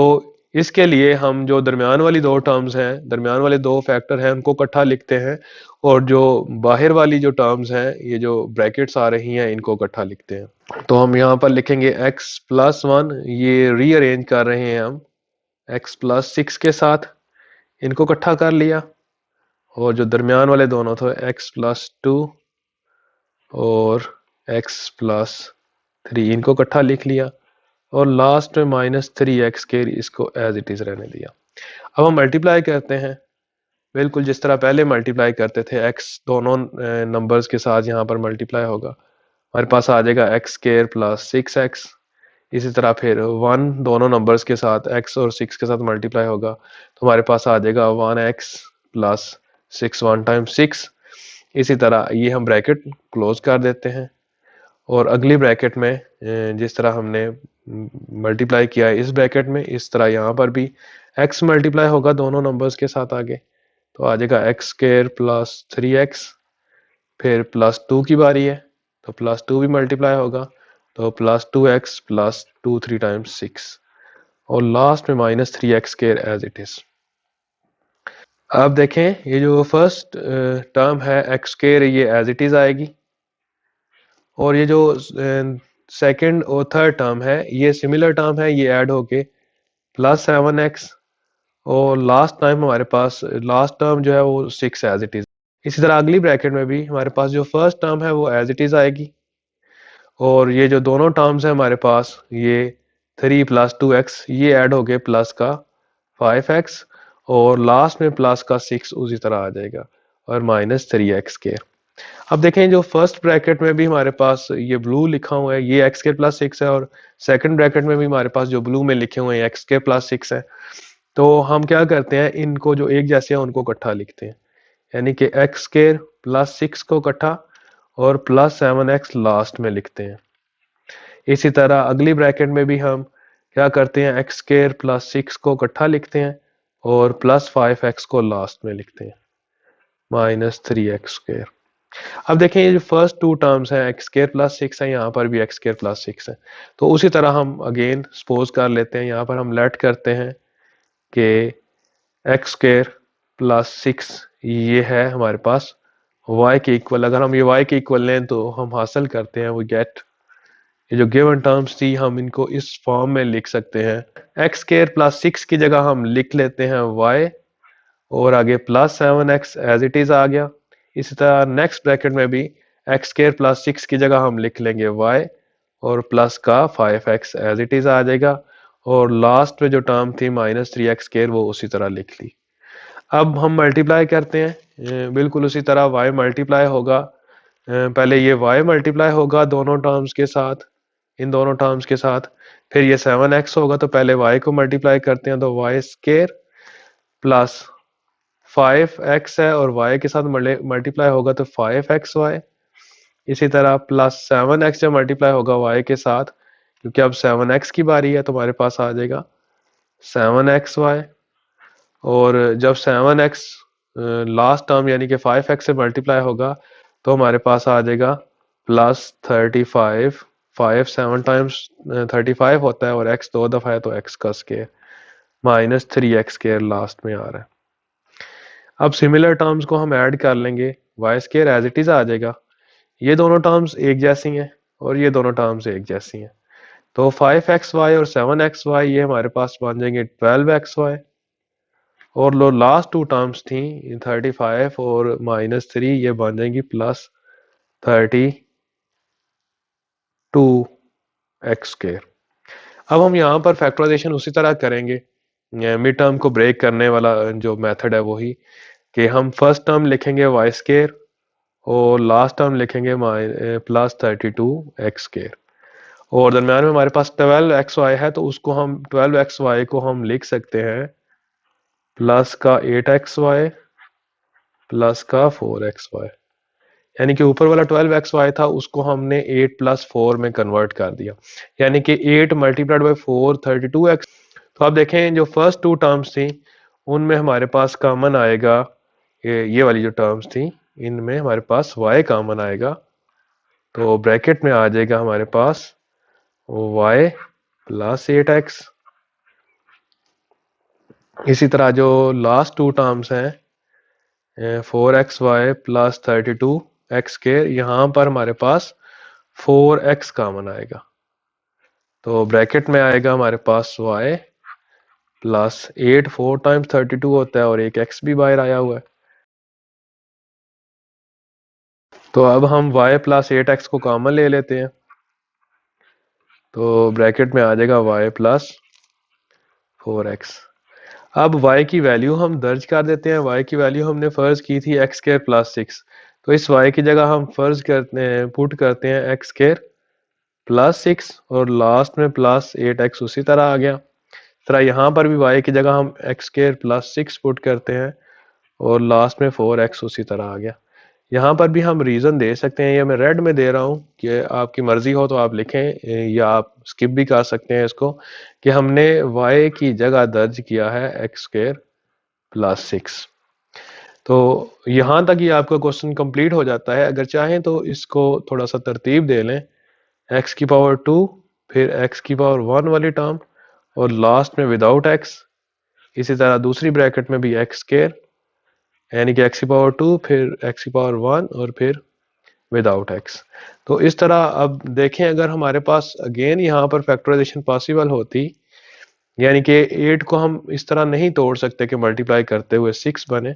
इसके लिए हम जो दरमियान वाली दो टर्म्स हैं, दरमियान वाले दो फैक्टर हैं, उनको इकट्ठा लिखते हैं, और जो बाहर वाली जो टर्म्स हैं, ये जो ब्रैकेट्स आ रही हैं, इनको इकट्ठा लिखते हैं। तो हम यहाँ पर लिखेंगे x प्लस 1, ये रीअरेंज कर रहे हैं हम x प्लस 6 के साथ, इनको इकट्ठा कर लिया, और जो दरमियान वाले दोनों थे x प्लस 2 और x प्लस 3, इनको इकट्ठा लिख लिया, और लास्ट में -3x के इसको एज इट इज रहने दिया। अब हम मल्टीप्लाई करते हैं, बिल्कुल जिस तरह पहले मल्टीप्लाई करते थे, x दोनों नंबर्स के साथ यहाँ पर मल्टीप्लाई होगा, हमारे पास आ जाएगा x स्क्वायर प्लस 6x। इसी तरह फिर 1 दोनों नंबर्स के साथ x और 6 के साथ मल्टीप्लाई होगा, तो हमारे पास आ जाएगा 1x प्लस 6 1 टाइम्स 6। इसी तरह ये हम ब्रैकेट क्लोज कर देते हैं, और अगली ब्रैकेट में जिस तरह हमने मल्टीप्लाई किया है इस ब्रैकेट में, इस तरह यहाँ पर भी x मल्टीप्लाई होगा दोनों नंबर्स के साथ आगे, तो आ जाएगा x स्क्वायर प्लस 3x। फिर प्लस 2 की बारी है, तो प्लस 2 भी मल्टीप्लाई होगा, तो प्लस 2x प्लस 2 3 टाइम्स 6, और लास्ट में -3x square as it is. अब देखें, ये जो फर्स्ट टर्म है x स्क्वायर, ये एज इट इज आएगी, और ये जो सेकंड और थर्ड टर्म है, ये सिमिलर टर्म है, ये ऐड होके प्लस 7x, और लास्ट टाइम हमारे पास लास्ट टर्म जो है वो 6 एज इट इज। इसी तरह अगली ब्रैकेट में भी हमारे पास जो फर्स्ट टर्म है वो एज इट इज आएगी, और ये जो दोनों टर्म्स हैं हमारे पास, ये 3 प्लस 2x, ये ऐड हो गए प्लस का 5x, और लास्ट में प्लस का 6 उसी तरह आ जाएगा, और -3x के। अब देखें, जो फर्स्ट ब्रैकेट में भी हमारे पास ये ब्लू लिखा हुआ है, ये x के प्लस 6 है, और सेकंड ब्रैकेट में भी हमारे पास जो ब्लू में लिखे हुए हैं x के प्लस 6 है। तो हम क्या करते हैं, इनको जो एक जैसे हैं उनको इकट्ठा लिखते हैं, यानी कि x स्क्वायर प्लस 6 को इकट्ठा, और प्लस 7x लास्ट में लिखते हैं। इसी तरह अगली ब्रैकेट में भी हम क्या करते हैं, x स्क्वायर प्लस 6 को इकट्ठा लिखते हैं, और प्लस 5x को लास्ट में लिखते हैं, -3x स्क्वायर। अब देखें, ये जो फर्स्ट टू टर्म्स हैं x स्क्वायर प्लस 6 है, यहाँ पर भी x स्क्वायर प्लस 6 है, तो उसी तरह हम अगेन सपोज कर लेते हैं, यहाँ पर हम लेट करते हैं कि एक्स स्क्वायर प्लस 6 ये है हमारे पास y के इक्वल। अगर हम ये y के इक्वल लें तो हम हासिल करते हैं, वो गेट, ये जो गिवन टर्म्स थी हम इनको इस फॉर्म में लिख सकते हैं, एक्स स्क्वायर प्लस 6 की जगह हम लिख लेते हैं y, और आगे plus 7x as it is आ गया। इसी तरह नेक्स्ट ब्रैकेट में भी एक्स स्क्वायर प्लस 6 की जगह हम लिख लेंगे y, और प्लस का 5x एज इट इज आ जाएगा, और लास्ट में जो टर्म थी -3x स्क्वायर वो उसी तरह लिख ली। अब हम मल्टीप्लाई करते हैं, बिल्कुल उसी तरह y मल्टीप्लाई होगा, पहले ये y मल्टीप्लाई होगा दोनों टर्म्स के साथ, इन दोनों टर्म्स के साथ, फिर ये 7x होगा, तो पहले y को मल्टीप्लाई करते हैं, तो y स्क्वायर प्लस 5x है, और y के साथ मल्टीप्लाई होगा तो 5xy। इसी तरह प्लस 7x जब मल्टीप्लाई होगा y के साथ, क्योंकि अब 7x की बारी है, तो हमारे पास आ जाएगा 7xy, और जब 7x लास्ट टर्म यानी कि 5x से मल्टीप्लाई होगा, तो हमारे पास आ जाएगा +35। 5 7 टाइम्स 35 होता है, और x दो दफ़ा है, तो x का स्क्वायर, -3x स्क्वायर लास्ट में आ रहा है। अब सिमिलर टर्म्स को हम ऐड कर लेंगे, y square as it is आ जाएगा, ये दोनों टर्म्स एक जैसी हैं, और ये दोनों टर्म्स एक जैसी हैं, तो 5xy और 7xy ये हमारे पास बन जाएंगे 12xy, और लो लास्ट टू टर्म्स थी 35 और -3, ये बन जाएंगी +32x स्क्वायर। अब हम यहाँ पर फैक्टराइजेशन उसी तरह करेंगे, मिड टर्म को ब्रेक करने वाला जो मेथड है वही, कि हम फर्स्ट टर्म लिखेंगे y स्क्वायर, और लास्ट टर्म लिखेंगे +32x स्क्वायर, और दरम्यान में हमारे पास 12xy है, तो उसको हम 12xy को हम लिख सकते हैं प्लस का 8xy प्लस का 4xy, यानी कि ऊपर वाला 12xy था उसको हमने 8 + 4 में कन्वर्ट कर दिया, यानी कि 8 मल्टीप्लाइड बाई 4 32x। तो आप देखें, जो फर्स्ट टू टर्म्स थी उनमें हमारे पास कॉमन आएगा, ये वाली जो टर्म्स थी इनमें हमारे पास y कॉमन आएगा, तो ब्रैकेट में आ जाएगा हमारे पास y + 8x इसी तरह जो लास्ट टू टर्म्स हैं 4xy प्लस 32x², यहाँ पर हमारे पास 4x कॉमन आएगा, तो ब्रैकेट में आएगा हमारे पास y प्लस 8, 4 टाइम्स 32 होता है और एक x भी बाहर आया हुआ है। तो अब हम y प्लस 8x को कॉमन ले लेते हैं, तो ब्रैकेट में आ जाएगा y प्लस 4x। अब y की वैल्यू हम दर्ज कर देते हैं। y की वैल्यू हमने फर्ज की थी x² प्लस 6, तो इस y की जगह हम फर्ज करते हैं, पुट करते हैं x² प्लस 6 और लास्ट में प्लस 8x उसी तरह आ गया। तरह यहाँ पर भी y की जगह हम x² प्लस 6 पुट करते हैं और लास्ट में 4x उसी तरह आ गया। यहाँ पर भी हम रीज़न दे सकते हैं, ये मैं रेड में दे रहा हूँ कि आपकी मर्ज़ी हो तो आप लिखें या आप स्किप भी कर सकते हैं इसको, कि हमने y की जगह दर्ज किया है x² प्लस 6। तो यहाँ तक ये आपका क्वेश्चन कंप्लीट हो जाता है। अगर चाहें तो इसको थोड़ा सा तरतीब दे लें, x की पावर 2, फिर x की पावर 1 वाली टर्म और लास्ट में विदाउट x। इसी तरह दूसरी ब्रैकेट में भी x², यानी कि x की पावर 2, फिर x की पावर 1 और फिर विदाउट x। तो इस तरह अब देखें, अगर हमारे पास अगेन यहाँ पर फैक्टराइजेशन पॉसिबल होती, यानी कि 8 को हम इस तरह नहीं तोड़ सकते कि मल्टीप्लाई करते हुए 6 बने,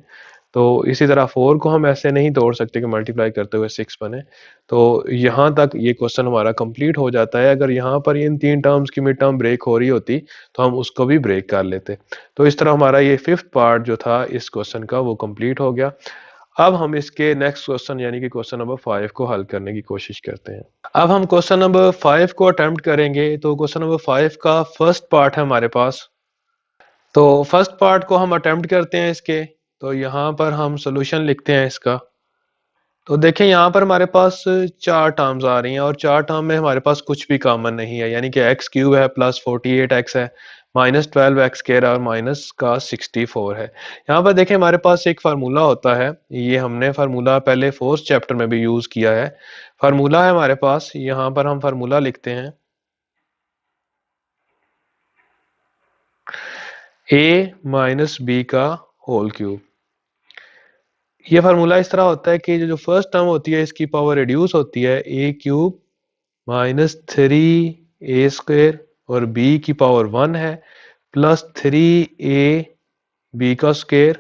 तो इसी तरह 4 को हम ऐसे नहीं तोड़ सकते कि मल्टीप्लाई करते हुए 6 बने। तो यहाँ तक ये क्वेश्चन हमारा कंप्लीट हो जाता है। अगर यहाँ पर इन तीन टर्म्स की मिड टर्म ब्रेक हो रही होती तो हम उसको भी ब्रेक कर लेते। तो इस तरह हमारा ये 5th पार्ट जो था इस क्वेश्चन का वो कंप्लीट हो गया। अब हम इसके नेक्स्ट क्वेश्चन यानी कि क्वेश्चन नंबर 5 को हल करने की कोशिश करते हैं। अब हम क्वेश्चन नंबर 5 को अटेम्प्ट करेंगे। तो क्वेश्चन नंबर 5 का फर्स्ट पार्ट है हमारे पास, तो फर्स्ट पार्ट को हम अटेम्प्ट करते हैं इसके। तो यहाँ पर हम सोल्यूशन लिखते हैं इसका। तो देखें यहाँ पर हमारे पास चार टर्म्स आ रही हैं और चार टर्म में हमारे पास कुछ भी कॉमन नहीं है, यानी कि x³ है प्लस 48x है माइनस 12x² और माइनस का 64 है। यहाँ पर देखें हमारे पास एक फार्मूला होता है, ये हमने फार्मूला पहले 4th चैप्टर में भी यूज किया है। फार्मूला है हमारे पास, यहाँ पर हम फार्मूला लिखते हैं a माइनस बी का होल क्यूब। ये फार्मूला इस तरह होता है कि जो फर्स्ट टर्म होती है इसकी पावर रिड्यूस होती है a³ माइनस 3a² और b की पावर 1 है प्लस 3ab का स्क्वायर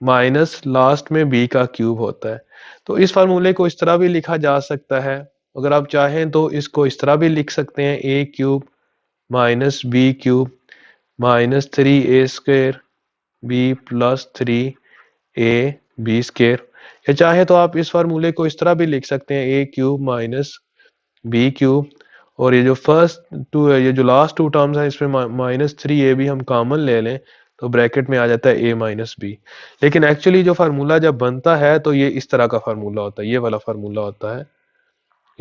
माइनस लास्ट में b का क्यूब होता है। तो इस फार्मूले को इस तरह भी लिखा जा सकता है, अगर आप चाहें तो इसको इस तरह भी लिख सकते हैं a³ minus b³ minus 3a² b plus 3ab²। या चाहे तो आप इस फार्मूले को इस तरह भी लिख सकते हैं a³ माइनस b³ और ये जो फर्स्ट टू है, ये जो लास्ट टू टर्म्स हैं इसमें माइनस 3ab हम कॉमन ले लें तो ब्रैकेट में आ जाता है a माइनस बी। लेकिन एक्चुअली जो फार्मूला जब बनता है तो ये इस तरह का फार्मूला होता है, ये वाला फार्मूला होता है।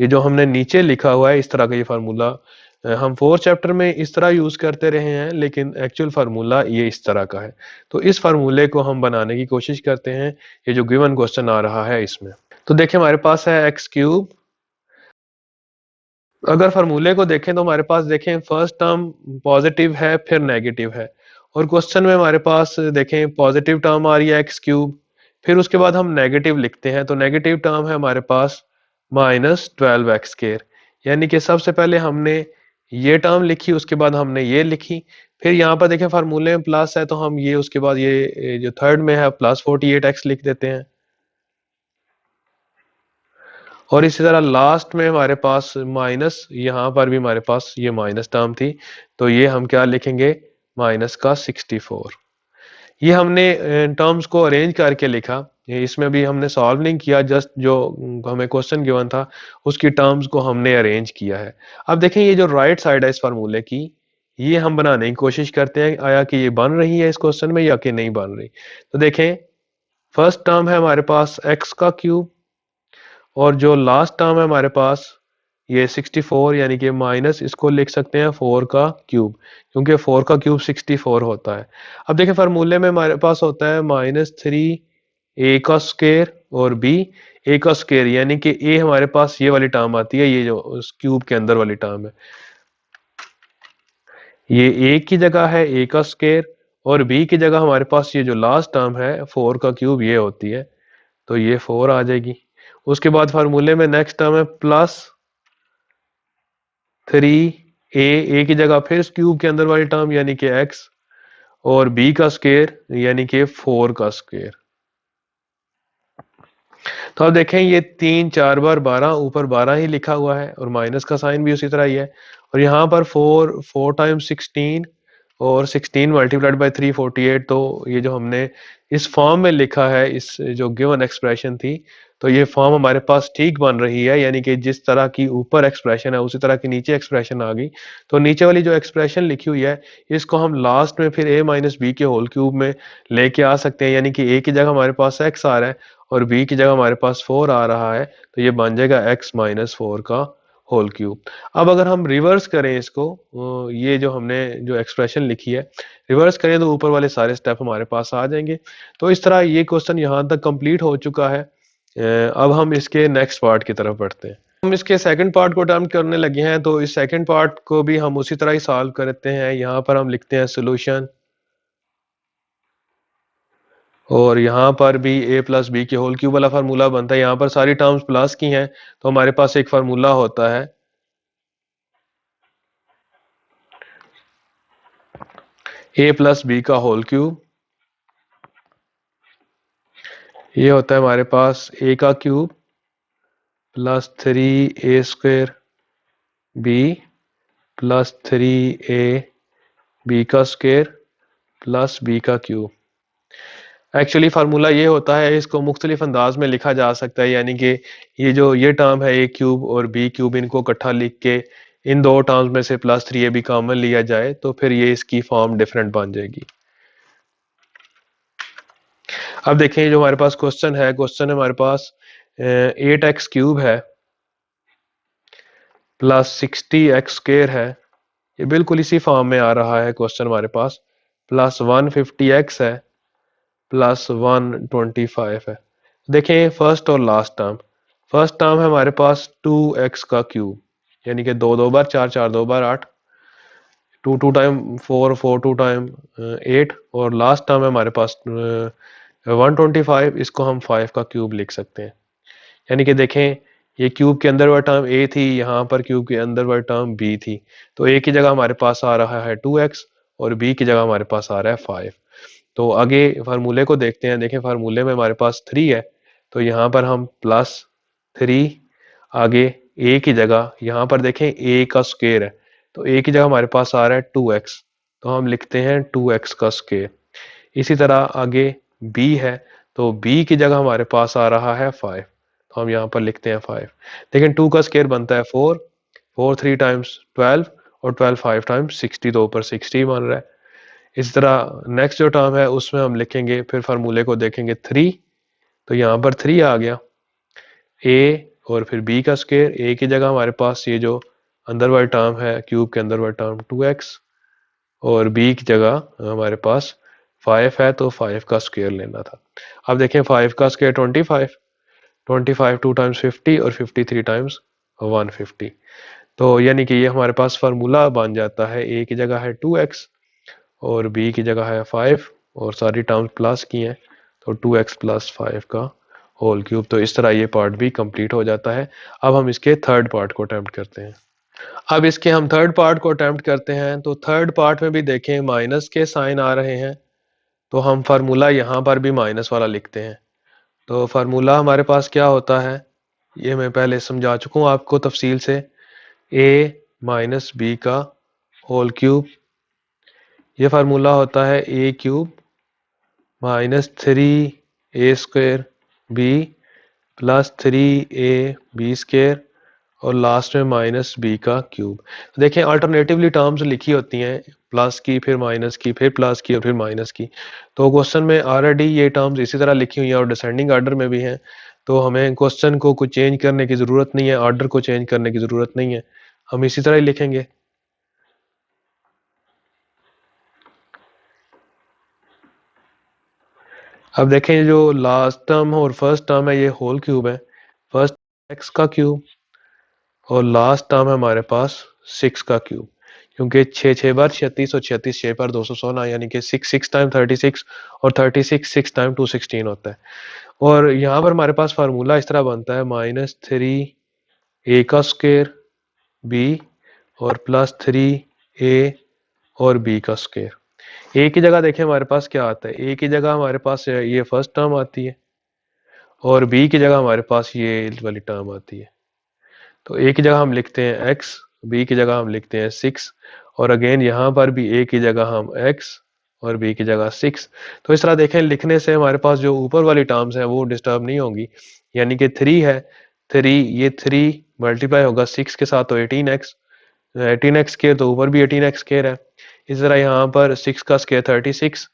ये जो हमने नीचे लिखा हुआ है इस तरह का ये फार्मूला हम 4th चैप्टर में इस तरह यूज करते रहे हैं, लेकिन एक्चुअल फार्मूला ये इस तरह का है। तो इस फार्मूले को हम बनाने की कोशिश करते हैं, ये जो गिवन क्वेश्चन आ रहा है इसमें। तो देखिए हमारे पास है x³। अगर फार्मूले को देखें तो हमारे पास देखें फर्स्ट टर्म पॉजिटिव है फिर नेगेटिव है, और क्वेश्चन में हमारे पास देखें पॉजिटिव टर्म आ रही है x³, फिर उसके बाद हम नेगेटिव लिखते हैं। तो नेगेटिव टर्म है हमारे पास माइनस 12x², यानी कि सबसे पहले हमने ये टर्म लिखी, उसके बाद हमने ये लिखी, फिर यहाँ पर देखें फार्मूले में प्लस है तो हम ये उसके बाद ये जो थर्ड में है प्लस 48x लिख देते हैं। और इसी तरह लास्ट में हमारे पास माइनस, यहाँ पर भी हमारे पास ये माइनस टर्म थी तो ये हम क्या लिखेंगे माइनस का 64। ये हमने टर्म्स को अरेंज करके लिखा, इसमें भी हमने सॉल्व नहीं किया, जस्ट जो हमें क्वेश्चन गिवन था उसकी टर्म्स को हमने अरेंज किया है। अब देखें ये जो राइट साइड है इस फार्मूले की, ये हम बनाने की कोशिश करते हैं आया कि ये बन रही है इस क्वेश्चन में या कि नहीं बन रही। तो देखें फर्स्ट टर्म है हमारे पास x का क्यूब और जो लास्ट टर्म है हमारे पास ये 64, यानी कि माइनस इसको लिख सकते हैं 4 का क्यूब, क्योंकि 4 का क्यूब 64 होता है। अब देखिए फार्मूले में हमारे पास होता है माइनस 3a का स्क्वायर और b a का स्क्वायर, यानी कि a हमारे पास ये वाली टर्म आती है, ये जो उस क्यूब के अंदर वाली टर्म है, ये a की जगह है a का स्क्वायर और b की जगह हमारे पास ये जो लास्ट टर्म है 4 का क्यूब ये होती है, तो ये 4 आ जाएगी। उसके बाद फार्मूले में नेक्स्ट टर्म है प्लस 3a की जगह फिर इस क्यूब के अंदर वाली टर्म यानी कि x, और b का स्क्वायर यानी कि 4 का स्क्वायर। तो अब देखें ये 3 4 बार 12, ऊपर 12 ही लिखा हुआ है और माइनस का साइन भी उसी तरह ही है, और यहाँ पर 4 टाइम्स 16 और 16 मल्टीप्लाइड बाई 348। तो ये जो हमने इस फॉर्म में लिखा है, इस जो गिवन एक्सप्रेशन थी, तो ये फॉर्म हमारे पास ठीक बन रही है, यानी कि जिस तरह की ऊपर एक्सप्रेशन है उसी तरह की नीचे एक्सप्रेशन आ गई। तो नीचे वाली जो एक्सप्रेशन लिखी हुई है इसको हम लास्ट में फिर a माइनस बी के होल क्यूब में लेके आ सकते हैं, यानी कि a की जगह हमारे पास x आ रहा है और b की जगह हमारे पास 4 आ रहा है, तो ये बन जाएगा x माइनस 4 का होल क्यूब। अब अगर हम रिवर्स करें इसको, ये जो हमने जो एक्सप्रेशन लिखी है रिवर्स करें तो ऊपर वाले सारे स्टेप हमारे पास आ जाएंगे। तो इस तरह ये क्वेश्चन यहाँ तक कंप्लीट हो चुका है। अब हम इसके नेक्स्ट पार्ट की तरफ बढ़ते हैं। हम इसके सेकंड पार्ट को अटेम्प्ट करने लगे हैं, तो इस सेकंड पार्ट को भी हम उसी तरह ही सॉल्व करते हैं। यहाँ पर हम लिखते हैं सोल्यूशन, और यहाँ पर भी a प्लस बी के होल क्यूब वाला फार्मूला बनता है। यहाँ पर सारी टर्म्स प्लस की हैं, तो हमारे पास एक फार्मूला होता है a प्लस बी का होल क्यूब। ये होता है हमारे पास a का cube plus 3a square b plus 3a b का स्क्वायर प्लस b का क्यूब। एक्चुअली फार्मूला ये होता है, इसको मुख्तलिफ अंदाज में लिखा जा सकता है, यानी कि ये टर्म है a क्यूब और b क्यूब, इनको इकट्ठा लिख के इन दो टर्म्स में से प्लस 3a भी कॉमन लिया जाए तो फिर ये इसकी फॉर्म डिफरेंट बन जाएगी। अब देखें जो हमारे पास क्वेश्चन है हमारे पास 8x क्यूब है प्लस 60x स्क्वायर है, ये बिल्कुल इसी फॉर्म में आ रहा है क्वेश्चन हमारे पास, प्लस 150x है प्लस 125 है। देखें फर्स्ट और लास्ट टर्म, फर्स्ट टर्म है हमारे पास 2x का क्यूब, यानी कि 2 2 बार 4 4 2 बार 8, 2 2 टाइम 4 4 2 टाइम 8, और लास्ट टर्म है हमारे पास 125, इसको हम 5 का क्यूब लिख सकते हैं। यानी कि देखें ये क्यूब के अंदर वाला टर्म a थी, यहाँ पर क्यूब के अंदर वाला टर्म b थी, तो a की जगह हमारे पास आ रहा है 2x और b की जगह हमारे पास आ रहा है 5। तो आगे फार्मूले को देखते हैं। देखें फार्मूले में हमारे पास 3 है, तो यहाँ पर हम प्लस 3, आगे a की जगह यहाँ पर देखें a का स्क्वायर है, तो a की जगह हमारे पास आ रहा है 2x, तो हम लिखते हैं 2x का स्क्वायर। इसी तरह आगे b है, तो b की जगह हमारे पास आ रहा है 5, तो हम यहाँ पर लिखते हैं 5। लेकिन 2 का स्क्वायर बनता है 4, 4 3 टाइम्स 12 और 12 5 टाइम्स 60, तो ऊपर 60 बन रहा है। इस तरह नेक्स्ट जो टर्म है उसमें हम लिखेंगे, फिर फार्मूले को देखेंगे 3, तो यहाँ पर 3 आ गया, a और फिर b का स्क्वायर, a की जगह हमारे पास ये जो अंदर वाली टर्म है क्यूब के अंदर वाली टर्म 2x, और b की जगह हमारे पास 5 है, तो 5 का स्क्वायर लेना था। अब देखें 5 का स्क्वायर 25, 25 2 टाइम्स 50 और 50 3 टाइम्स 150, तो यानी कि ये हमारे पास फार्मूला बन जाता है, a की जगह है 2x और b की जगह है 5 और सारी टर्म्स प्लस की हैं, तो 2x प्लस 5 का होल क्यूब। तो इस तरह ये पार्ट भी कंप्लीट हो जाता है। अब हम इसके थर्ड पार्ट को अटेम्प्ट करते हैं। अब इसके हम थर्ड पार्ट को अटेम्प्ट करते हैं, तो थर्ड पार्ट में भी देखें माइनस के साइन आ रहे हैं, तो हम फार्मूला यहाँ पर भी माइनस वाला लिखते हैं। तो फार्मूला हमारे पास क्या होता है, ये मैं पहले समझा चुका हूँ आपको तफसील से, a माइनस बी का होल क्यूब, ये फार्मूला होता है a cube minus 3a square b plus 3a b square और लास्ट में माइनस b का क्यूब। देखें अल्टरनेटिवली टर्म्स लिखी होती हैं, प्लस की फिर माइनस की फिर प्लस की और फिर माइनस की, तो क्वेश्चन में ऑलरेडी ये टर्म्स इसी तरह लिखी हुई हैं और डिसेंडिंग ऑर्डर में भी हैं, तो हमें क्वेश्चन को कुछ चेंज करने की ज़रूरत नहीं है, ऑर्डर को चेंज करने की ज़रूरत नहीं है, हम इसी तरह ही लिखेंगे। अब देखें जो लास्ट टर्म और फर्स्ट टर्म है ये होल क्यूब है, फर्स्ट x का क्यूब और लास्ट टर्म है हमारे पास 6 का क्यूब, क्योंकि 6 बार 36 और 36 6 पर 216, यानी कि 6 टाइम 36 और 36 6 टाइम 216 होता है। और यहाँ पर हमारे पास फार्मूला इस तरह बनता है -3a का स्क्वायर b और +3a और b का स्क्वायर। a की जगह देखें हमारे पास क्या आता है, a की जगह हमारे पास ये फर्स्ट टर्म आती है और b की जगह हमारे पास ये वाली टर्म आती है। तो a की जगह हम लिखते हैं x, b की जगह हम लिखते हैं 6 और अगेन यहाँ पर भी a की जगह हम x और b की जगह 6। तो इस तरह देखें लिखने से हमारे पास जो ऊपर वाली टर्म्स हैं वो डिस्टर्ब नहीं होंगी, यानी कि 3 है, 3 ये 3 मल्टीप्लाई होगा 6 के साथ तो 18x, 18x स्क्वायर तो ऊपर भी 18x स्क्वायर है। इस तरह यहाँ पर 6 का स्क्वायर 36,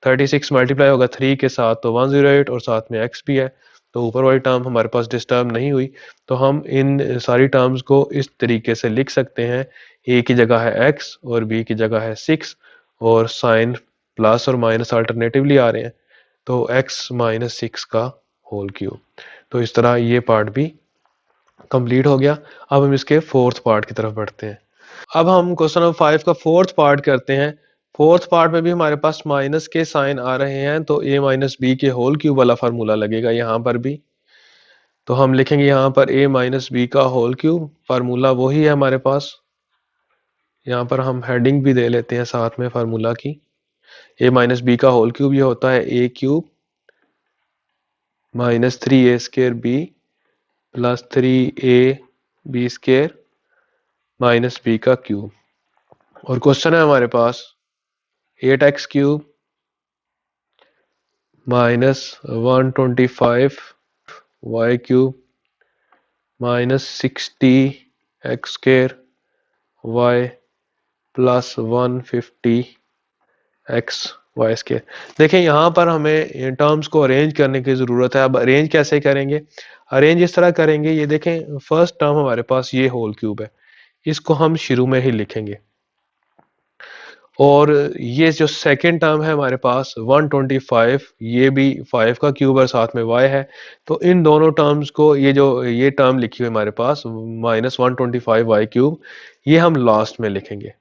36 मल्टीप्लाई होगा 3 के साथ तो 108 और साथ में x भी है, तो ऊपर वाली टर्म हमारे पास डिस्टर्ब नहीं हुई। तो हम इन सारी टर्म्स को इस तरीके से लिख सकते हैं, a की जगह है x और b की जगह है 6 और साइन प्लस और माइनस अल्टरनेटिवली आ रहे हैं, तो x माइनस 6 का होल क्यूब। तो इस तरह ये पार्ट भी कंप्लीट हो गया। अब हम इसके फोर्थ पार्ट की तरफ बढ़ते हैं। अब हम क्वेश्चन नंबर 5 का फोर्थ पार्ट करते हैं। फोर्थ पार्ट में भी हमारे पास माइनस के साइन आ रहे हैं, तो a माइनस बी के होल क्यूब वाला फार्मूला लगेगा यहाँ पर भी। तो हम लिखेंगे यहाँ पर a माइनस बी का होल क्यूब, फार्मूला वही है हमारे पास। यहाँ पर हम हेडिंग भी दे लेते हैं साथ में फार्मूला की। a माइनस बी का होल क्यूब ये होता है a cube minus 3a square b plus 3a b square minus b का क्यूब। और क्वेश्चन है हमारे पास 8x cube minus 125 y cube minus 60 x square y plus 150 x y square. देखें यहाँ पर हमें टर्म्स को अरेंज करने की ज़रूरत है। अब अरेंज कैसे करेंगे, अरेंज इस तरह करेंगे, ये देखें फर्स्ट टर्म हमारे पास ये होल क्यूब है, इसको हम शुरू में ही लिखेंगे। और ये जो सेकंड टर्म है हमारे पास 125, ये भी 5 का क्यूब और साथ में y है, तो इन दोनों टर्म्स को ये टर्म लिखी हुई हमारे पास माइनस 125 वाई क्यूब, ये हम लास्ट में लिखेंगे।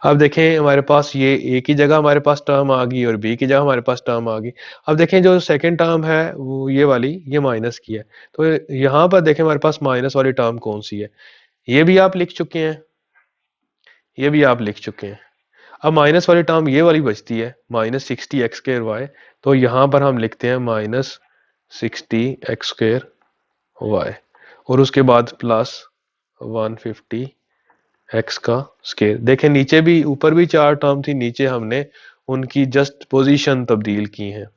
अब देखें हमारे पास ये a की जगह हमारे पास टर्म आ गई और b की जगह हमारे पास टर्म आ गई। अब देखें जो सेकंड टर्म है वो ये वाली, ये माइनस की है, तो यहाँ पर देखें हमारे पास माइनस वाली टर्म कौन सी है, ये भी आप लिख चुके हैं, ये भी आप लिख चुके हैं। अब माइनस वाली टर्म ये वाली बचती है माइनस 60 एक्स स्क्र वाई, तो यहाँ पर हम लिखते हैं माइनस 60 एक्स स्क्र वाई और उसके बाद प्लस 150 एक्स का स्क्वायर। देखें नीचे भी, ऊपर भी 4 टर्म थी, नीचे हमने उनकी जस्ट पोजीशन तब्दील की है।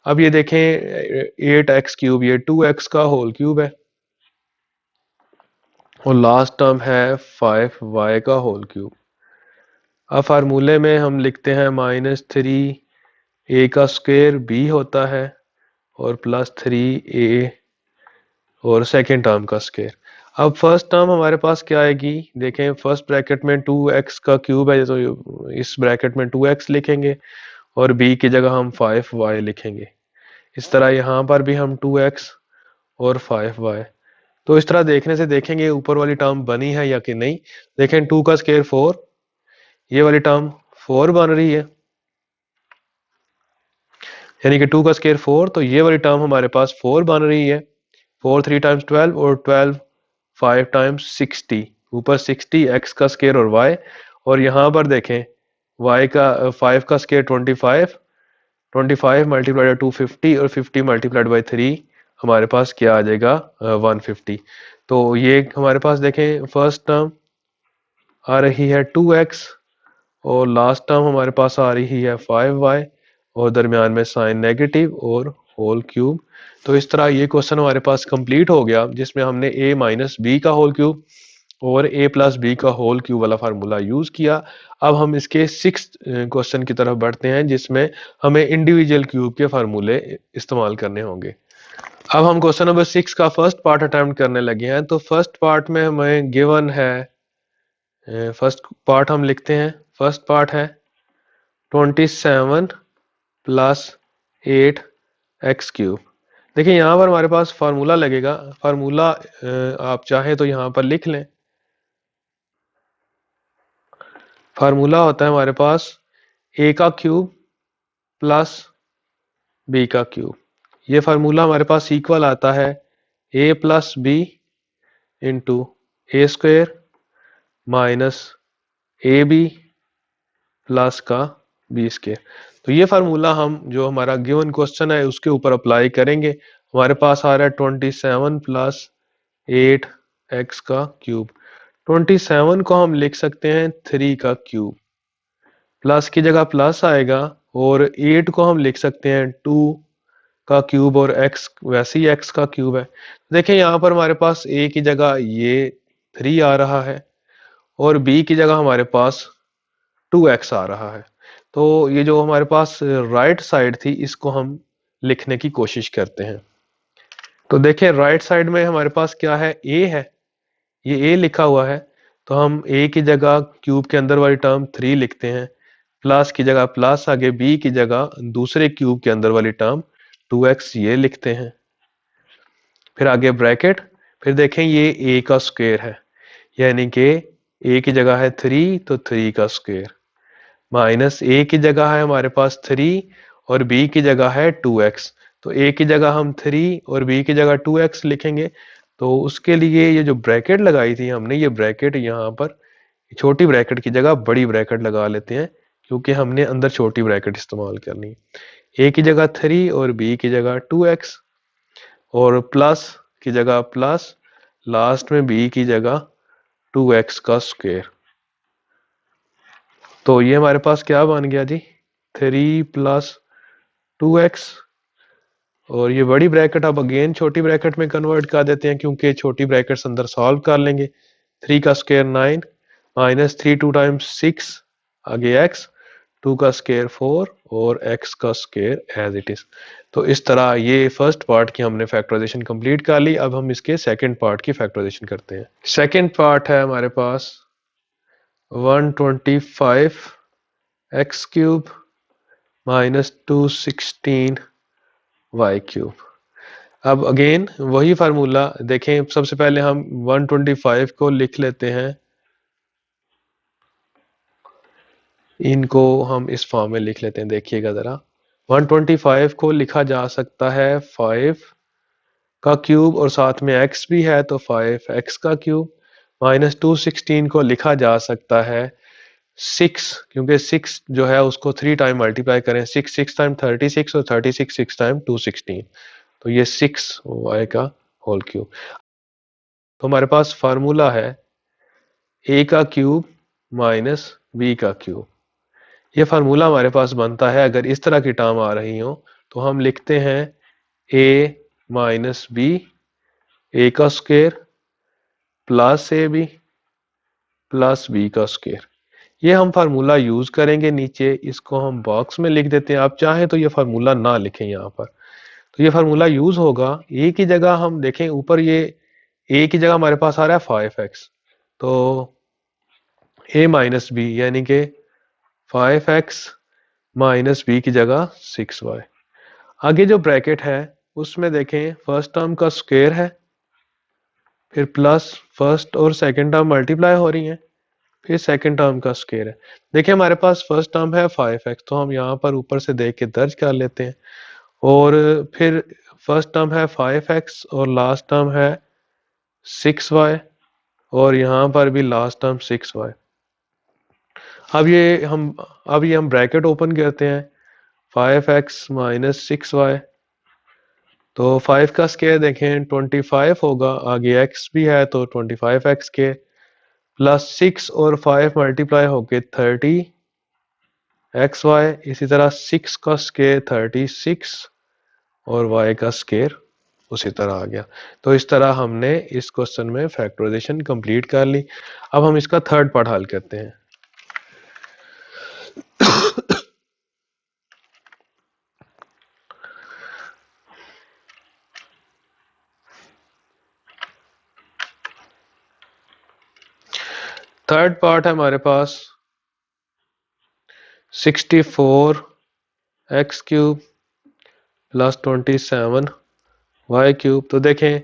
अब ये देखें 8x क्यूब, ये 2x का होल क्यूब है और लास्ट टर्म है 5y का होल क्यूब। अब फार्मूले में हम लिखते हैं -3a का स्क्वायर b होता है और प्लस 3a और सेकेंड टर्म का स्क्वायर। अब फर्स्ट टर्म हमारे पास क्या आएगी, देखें फर्स्ट ब्रैकेट में 2x का क्यूब है, तो इस ब्रैकेट में 2x लिखेंगे और b की जगह हम 5y लिखेंगे। इस तरह यहाँ पर भी हम 2x और 5y। तो इस तरह देखने से देखेंगे ऊपर वाली टर्म बनी है या कि नहीं। देखें 2 का स्क्वायर 4, ये वाली टर्म 4 बन रही है, यानी कि 2 का स्क्वायर 4, तो ये वाली टर्म हमारे पास 4 बन रही है। 4 3 टाइम्स 12 और 12 5 टाइम्स 60, ऊपर 60 x का स्क्वायर और y, और यहाँ पर देखें y का 5 का स्क्वायर 25, 25 मल्टीप्लाइड बाई 250 और 50 मल्टीप्लाइड बाई 3 हमारे पास क्या आ जाएगा 150। तो ये हमारे पास देखें फर्स्ट टर्म आ रही है 2x और लास्ट टर्म हमारे पास आ रही है 5y और दरमियान में साइन नेगेटिव और होल क्यूब। तो इस तरह ये क्वेश्चन हमारे पास कंप्लीट हो गया, जिसमें हमने a माइनस बी का होल क्यूब और a प्लस बी का होल क्यूब वाला फार्मूला यूज किया। अब हम इसके 6th क्वेश्चन की तरफ बढ़ते हैं, जिसमें हमें इंडिविजुअल क्यूब के फार्मूले इस्तेमाल करने होंगे। अब हम क्वेश्चन नंबर 6 का फर्स्ट पार्ट अटेम्प्ट करने लगे हैं। तो फर्स्ट पार्ट में हमें गिवन है, फर्स्ट पार्ट हम लिखते हैं, फर्स्ट पार्ट है 27 प्लस 8 एक्स क्यूब। देखिए यहाँ पर हमारे पास फार्मूला लगेगा, फार्मूला आप चाहें तो यहाँ पर लिख लें, फार्मूला होता है हमारे पास ए का क्यूब प्लस बी का क्यूब। ये फार्मूला हमारे पास इक्वल आता है a plus b into a square minus a b plus का बी स्क्वेयर। तो ये फार्मूला हम जो हमारा गिवन क्वेश्चन है उसके ऊपर अप्लाई करेंगे। हमारे पास आ रहा है 27 प्लस 8 एक्स का क्यूब। 27 को हम लिख सकते हैं 3 का क्यूब, प्लस की जगह प्लस आएगा, और 8 को हम लिख सकते हैं 2 का क्यूब, और x वैसे ही x का क्यूब है। देखें यहाँ पर हमारे पास a की जगह ये 3 आ रहा है और b की जगह हमारे पास 2x आ रहा है। तो ये जो हमारे पास राइट साइड थी इसको हम लिखने की कोशिश करते हैं। तो देखें राइट साइड में हमारे पास क्या है, a है, ये a लिखा हुआ है, तो हम a की जगह क्यूब के अंदर वाली टर्म 3 लिखते हैं, प्लस की जगह प्लस, आगे b की जगह दूसरे क्यूब के अंदर वाली टर्म 2x ये लिखते हैं, फिर आगे ब्रैकेट, फिर देखें ये a का स्क्वायर है, यानी कि a की जगह है 3 तो 3 का स्क्वायर, माइनस a की जगह है हमारे पास 3 और b की जगह है 2x, तो a की जगह हम 3 और b की जगह 2x लिखेंगे। तो उसके लिए ये जो ब्रैकेट लगाई थी हमने, ये ब्रैकेट यहाँ पर छोटी ब्रैकेट की जगह बड़ी ब्रैकेट लगा लेते हैं, क्योंकि हमने अंदर छोटी ब्रैकेट इस्तेमाल करनी है। a की जगह 3 और b की जगह 2x, और प्लस की जगह प्लस, लास्ट में b की जगह 2x का स्क्वायर। तो ये हमारे पास क्या बन गया जी, 3 प्लस 2x, और ये बड़ी ब्रैकेट अब अगेन छोटी ब्रैकेट में कन्वर्ट कर देते हैं, क्योंकि छोटी ब्रैकेट्स अंदर सॉल्व कर लेंगे। 3 का स्क्वायर 9 माइनस 3 2 टाइम्स 6, आगे x, 2 का स्क्वायर 4 और x का स्क्वायर एज इट इज। तो इस तरह ये फर्स्ट पार्ट की हमने फैक्टराइजेशन कंप्लीट कर ली। अब हम इसके सेकंड पार्ट की फैक्टराइजेशन करते हैं। सेकंड पार्ट है हमारे पास 125 x cube minus 216 y cube. अब अगेन वही फार्मूला देखें, सबसे पहले हम 125 को लिख लेते हैं, इनको हम इस फॉर्म में लिख लेते हैं। देखिएगा जरा, 125 को लिखा जा सकता है 5 का क्यूब और साथ में x भी है तो 5x का क्यूब, माइनस 216 को लिखा जा सकता है 6, क्योंकि 6 जो है उसको 3 टाइम मल्टीप्लाई करें, 6 टाइम 36 और 36 6 टाइम 216, तो ये 6y का होल क्यूब। तो हमारे पास फार्मूला है a का क्यूब माइनस b का क्यूब। ये फार्मूला हमारे पास बनता है अगर इस तरह की टर्म आ रही हो तो हम लिखते हैं a माइनस बी, ए का square plus a b plus b का स्क्वायर। ये हम फार्मूला यूज करेंगे नीचे, इसको हम बॉक्स में लिख देते हैं। आप चाहें तो ये फार्मूला ना लिखें यहाँ पर, तो ये फार्मूला यूज होगा। ए की जगह हम देखें ऊपर, ये ए की जगह हमारे पास आ रहा है 5x, तो a माइनस बी यानी कि 5x माइनस बी की जगह 6y। आगे जो ब्रैकेट है उसमें देखें फर्स्ट टर्म का स्क्वायर है, फिर प्लस फर्स्ट और सेकंड टर्म मल्टीप्लाई हो रही हैं, फिर सेकंड टर्म का स्क्वायर है। देखिए हमारे पास फर्स्ट टर्म है 5x, तो हम यहाँ पर ऊपर से देख के दर्ज कर लेते हैं, और फिर फर्स्ट टर्म है 5x और लास्ट टर्म है 6y, और यहाँ पर भी लास्ट टर्म 6y। अब ये हम ब्रैकेट ओपन करते हैं, 5x माइनस 6y, तो 5 का स्क्वायर देखें 25 होगा, आगे x भी है तो 25x के प्लस 6 और 5 मल्टीप्लाई होके 30 xy, इसी तरह 6 का स्क्वायर 36 और y का स्क्वायर उसी तरह आ गया। तो इस तरह हमने इस क्वेश्चन में फैक्टराइजेशन कंप्लीट कर ली। अब हम इसका थर्ड पार्ट हल करते हैं। थर्ड पार्ट है हमारे पास 64 x cube plus 27 y cube. तो देखें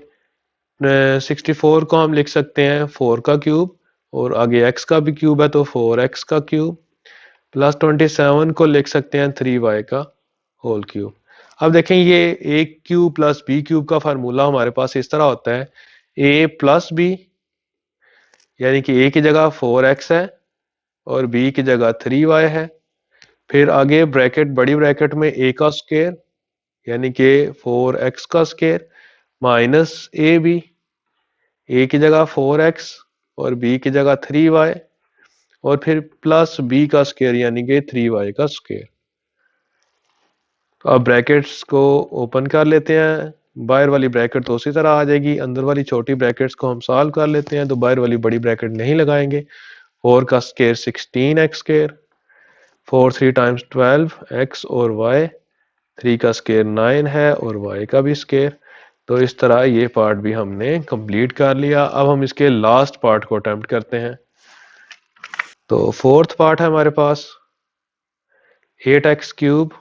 64 को हम लिख सकते हैं 4 का क्यूब और आगे x का भी क्यूब है तो 4x का क्यूब प्लस 27 को लिख सकते हैं 3y का होल क्यूब। अब देखें ये a cube plus b cube का फार्मूला हमारे पास इस तरह होता है a प्लस b, यानी कि a की जगह 4x है और b की जगह 3y है। फिर आगे ब्रैकेट बड़ी ब्रैकेट में a का स्क्वायर यानी कि 4x का स्क्वायर माइनस ab, a की जगह 4x और b की जगह 3y और फिर प्लस b का स्क्वायर यानी कि 3y का स्क्वायर। अब ब्रैकेट्स को ओपन कर लेते हैं, बाहर वाली ब्रैकेट तो उसी तरह आ जाएगी, अंदर वाली छोटी ब्रैकेट्स को हम सॉल्व कर लेते हैं तो बाहर वाली बड़ी ब्रैकेट नहीं लगाएंगे। 4 का square 16x square, 4 3 times 12 x और y, 3 का स्क्वायर 9 है और y का भी स्क्वायर। तो इस तरह ये पार्ट भी हमने कंप्लीट कर लिया। अब हम इसके लास्ट पार्ट को अटेम्प्ट करते हैं। तो फोर्थ पार्ट है हमारे पास 8x cube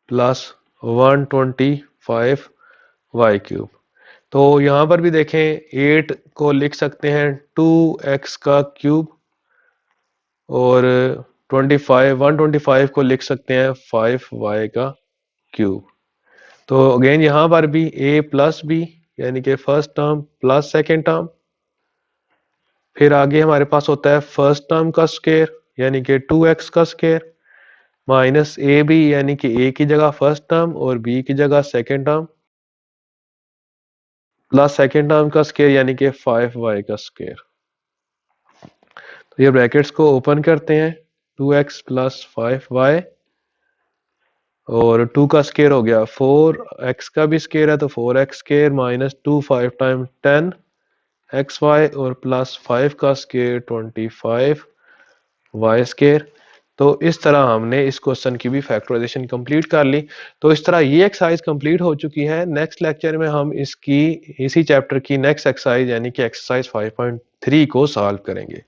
plus 125 y cube. तो यहाँ पर भी देखें 8 को लिख सकते हैं 2x का क्यूब और 125 को लिख सकते हैं 5y का क्यूब। तो अगेन यहाँ पर भी a प्लस b यानी कि first term plus second term, फिर आगे हमारे पास होता है फर्स्ट टर्म का स्क्वायर यानी कि 2x का स्क्वायर माइनस ए बी यानी कि a की जगह फर्स्ट टर्म और b की जगह second term plus second term का स्क्वायर यानी कि 5y का स्क्वायर। तो ये ब्रैकेट्स को ओपन करते हैं 2x प्लस 5y और 2 का स्क्वायर हो गया 4x का भी स्क्वायर है तो 4x square minus 2 5 time 10 xy और प्लस 5 का स्क्वायर 25 y स्क्वायर। तो इस तरह हमने इस क्वेश्चन की भी फैक्टराइजेशन कंप्लीट कर ली। तो इस तरह ये एक्सरसाइज कंप्लीट हो चुकी है। नेक्स्ट लेक्चर में हम इसी चैप्टर की नेक्स्ट एक्सरसाइज यानी कि एक्सरसाइज 5.3 को सॉल्व करेंगे।